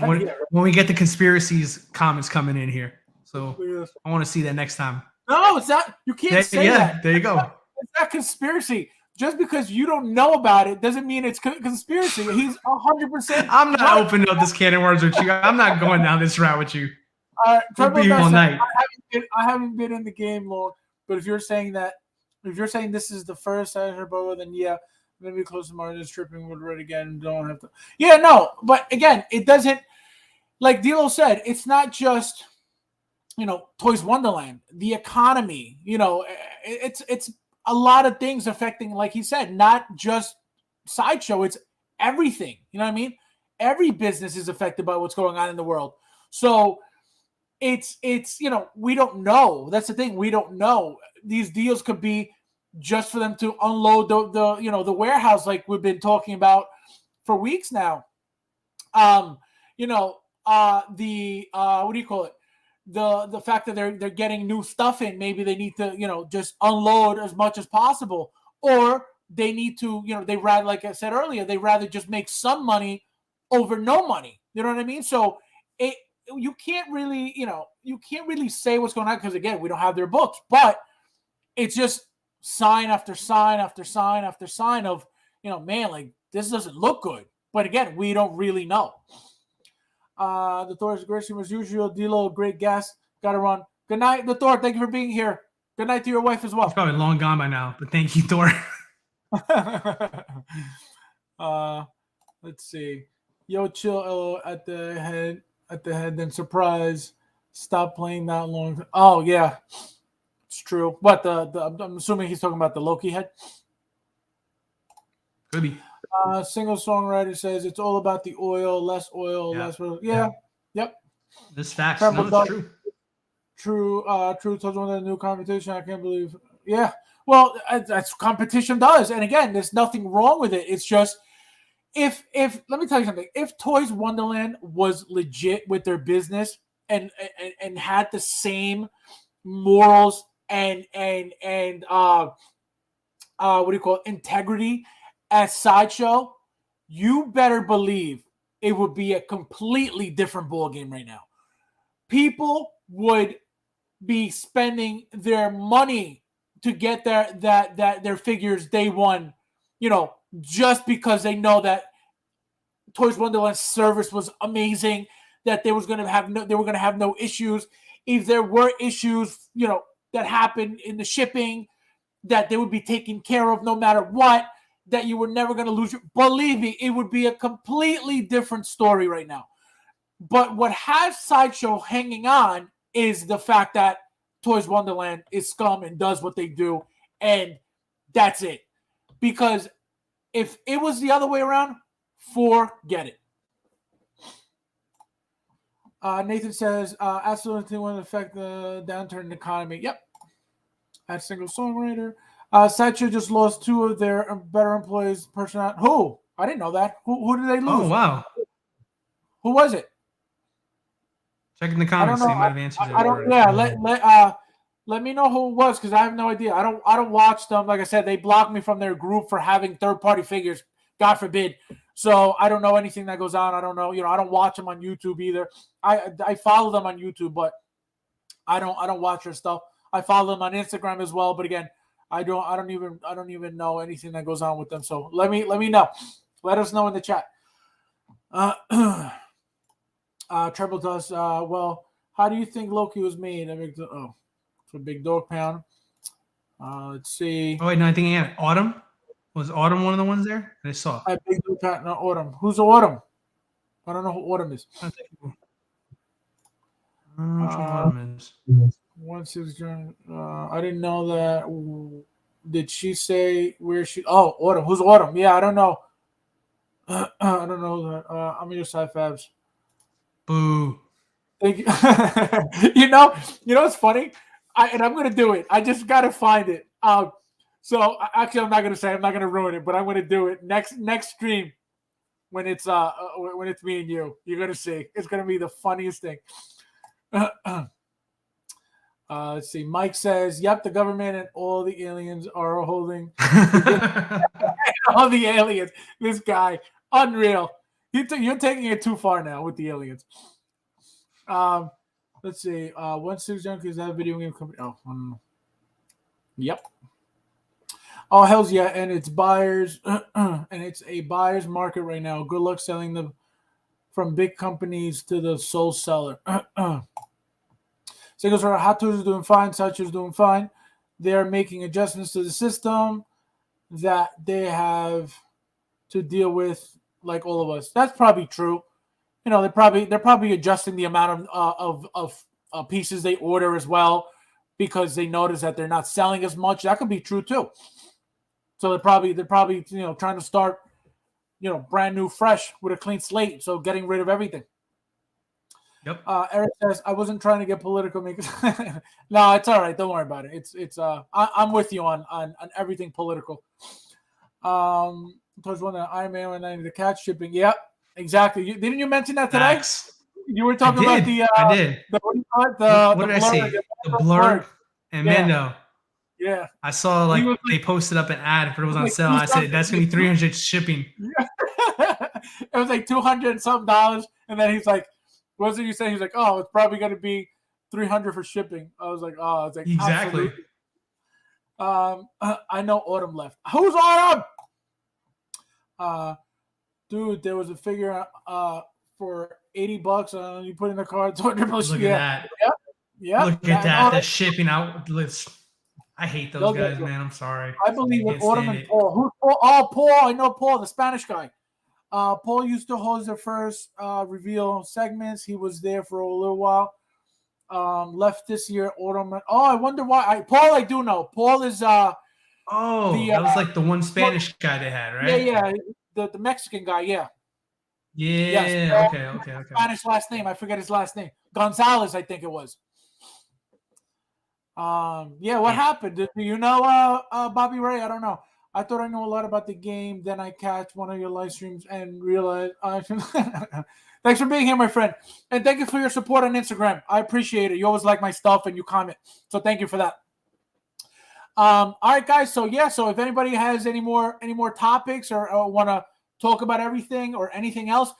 Speaker 2: when we get the conspiracies comments coming in here. So I want to see that next time.
Speaker 1: No, it's not. You can't say that.
Speaker 2: There you go.
Speaker 1: It's not conspiracy. Just because you don't know about it doesn't mean it's conspiracy. He's 100%.
Speaker 2: I'm not opening up this can of worms with you. I'm not going down this route with you.
Speaker 1: We'll be here all night. I haven't been in the game long, but if you're saying this is the first I heard about, then yeah, maybe close to Martin's tripping would read again. Don't have to. Yeah, no, but again, it doesn't. Like D'Lo said, it's not just Toys Wonderland, the economy. It's a lot of things affecting, like he said, not just Sideshow, it's everything. You know what I mean? Every business is affected by what's going on in the world. So it's we don't know. That's the thing. We don't know. These deals could be just for them to unload the warehouse like we've been talking about for weeks now. What do you call it? The fact that they're getting new stuff in, maybe they need to just unload as much as possible, or they need to they rather, like I said earlier, they rather just make some money over no money. You know what I mean? So you can't really say what's going on, because again, we don't have their books, but it's just sign after sign after sign after sign of man, like this doesn't look good. But again, we don't really know. The Thor is great as usual. D-Lo, great guest. Gotta run. Good night, the Thor. Thank you for being here. Good night to your wife as well.
Speaker 2: He's probably long gone by now, but thank you, Thor.
Speaker 1: Let's see. Yo, chill at the head. Then surprise. Stop playing that long. Oh yeah, it's true. What I'm assuming he's talking about the Loki head.
Speaker 2: Could be.
Speaker 1: Single songwriter says it's all about the oil, less oil, less oil. Yeah. Yep.
Speaker 2: This facts. No, it's true.
Speaker 1: True. Told one of the new competition. I can't believe. Yeah. Well, that's competition does, and again, there's nothing wrong with it. It's just if let me tell you something. If Toys Wonderland was legit with their business and had the same morals and what do you call it, integrity as Sideshow, you better believe it would be a completely different ball game right now. People would be spending their money to get their figures day one, just because they know that Toys Wonderland's service was amazing, that they were going to have no issues. If there were issues, that happened in the shipping, that they would be taken care of no matter what, that you were never going to lose. Believe me, it would be a completely different story right now. But what has Sideshow hanging on is the fact that Toys Wonderland is scum and does what they do, and that's it. Because if it was the other way around, forget it. Nathan says, absolutely won't affect the downturn in the economy. Yep. At single songwriter. Sideshow just lost 2 of their better employees. Who? I didn't know that. Who did they lose?
Speaker 2: Oh, wow.
Speaker 1: Who was it?
Speaker 2: Check in the comments. They might have answered it.
Speaker 1: I don't. Let me know who it was, because I have no idea. I don't watch them. Like I said, they blocked me from their group for having third-party figures. God forbid. So I don't know anything that goes on. I don't know. I don't watch them on YouTube either. I follow them on YouTube, but I don't watch their stuff. I follow them on Instagram as well, but again, I don't even know anything that goes on with them. So let me know. Let us know in the chat. Treble Dust. Well, how do you think Loki was made? It's a big dog pound. Let's see.
Speaker 2: Oh wait, no, I think Autumn. Was Autumn one of the ones there? I saw.
Speaker 1: Big dog pound. No, Autumn. Who's Autumn? I don't know who Autumn is.
Speaker 2: Autumn is.
Speaker 1: 1/6. I didn't know that. Did she say where she? Oh, Autumn. Who's Autumn? Yeah, I don't know. I don't know that. I'm your side fabs.
Speaker 2: Boo.
Speaker 1: Thank you. It's funny. I'm gonna do it. I just gotta find it. So actually, I'm not gonna say. I'm not gonna ruin it, but I'm gonna do it next stream when it's me and you. You're gonna see. It's gonna be the funniest thing. Let's see. Mike says, "Yep, the government and all the aliens are holding all the aliens." This guy, unreal. You're taking it too far now with the aliens. Let's see. 1/6 Junkies have a video game company. Yep. Oh, hell's yeah, and it's buyers, and it's a buyer's market right now. Good luck selling them from big companies to the sole seller. Singles for Hot Tools is doing fine. Sideshow is doing fine. They're making adjustments to the system that they have to deal with, like all of us. That's probably true. They're probably adjusting the amount of pieces they order as well, because they notice that they're not selling as much. That could be true too. So they're probably trying to start brand new, fresh with a clean slate. So getting rid of everything.
Speaker 2: Yep.
Speaker 1: Eric says, I wasn't trying to get political. No, it's all right. Don't worry about it. I'm with you on everything political. Towards one that Iron Man and the cat shipping. Yep, exactly. Didn't you mention that today?
Speaker 2: Max.
Speaker 1: You were talking about the
Speaker 2: I did.
Speaker 1: What
Speaker 2: did I say? The blur and Mando.
Speaker 1: Yeah.
Speaker 2: I saw they posted up an ad, but it was on sale. I said that's gonna be $300 shipping.
Speaker 1: It was like $200 and something, and then he's like, "What was it you say?" He's like, "Oh, it's probably gonna be $300 for shipping." I was like, "Oh, it's like
Speaker 2: exactly."
Speaker 1: I know Autumn left. Who's Autumn? Dude, there was a figure for $80. You put in the card, $200.
Speaker 2: Look at that.
Speaker 1: Yeah.
Speaker 2: Look at that. The shipping outlets. I hate those guys, man. I'm sorry.
Speaker 1: I believe with Autumn and Paul. Who's Paul? Oh, Paul. I know Paul, the Spanish guy. Paul used to host the first reveal segments. He was there for a little while. Left this year. Autumn. Oh, I wonder why. Paul, I do know. Paul is.
Speaker 2: That was like the one Spanish guy they had, right?
Speaker 1: Yeah. The Mexican guy. Yeah.
Speaker 2: Yeah. Yes, okay.
Speaker 1: Spanish last name. I forget his last name. Gonzalez, I think it was. What happened? Do you know Bobby Ray? I don't know. I thought I knew a lot about the game. Then I catch one of your live streams and realize. Thanks for being here, my friend, and thank you for your support on Instagram. I appreciate it. You always like my stuff and you comment, so thank you for that. All right, guys. So if anybody has any more topics or want to talk about everything or anything else,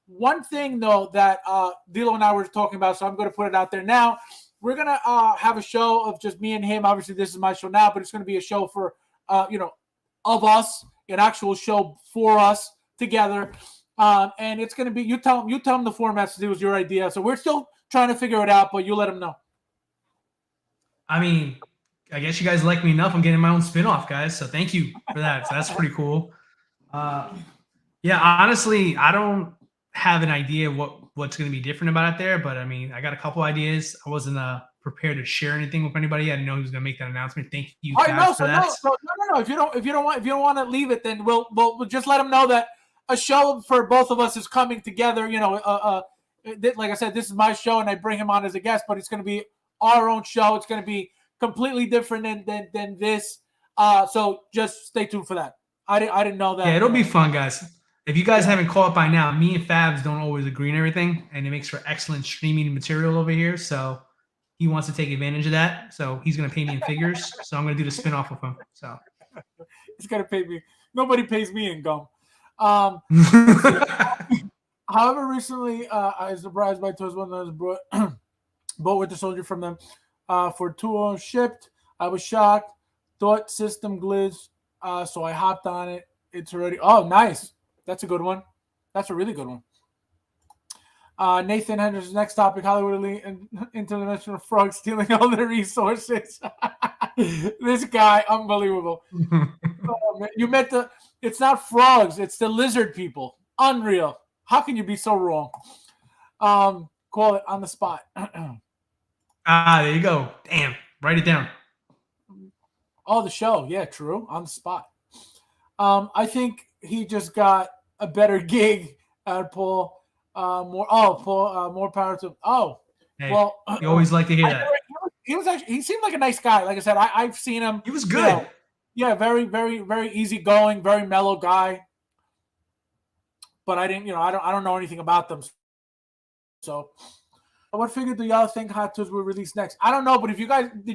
Speaker 1: one thing though that Dilo and I were talking about, so I'm going to put it out there now. We're going to have a show of just me and him. Obviously, this is my show now, but it's going to be a show for, of us, an actual show for us together. And it's going to be, you tell him the format, since it was your idea. So we're still trying to figure it out, but you let him know.
Speaker 2: I mean, I guess you guys like me enough. I'm getting my own spinoff, guys. So thank you for that. So that's pretty cool. Honestly, I don't have an idea what's going to be different about it there, but I mean, I got a couple ideas. I wasn't prepared to share anything with anybody. I didn't know he was going to make that announcement. Thank you guys for that.
Speaker 1: No. If you don't want to leave it, then we'll just let them know that a show for both of us is coming together. Like I said, this is my show, and I bring him on as a guest, but it's going to be our own show. It's going to be completely different than this. So just stay tuned for that. I didn't know that.
Speaker 2: Yeah, it'll be fun, guys. If you guys haven't caught by now, me and Fabs don't always agree on everything, and it makes for excellent streaming material over here. So he wants to take advantage of that. So he's going to pay me in figures. So I'm going to do the spinoff with him. So
Speaker 1: he's going to pay me. Nobody pays me in gum. However, recently I was surprised by Toys One that was bought with the soldier from them for 2 shipped. I was shocked. Thought system glitch. So I hopped on it. It's already. Oh, nice. That's a good one. That's a really good one. Nathan Henderson's next topic: Hollywood elite and international frog stealing all their resources. This guy, unbelievable. You met it's not frogs, it's the lizard people. Unreal. How can you be so wrong? Call it on the spot.
Speaker 2: There you go. Damn. Write it down.
Speaker 1: Oh, the show. Yeah, true. On the spot. I think he just got a better gig at Paul. More power to. Oh,
Speaker 2: hey, well, you always like to hear that.
Speaker 1: He seemed like a nice guy. Like I said, I've seen him.
Speaker 2: He was good.
Speaker 1: Very, very, very easygoing, very mellow guy. But I didn't, I don't know anything about them. So, what figure do y'all think Hot Toys will release next? I don't know, but did you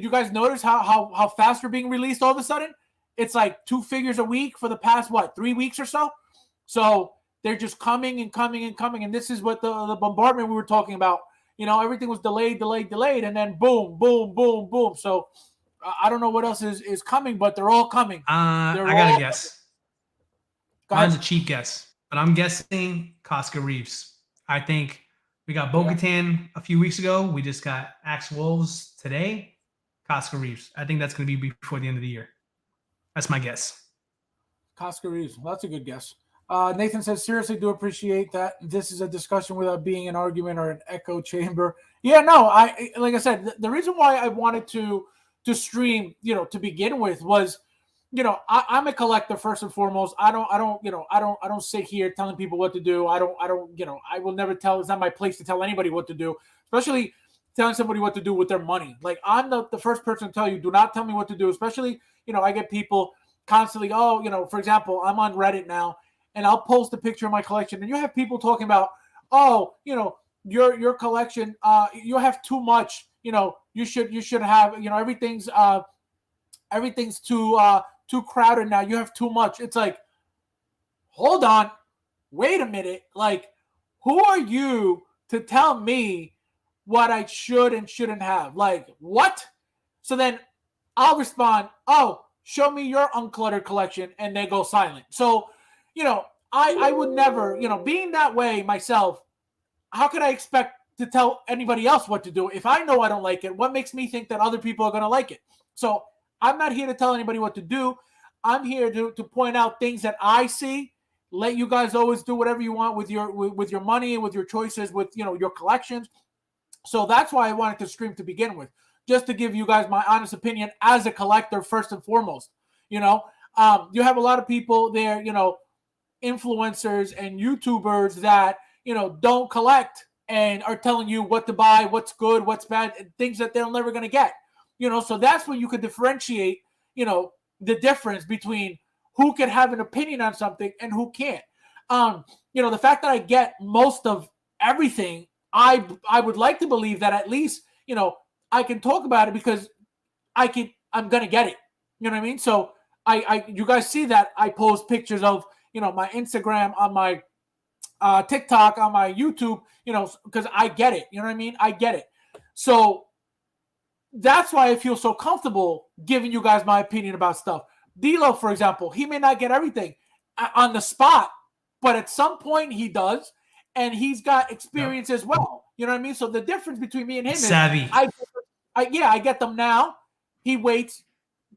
Speaker 1: guys notice how fast they're being released all of a sudden? It's like 2 figures a week for the past 3 weeks or so. So they're just coming and coming and coming, and this is what the bombardment we were talking about. Everything was delayed, and then boom, boom, boom, boom. So I don't know what else is coming, but they're all coming.
Speaker 2: I got a guess. Mine's a cheap guess, but I'm guessing Casca Reeves. I think we got Bo-Katan a few weeks ago. We just got Axe Wolves today. Casca Reeves. I think that's going to be before the end of the year. That's my guess.
Speaker 1: Casca Reeves. Well, that's a good guess. Nathan says, seriously, do appreciate that this is a discussion without being an argument or an echo chamber. Yeah, no, like I said, the reason why I wanted to stream, to begin with was, I'm a collector first and foremost. I don't sit here telling people what to do. I will never tell. It's not my place to tell anybody what to do, especially telling somebody what to do with their money. Like, I'm the first person to tell you, do not tell me what to do. Especially, I get people constantly, for example, I'm on Reddit now, and I'll post a picture of my collection, and you have people talking about, your collection, you have too much. You should have, everything's too crowded now. You have too much. It's like, hold on, wait a minute. Like, who are you to tell me what I should and shouldn't have? Like, what? So then I'll respond, oh, show me your uncluttered collection, and they go silent. So, I would never, being that way myself, how could I expect to tell anybody else what to do? If I know I don't like it, what makes me think that other people are going to like it? So I'm not here to tell anybody what to do. I'm here to point out things that I see. Let you guys always do whatever you want with your money, with your choices, with your collections. So that's why I wanted to stream to begin with, just to give you guys my honest opinion as a collector first and foremost. You have a lot of people there, influencers and YouTubers that don't collect and are telling you what to buy, what's good, what's bad, things that they're never going to get. So that's when you could differentiate, the difference between who can have an opinion on something and who can't. The fact that I get most of everything, I would like to believe that at least, I can talk about it because I'm going to get it. You know what I mean? So you guys see that I post pictures of, my Instagram, on my TikTok, on my YouTube, because I get it. You know what I mean? I get it. So that's why I feel so comfortable giving you guys my opinion about stuff. D'Lo, for example, he may not get everything on the spot, but at some point he does, and he's got experience as well. You know what I mean? So the difference between me and him
Speaker 2: Savvy.
Speaker 1: is, I get them now. He waits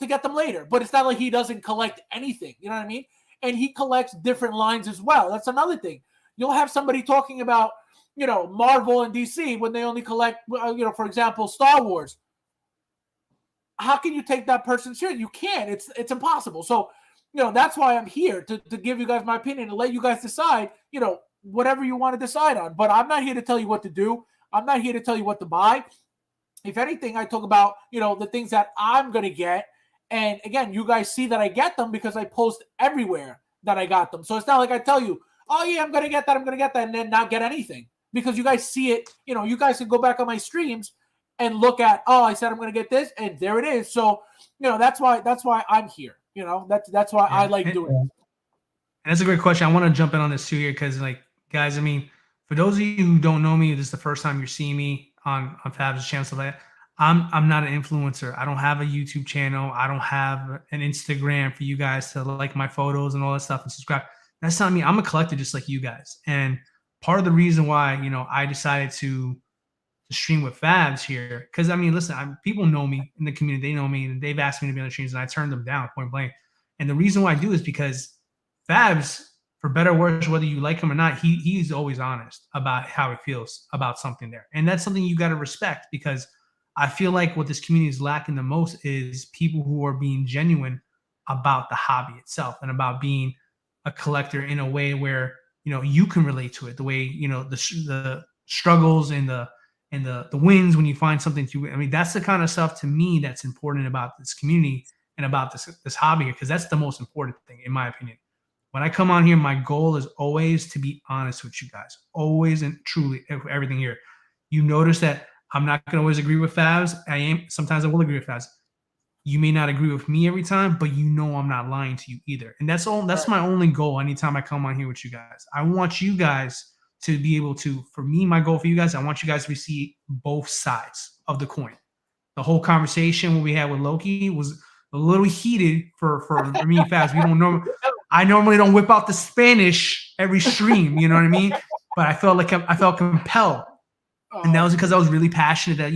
Speaker 1: to get them later, but it's not like he doesn't collect anything. You know what I mean? And he collects different lines as well. That's another thing. You'll have somebody talking about, Marvel and DC when they only collect, for example, Star Wars. How can you take that person serious? You can't. It's impossible. So, that's why I'm here to give you guys my opinion and let you guys decide, whatever you want to decide on. But I'm not here to tell you what to do. I'm not here to tell you what to buy. If anything, I talk about, the things that I'm going to get. And again, you guys see that I get them because I post everywhere that I got them. So it's not like I tell you, oh yeah, I'm going to get that, and then not get anything. Because you guys see it, you guys can go back on my streams and look at, oh, I said I'm going to get this, and there it is. So, that's why I'm here. That's why I like doing it.
Speaker 2: And that's a great question. I want to jump in on this too here because, like, guys, I mean, for those of you who don't know me, this is the first time you're seeing me on Fab's channel. So that I'm not an influencer. I don't have a YouTube channel. I don't have an Instagram for you guys to like my photos and all that stuff and subscribe. That's not me. I'm a collector just like you guys. And part of the reason why, I decided to stream with Fabs here, because I mean, listen, people know me in the community. They know me, and they've asked me to be on the streams, and I turned them down point blank. And the reason why I do is because Fabs, for better or worse, whether you like him or not, he's always honest about how he feels about something there, and that's something you got to respect, because I feel like what this community is lacking the most is people who are being genuine about the hobby itself and about being a collector in a way where you can relate to it, the way the struggles and the wins when you find something I mean, that's the kind of stuff to me that's important about this community and about this hobby, because that's the most important thing in my opinion. When I come on here, my goal is always to be honest with you guys, always and truly, everything here. You notice that I'm not going to always agree with Fabs. Sometimes I will agree with Fabs. You may not agree with me every time, but I'm not lying to you either. And that's my only goal anytime I come on here with you guys. I want you guys to be able to, for me, my goal for you guys, I want you guys to see both sides of the coin. The whole conversation what we had with Loki was a little heated for me and Fabs. I normally don't whip out the Spanish every stream, you know what I mean? But I felt compelled. And that was because I was really passionate that,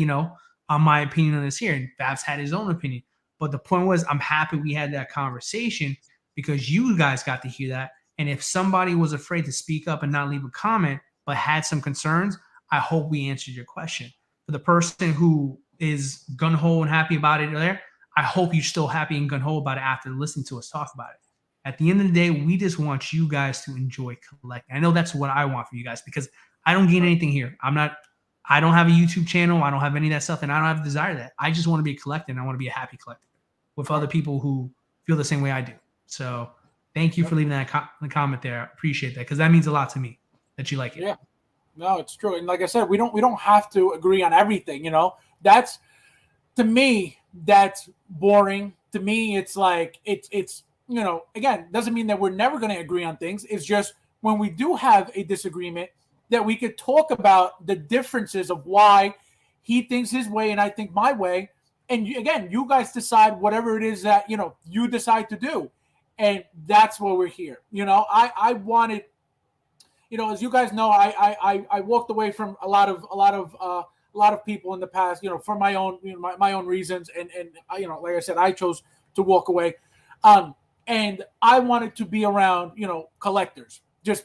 Speaker 2: on my opinion on this here. And Fabs had his own opinion. But the point was, I'm happy we had that conversation because you guys got to hear that. And if somebody was afraid to speak up and not leave a comment, but had some concerns, I hope we answered your question. For the person who is gung-ho and happy about it there, I hope you're still happy and gung-ho about it after listening to us talk about it. At the end of the day, we just want you guys to enjoy collecting. I know that's what I want for you guys because I don't gain anything here. I don't have a YouTube channel. I don't have any of that stuff, and I don't have a desire to that. I just want to be a collector, and I want to be a happy collector with other people who feel the same way I do. So thank you for leaving that comment there. I appreciate that because that means a lot to me that you like it.
Speaker 1: Yeah, no, it's true. And like I said, we don't have to agree on everything. That's, to me, that's boring. To me, it's like it's again, doesn't mean that we're never going to agree on things. It's just when we do have a disagreement, that we could talk about the differences of why he thinks his way and I think my way. And again, you guys decide whatever it is that, you decide to do. And that's why we're here. I wanted, as you guys know, I walked away from a lot of people in the past, for my own, my own reasons. And like I said, I chose to walk away. And I wanted to be around, collectors, just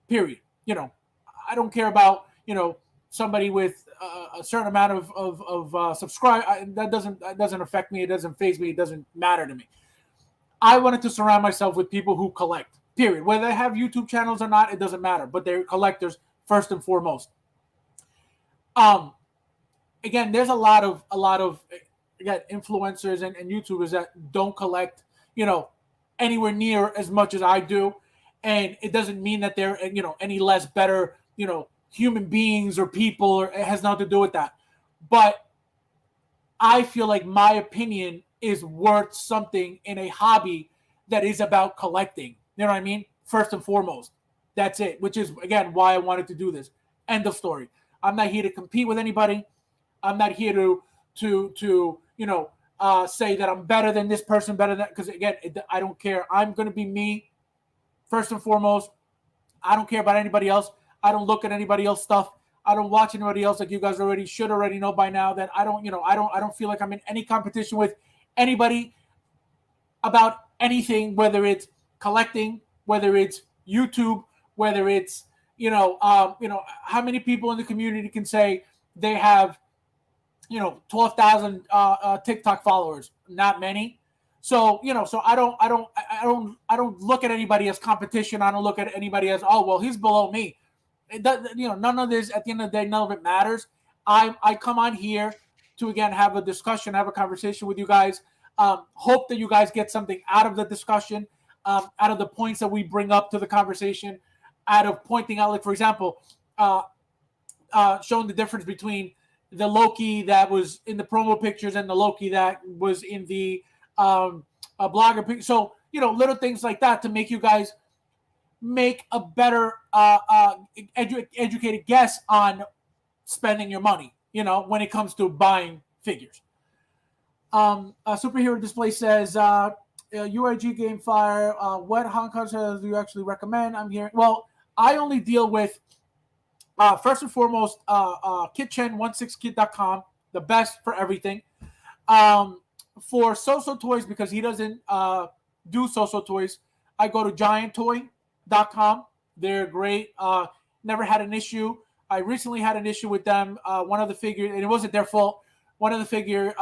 Speaker 1: period. I don't care about, somebody with a certain amount of subscribe. That doesn't affect me. It doesn't faze me. It doesn't matter to me. I wanted to surround myself with people who collect, period. Whether they have YouTube channels or not, it doesn't matter. But they're collectors first and foremost. Again, there's a lot of again, influencers and YouTubers that don't collect, anywhere near as much as I do. And it doesn't mean that they're, any less better, human beings or people, or it has nothing to do with that. But I feel like my opinion is worth something in a hobby that is about collecting. You know what I mean? First and foremost. That's it, which is, again, why I wanted to do this. End of story. I'm not here to compete with anybody. I'm not here to say that I'm better than this person, better than, because again, I don't care. I'm going to be me first and foremost. I don't care about anybody else. I don't look at anybody else's stuff. I don't watch anybody else, like you guys should already know by now that I don't feel like I'm in any competition with anybody about anything, whether it's collecting, whether it's YouTube, whether it's, how many people in the community can say they have, 12,000 TikTok followers? Not many. So, so I don't look at anybody as competition. I don't look at anybody as, oh, well, he's below me. It does, none of this, at the end of the day, none of it matters. I come on here to, again, have a discussion, have a conversation with you guys. Hope that you guys get something out of the discussion, out of the points that we bring up to the conversation, out of pointing out, like, for example, showing the difference between the Loki that was in the promo pictures and the Loki that was in the blogger picture. So, little things like that to make you guys make a better educated guess on spending your money, when it comes to buying figures. Superhero Display says, UIG Gamefire, what Hong Kong do you actually recommend? I'm hearing, well, I only deal with, first and foremost, KitChen16kid.com, the best for everything. For Soso Toys, because he doesn't do Soso Toys, I go to GiantToy.com. They're great. Never had an issue. I recently had an issue with them. One of the figures, and it wasn't their fault. One of the figures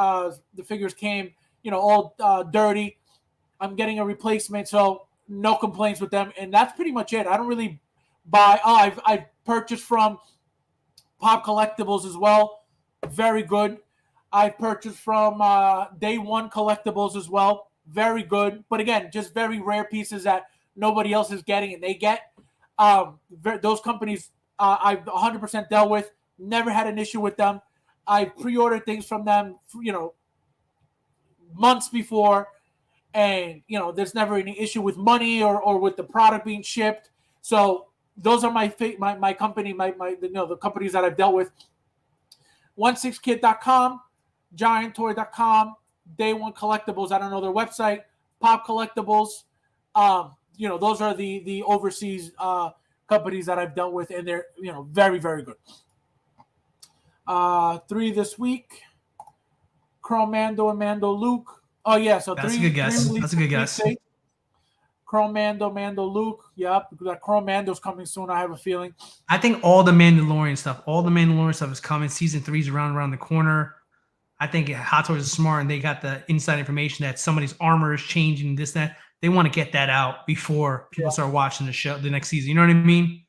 Speaker 1: came, all dirty. I'm getting a replacement, so no complaints with them. And that's pretty much it. I don't really buy. I've purchased from Pop Collectibles as well. Very good. I've purchased from Day One Collectibles as well. Very good. But again, just very rare pieces that nobody else is getting and they get. Those companies I've 100% dealt with. Never had an issue with them. I pre-ordered things from them, months before. And, there's never any issue with money or with the product being shipped. So those are my company, the companies that I've dealt with. 16kid.com, GiantToy.com, Day One Collectibles. I don't know their website. Pop Collectibles. Those are the overseas companies that I've dealt with, and they're very, very good. 3 this week. Chrome Mando and Mando Luke. Oh yeah, so
Speaker 2: that's a good guess. That's a good guess.
Speaker 1: Chrome Mando Luke. Yep, that Chrome Mando's coming soon. I have a feeling.
Speaker 2: I think all the Mandalorian stuff is coming. Season 3 is around the corner. I think Hot Toys is smart, and they got the inside information that somebody's armor is changing, this, that. They want to get that out before people start watching the show the next season. You know what I mean?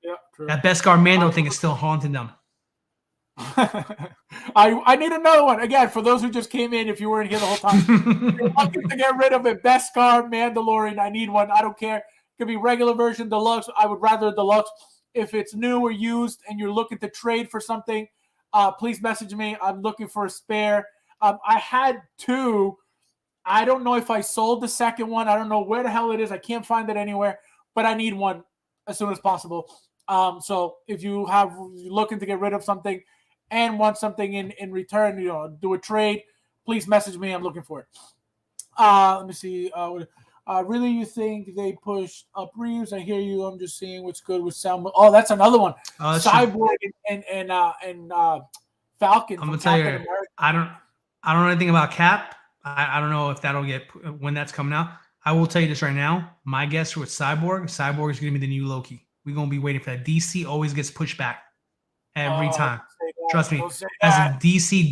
Speaker 1: Yeah, true.
Speaker 2: That Beskar Mando thing is still haunting them.
Speaker 1: I need another one. Again, for those who just came in, if you weren't here the whole time, you're looking to get rid of a Beskar Mandalorian. I need one. I don't care. It could be regular version, deluxe. I would rather deluxe. If it's new or used and you're looking to trade for something, please message me. I'm looking for a spare. I had 2. I don't know if I sold the second one. I don't know where the hell it is. I can't find it anywhere, but I need one as soon as possible. So if you're looking to get rid of something and want something in return, do a trade, please message me. I'm looking for it. Let me see. Really, you think they pushed up Reeves? I hear you. I'm just seeing what's good with Sam. Oh, that's another one. Cyborg and Falcon.
Speaker 2: I'm gonna tell you, I don't know anything about Cap. I don't know if that'll get when that's coming out. I will tell you this right now. My guess with Cyborg is going to be the new Loki. We're going to be waiting for that. DC always gets pushed back every time. Trust me. As a DC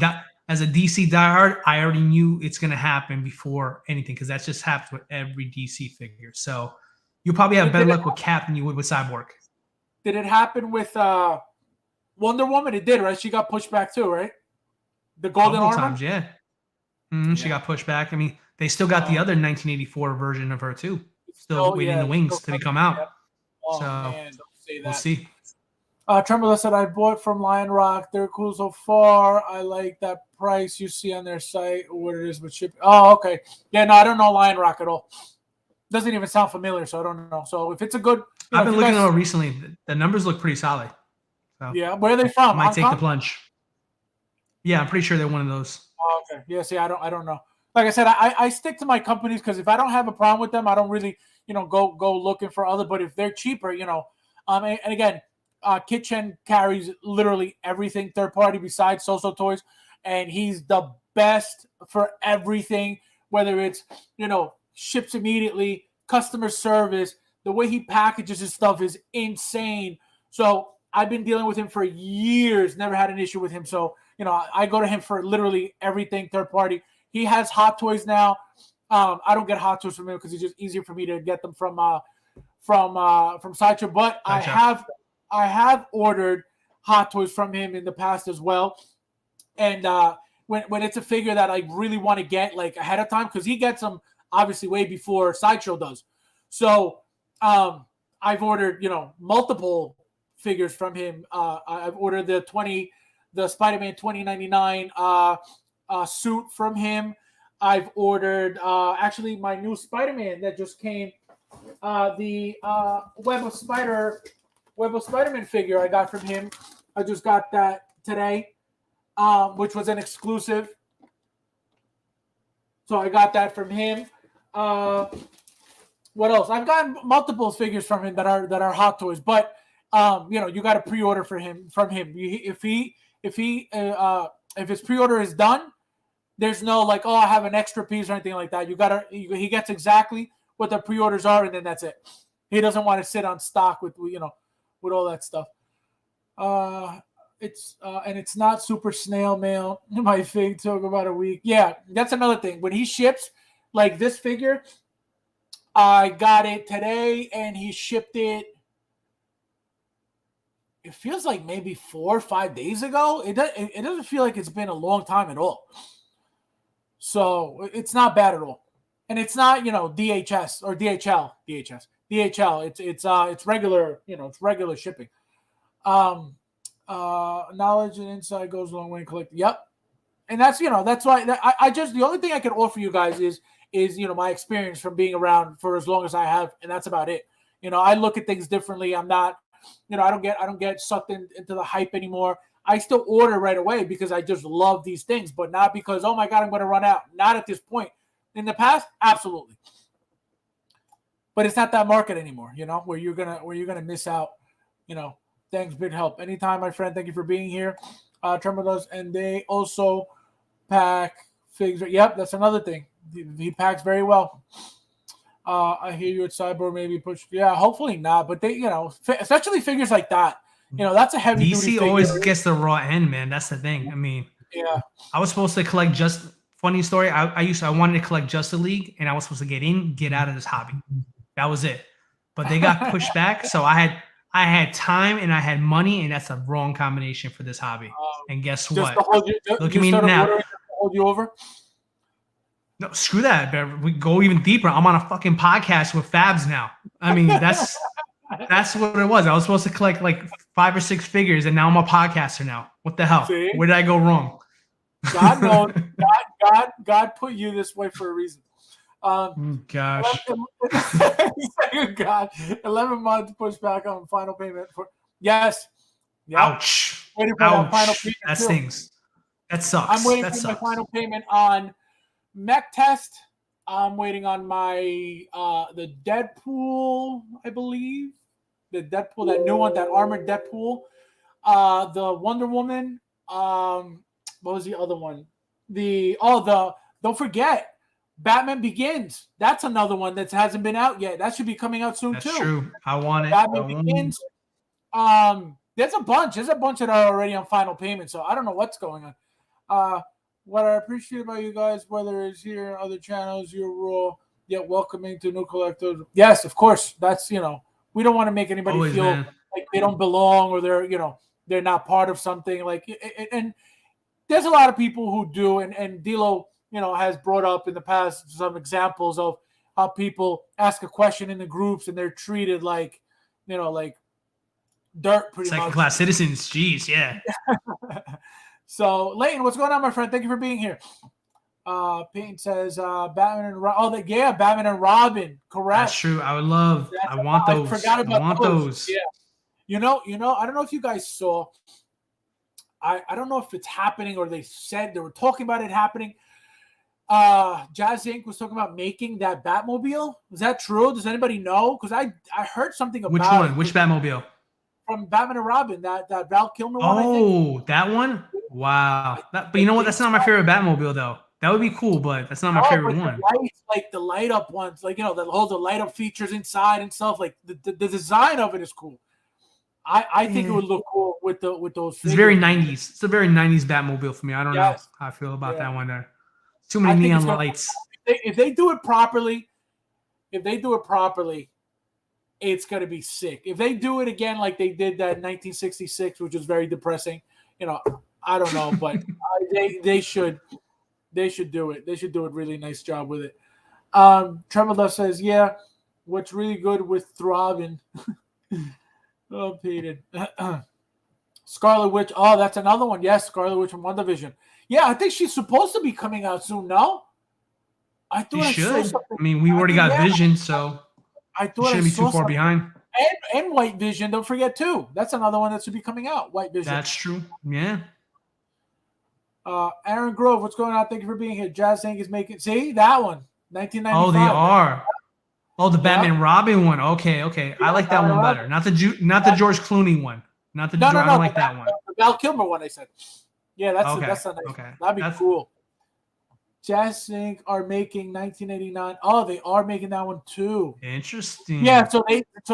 Speaker 2: diehard, I already knew it's going to happen before anything because that just happens with every DC figure. So you'll probably have better luck with Cap than you would with Cyborg.
Speaker 1: Did it happen with Wonder Woman? It did, right? She got pushed back too, right? The golden armor?
Speaker 2: Times, yeah. She got pushed back. I mean, they still got the other 1984 version of her too. Still waiting in the wings to come out. Yep.
Speaker 1: Oh, so man, don't say that.
Speaker 2: We'll see.
Speaker 1: Tremble said, I bought from Lion Rock. They're cool so far. I like that price you see on their site. What it is with shipping. Oh, okay. Yeah, no, I don't know Lion Rock at all. Doesn't even sound familiar, so I don't know. So if it's a good...
Speaker 2: I've been looking at it recently. The numbers look pretty solid. So
Speaker 1: yeah, where are they from?
Speaker 2: I might take the plunge. Yeah, I'm pretty sure they're one of those.
Speaker 1: Oh, okay. Yeah, see, I don't know. Like I said, I stick to my companies because if I don't have a problem with them, I don't really, go looking for other. But if they're cheaper, and again, Kitchen carries literally everything third party besides So-So Toys, and he's the best for everything. Whether it's ships immediately, customer service, the way he packages his stuff is insane. So I've been dealing with him for years, never had an issue with him. So I go to him for literally everything third party. He has Hot Toys now. I don't get Hot Toys from him because it's just easier for me to get them from Sideshow. But gotcha. I have ordered Hot Toys from him in the past as well. And when it's a figure that I really want to get like ahead of time, because he gets them obviously way before Sideshow does. So I've ordered multiple figures from him. I've ordered the Spider-Man 2099 suit from him. I've ordered actually my new Spider-Man that just came, the Web of Spider-Man figure I got from him. I just got that today, which was an exclusive. So I got that from him. What else? I've gotten multiple figures from him that are Hot Toys, but you got to pre-order from him. If his pre-order is done, there's no like, oh, I have an extra piece or anything like that. He gets exactly what the pre-orders are, and then that's it. He doesn't want to sit on stock with all that stuff. It's not super snail mail. My fig took about a week. Yeah, that's another thing. When he ships, like this figure, I got it today, and he shipped it. It feels like maybe 4 or 5 days ago. It doesn't feel like it's been a long time at all. So it's not bad at all, and it's not DHS or DHL. It's regular it's regular shipping. Knowledge and insight goes a long way in collecting. Yep, and that's that's why I just the only thing I can offer you guys is my experience from being around for as long as I have, and that's about it. I look at things differently. I'm not. I don't get sucked into the hype anymore. I still order right away because I just love these things, but not because, oh my God, I'm going to run out. Not at this point. In the past, absolutely. But it's not that market anymore, where you're gonna miss out. Thanks, big help. Anytime, my friend. Thank you for being here. Tremor does, and they also pack figs. Yep, that's another thing. He packs very well. I hear you at Cyborg maybe push. Yeah, hopefully not. But they, especially figures like that. That's a heavy.
Speaker 2: DC always gets the raw end, man. That's the thing. I mean,
Speaker 1: Yeah.
Speaker 2: I was supposed to collect funny story. I wanted to collect Justice League, and I was supposed to get out of this hobby. That was it. But they got pushed back, so I had time and I had money, and that's a wrong combination for this hobby. And guess what? Look at me now.
Speaker 1: Hold you over?
Speaker 2: No, screw that. We go even deeper. I'm on a fucking podcast with Fabs now. I mean, that's what it was. I was supposed to collect like 5 or 6 figures, and now I'm a podcaster now. What the hell?
Speaker 1: See?
Speaker 2: Where did I go wrong?
Speaker 1: God knows. God put you this way for a reason.
Speaker 2: Gosh.
Speaker 1: 11 months push back on final payment for yes. Yep.
Speaker 2: Ouch.
Speaker 1: Waiting for
Speaker 2: Ouch.
Speaker 1: final payment
Speaker 2: That
Speaker 1: too.
Speaker 2: stings. That sucks.
Speaker 1: I'm waiting for my final payment on Mech Test. I'm waiting on my the Deadpool, I believe. The Deadpool, that new one, that armored Deadpool. The Wonder Woman. What was the other one? Don't forget, Batman Begins. That's another one that hasn't been out yet. That should be coming out soon too.
Speaker 2: That's true. I want it.
Speaker 1: Batman Begins. There's a bunch that are already on final payment, so I don't know what's going on. What I appreciate about you guys, whether it's here or other channels, you're raw yet welcoming to new collectors. Yes, of course. That's, we don't want to make anybody feel like they don't belong or they're not part of something. Like, and there's a lot of people who do, and D'Lo, has brought up in the past some examples of how people ask a question in the groups and they're treated like, like dirt, pretty much.
Speaker 2: Second-class citizens. Jeez, yeah.
Speaker 1: So, Leighton, what's going on, my friend? Thank you for being here. Payne says Batman and Robin. Batman and Robin. Correct.
Speaker 2: That's true. I want those. I forgot about those.
Speaker 1: Yeah. I don't know if you guys saw. I don't know if it's happening or they were talking about it happening. Jazz Inc. was talking about making that Batmobile. Is that true? Does anybody know? Because I heard something about
Speaker 2: which one? Which Batmobile?
Speaker 1: From Batman and Robin, that Val Kilmer one.
Speaker 2: Oh, that one? Wow. But you know what? That's not my favorite Batmobile, though. That would be cool, but that's not my favorite one.
Speaker 1: The light up ones, the light up features inside and stuff. Like the design of it is cool. I think it would look cool with those. Figures.
Speaker 2: It's very 90s. It's a very 90s Batmobile for me. I don't know how I feel about that one there. Too many neon lights.
Speaker 1: If they do it properly, it's going to be sick. If they do it again like they did that 1966, which was very depressing, I don't know, but they should do it. They should do a really nice job with it. Trevor Love says, yeah, what's really good with Throbbing. Oh, Peter. Scarlet Witch. Oh, that's another one. Yes, Scarlet Witch from WandaVision. Yeah, I think she's supposed to be coming out soon, no? I thought
Speaker 2: she should. I mean, we already got Vision, so
Speaker 1: I thought
Speaker 2: shouldn't be too far behind.
Speaker 1: And White Vision, don't forget too. That's another one that should be coming out. White Vision.
Speaker 2: That's true. Yeah.
Speaker 1: Aaron Grove, what's going on? Thank you for being here. Jazz Inc. is making. See that one, 1995.
Speaker 2: Oh, they are. Oh, the Batman and Robin one. Okay. I like that one better. Not the George Clooney one. Not the. No, I don't like that one.
Speaker 1: The Val Kilmer one. I said. Yeah, that's a nice.
Speaker 2: Okay.
Speaker 1: That'd be cool. Jazz Inc. are making 1989. Oh, they are making that one too.
Speaker 2: Interesting.
Speaker 1: Yeah, so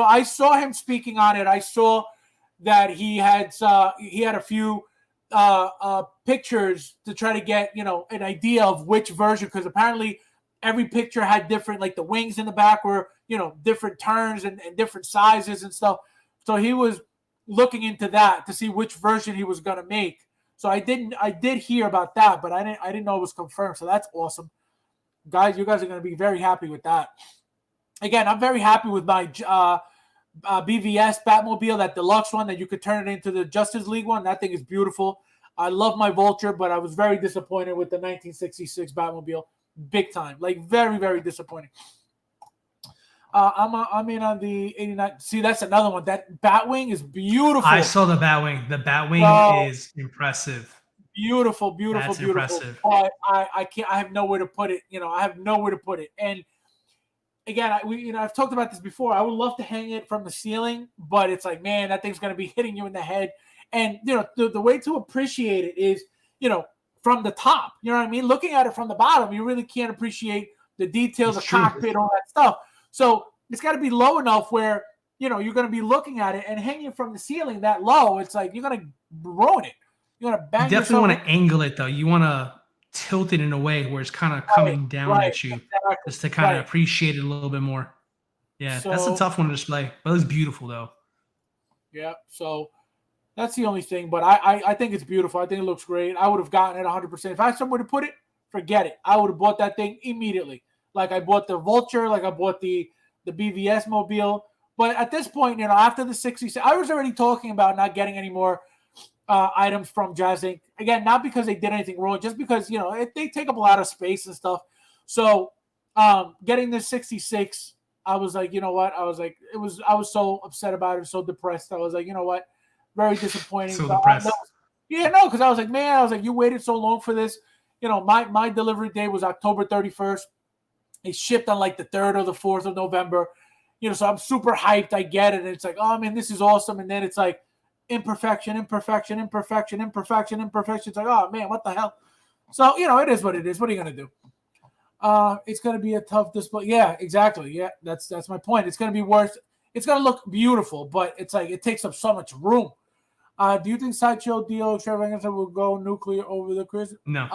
Speaker 1: I saw him speaking on it. I saw that he had a few pictures to try to get an idea of which version, because apparently every picture had different, like the wings in the back were different turns and different sizes and stuff. So he was looking into that to see which version he was going to make. So I did hear about that, but I didn't know it was confirmed. So that's awesome. Guys, you guys are going to be very happy with that. Again, I'm very happy with my BVS Batmobile, that deluxe one that you could turn it into the Justice League one. That thing is beautiful. I love my Vulture, but I was very disappointed with the 1966 Batmobile. Big time. Like, very, very disappointing. I'm in on the 89. See, that's another one. That Batwing is beautiful.
Speaker 2: I saw the Batwing. The Batwing is impressive.
Speaker 1: Beautiful. That's impressive. But I can't. I have nowhere to put it. I have nowhere to put it. And again, I've talked about this before. I would love to hang it from the ceiling, but it's like, man, that thing's going to be hitting you in the head. And the way to appreciate it is, from the top. You know what I mean? Looking at it from the bottom, you really can't appreciate the details, the cockpit, all that stuff. So it's got to be low enough where, you're going to be looking at it, and hanging from the ceiling that low, it's like you're going to ruin it. You want to bang
Speaker 2: You definitely want
Speaker 1: yourself.
Speaker 2: to angle it though. You want to tilt it in a way where it's kind of coming down at you,
Speaker 1: exactly,
Speaker 2: just to kind of appreciate it a little bit more. Yeah, that's a tough one to display, but it's beautiful though.
Speaker 1: Yeah, so that's the only thing. But I think it's beautiful. I think it looks great. I would have gotten it 100%. If I had somewhere to put it, forget it. I would have bought that thing immediately. Like I bought the Vulture, like I bought the BVS mobile. But at this point, you know, after the 66, I was already talking about not getting any more items from Jazz Inc. Again, not because they did anything wrong, just because, you know, they take up a lot of space and stuff. So getting this 66, I was like, you know what? I was so upset about it, so depressed. I was like, you know what? Very disappointing.
Speaker 2: So depressed.
Speaker 1: Because I was like, man, you waited so long for this. You know, my delivery date was October 31st. It shipped on like the 3rd or the 4th of November. You know, so I'm super hyped. I get it. And it's like, oh, man, this is awesome. And then it's like imperfection. It's like, oh, man, what the hell? So, you know, it is what it is. What are you going to do? It's going to be a tough display. Yeah, exactly. Yeah, that's my point. It's going to be worse. It's going to look beautiful, but it's like it takes up so much room. Do you think Sideshow Dio Extravaganza will go nuclear over the Christmas?
Speaker 2: No.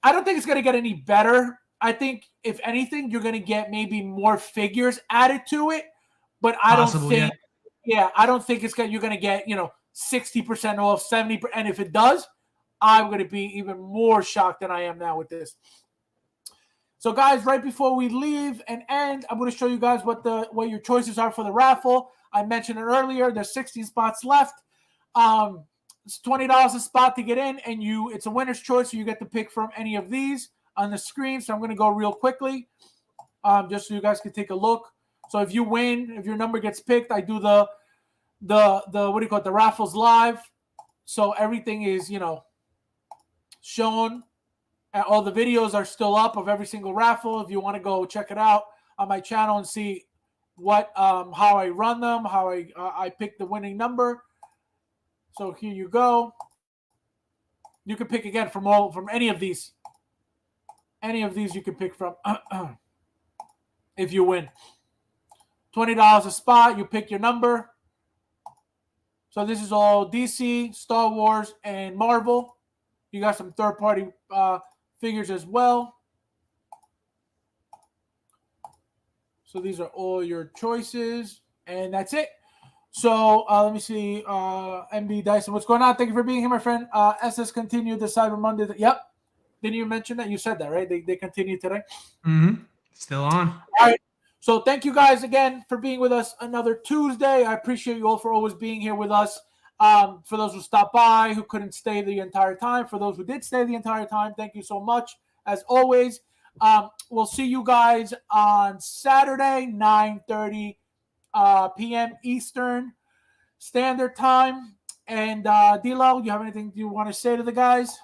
Speaker 1: I don't think it's going to get any better. I think, if anything, you're going to get maybe more figures added to it, but I don't think you're going to get, you know, 60% off, 70%. And if it does, I'm going to be even more shocked than I am now with this. So, guys, right before we leave and end, I'm going to show you guys what your choices are for the raffle. I mentioned it earlier. There's 16 spots left. It's $20 a spot to get in, and it's a winner's choice, so you get to pick from any of these on the screen. So I'm going to go real quickly, just so you guys can take a look. So if you win, if your number gets picked, I do the the raffles live. So everything is, you know, shown. All the videos are still up of every single raffle. If you want to go check it out on my channel and see what how I run them, how I pick the winning number. So here you go. You can pick again from any of these. Any of these you can pick from if you win. $20 a spot. You pick your number. So this is all DC, Star Wars, and Marvel. You got some third-party figures as well. So these are all your choices, and that's it. So let me see. MB Dyson, what's going on? Thank you for being here, my friend. SS continued the Cyber Monday. Yep. Didn't you mention that? You said that, right? They continue today?
Speaker 2: Mm-hmm. Still on.
Speaker 1: All right. So thank you guys again for being with us another Tuesday. I appreciate you all for always being here with us. For those who stopped by, who couldn't stay the entire time, for those who did stay the entire time, thank you so much. As always, we'll see you guys on Saturday, 9:30 p.m. Eastern Standard Time. And D-Lo, you have anything you want to say to the guys?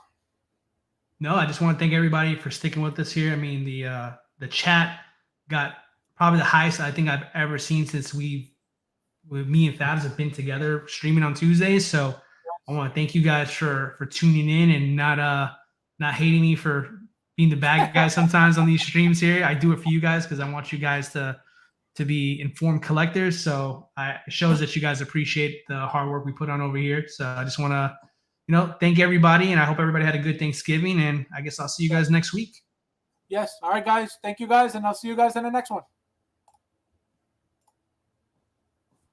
Speaker 2: No, I just want to thank everybody for sticking with us here. I mean, the chat got probably the highest I think I've ever seen since me and Fabs have been together streaming on Tuesdays. So I want to thank you guys for tuning in and not hating me for being the bad guy sometimes on these streams here. I do it for you guys because I want you guys to be informed collectors. So it shows that you guys appreciate the hard work we put on over here. So I just want to, you know, thank everybody, and I hope everybody had a good Thanksgiving, and I guess I'll see you guys next week.
Speaker 1: Yes. All right, guys. Thank you guys, and I'll see you guys in the next one.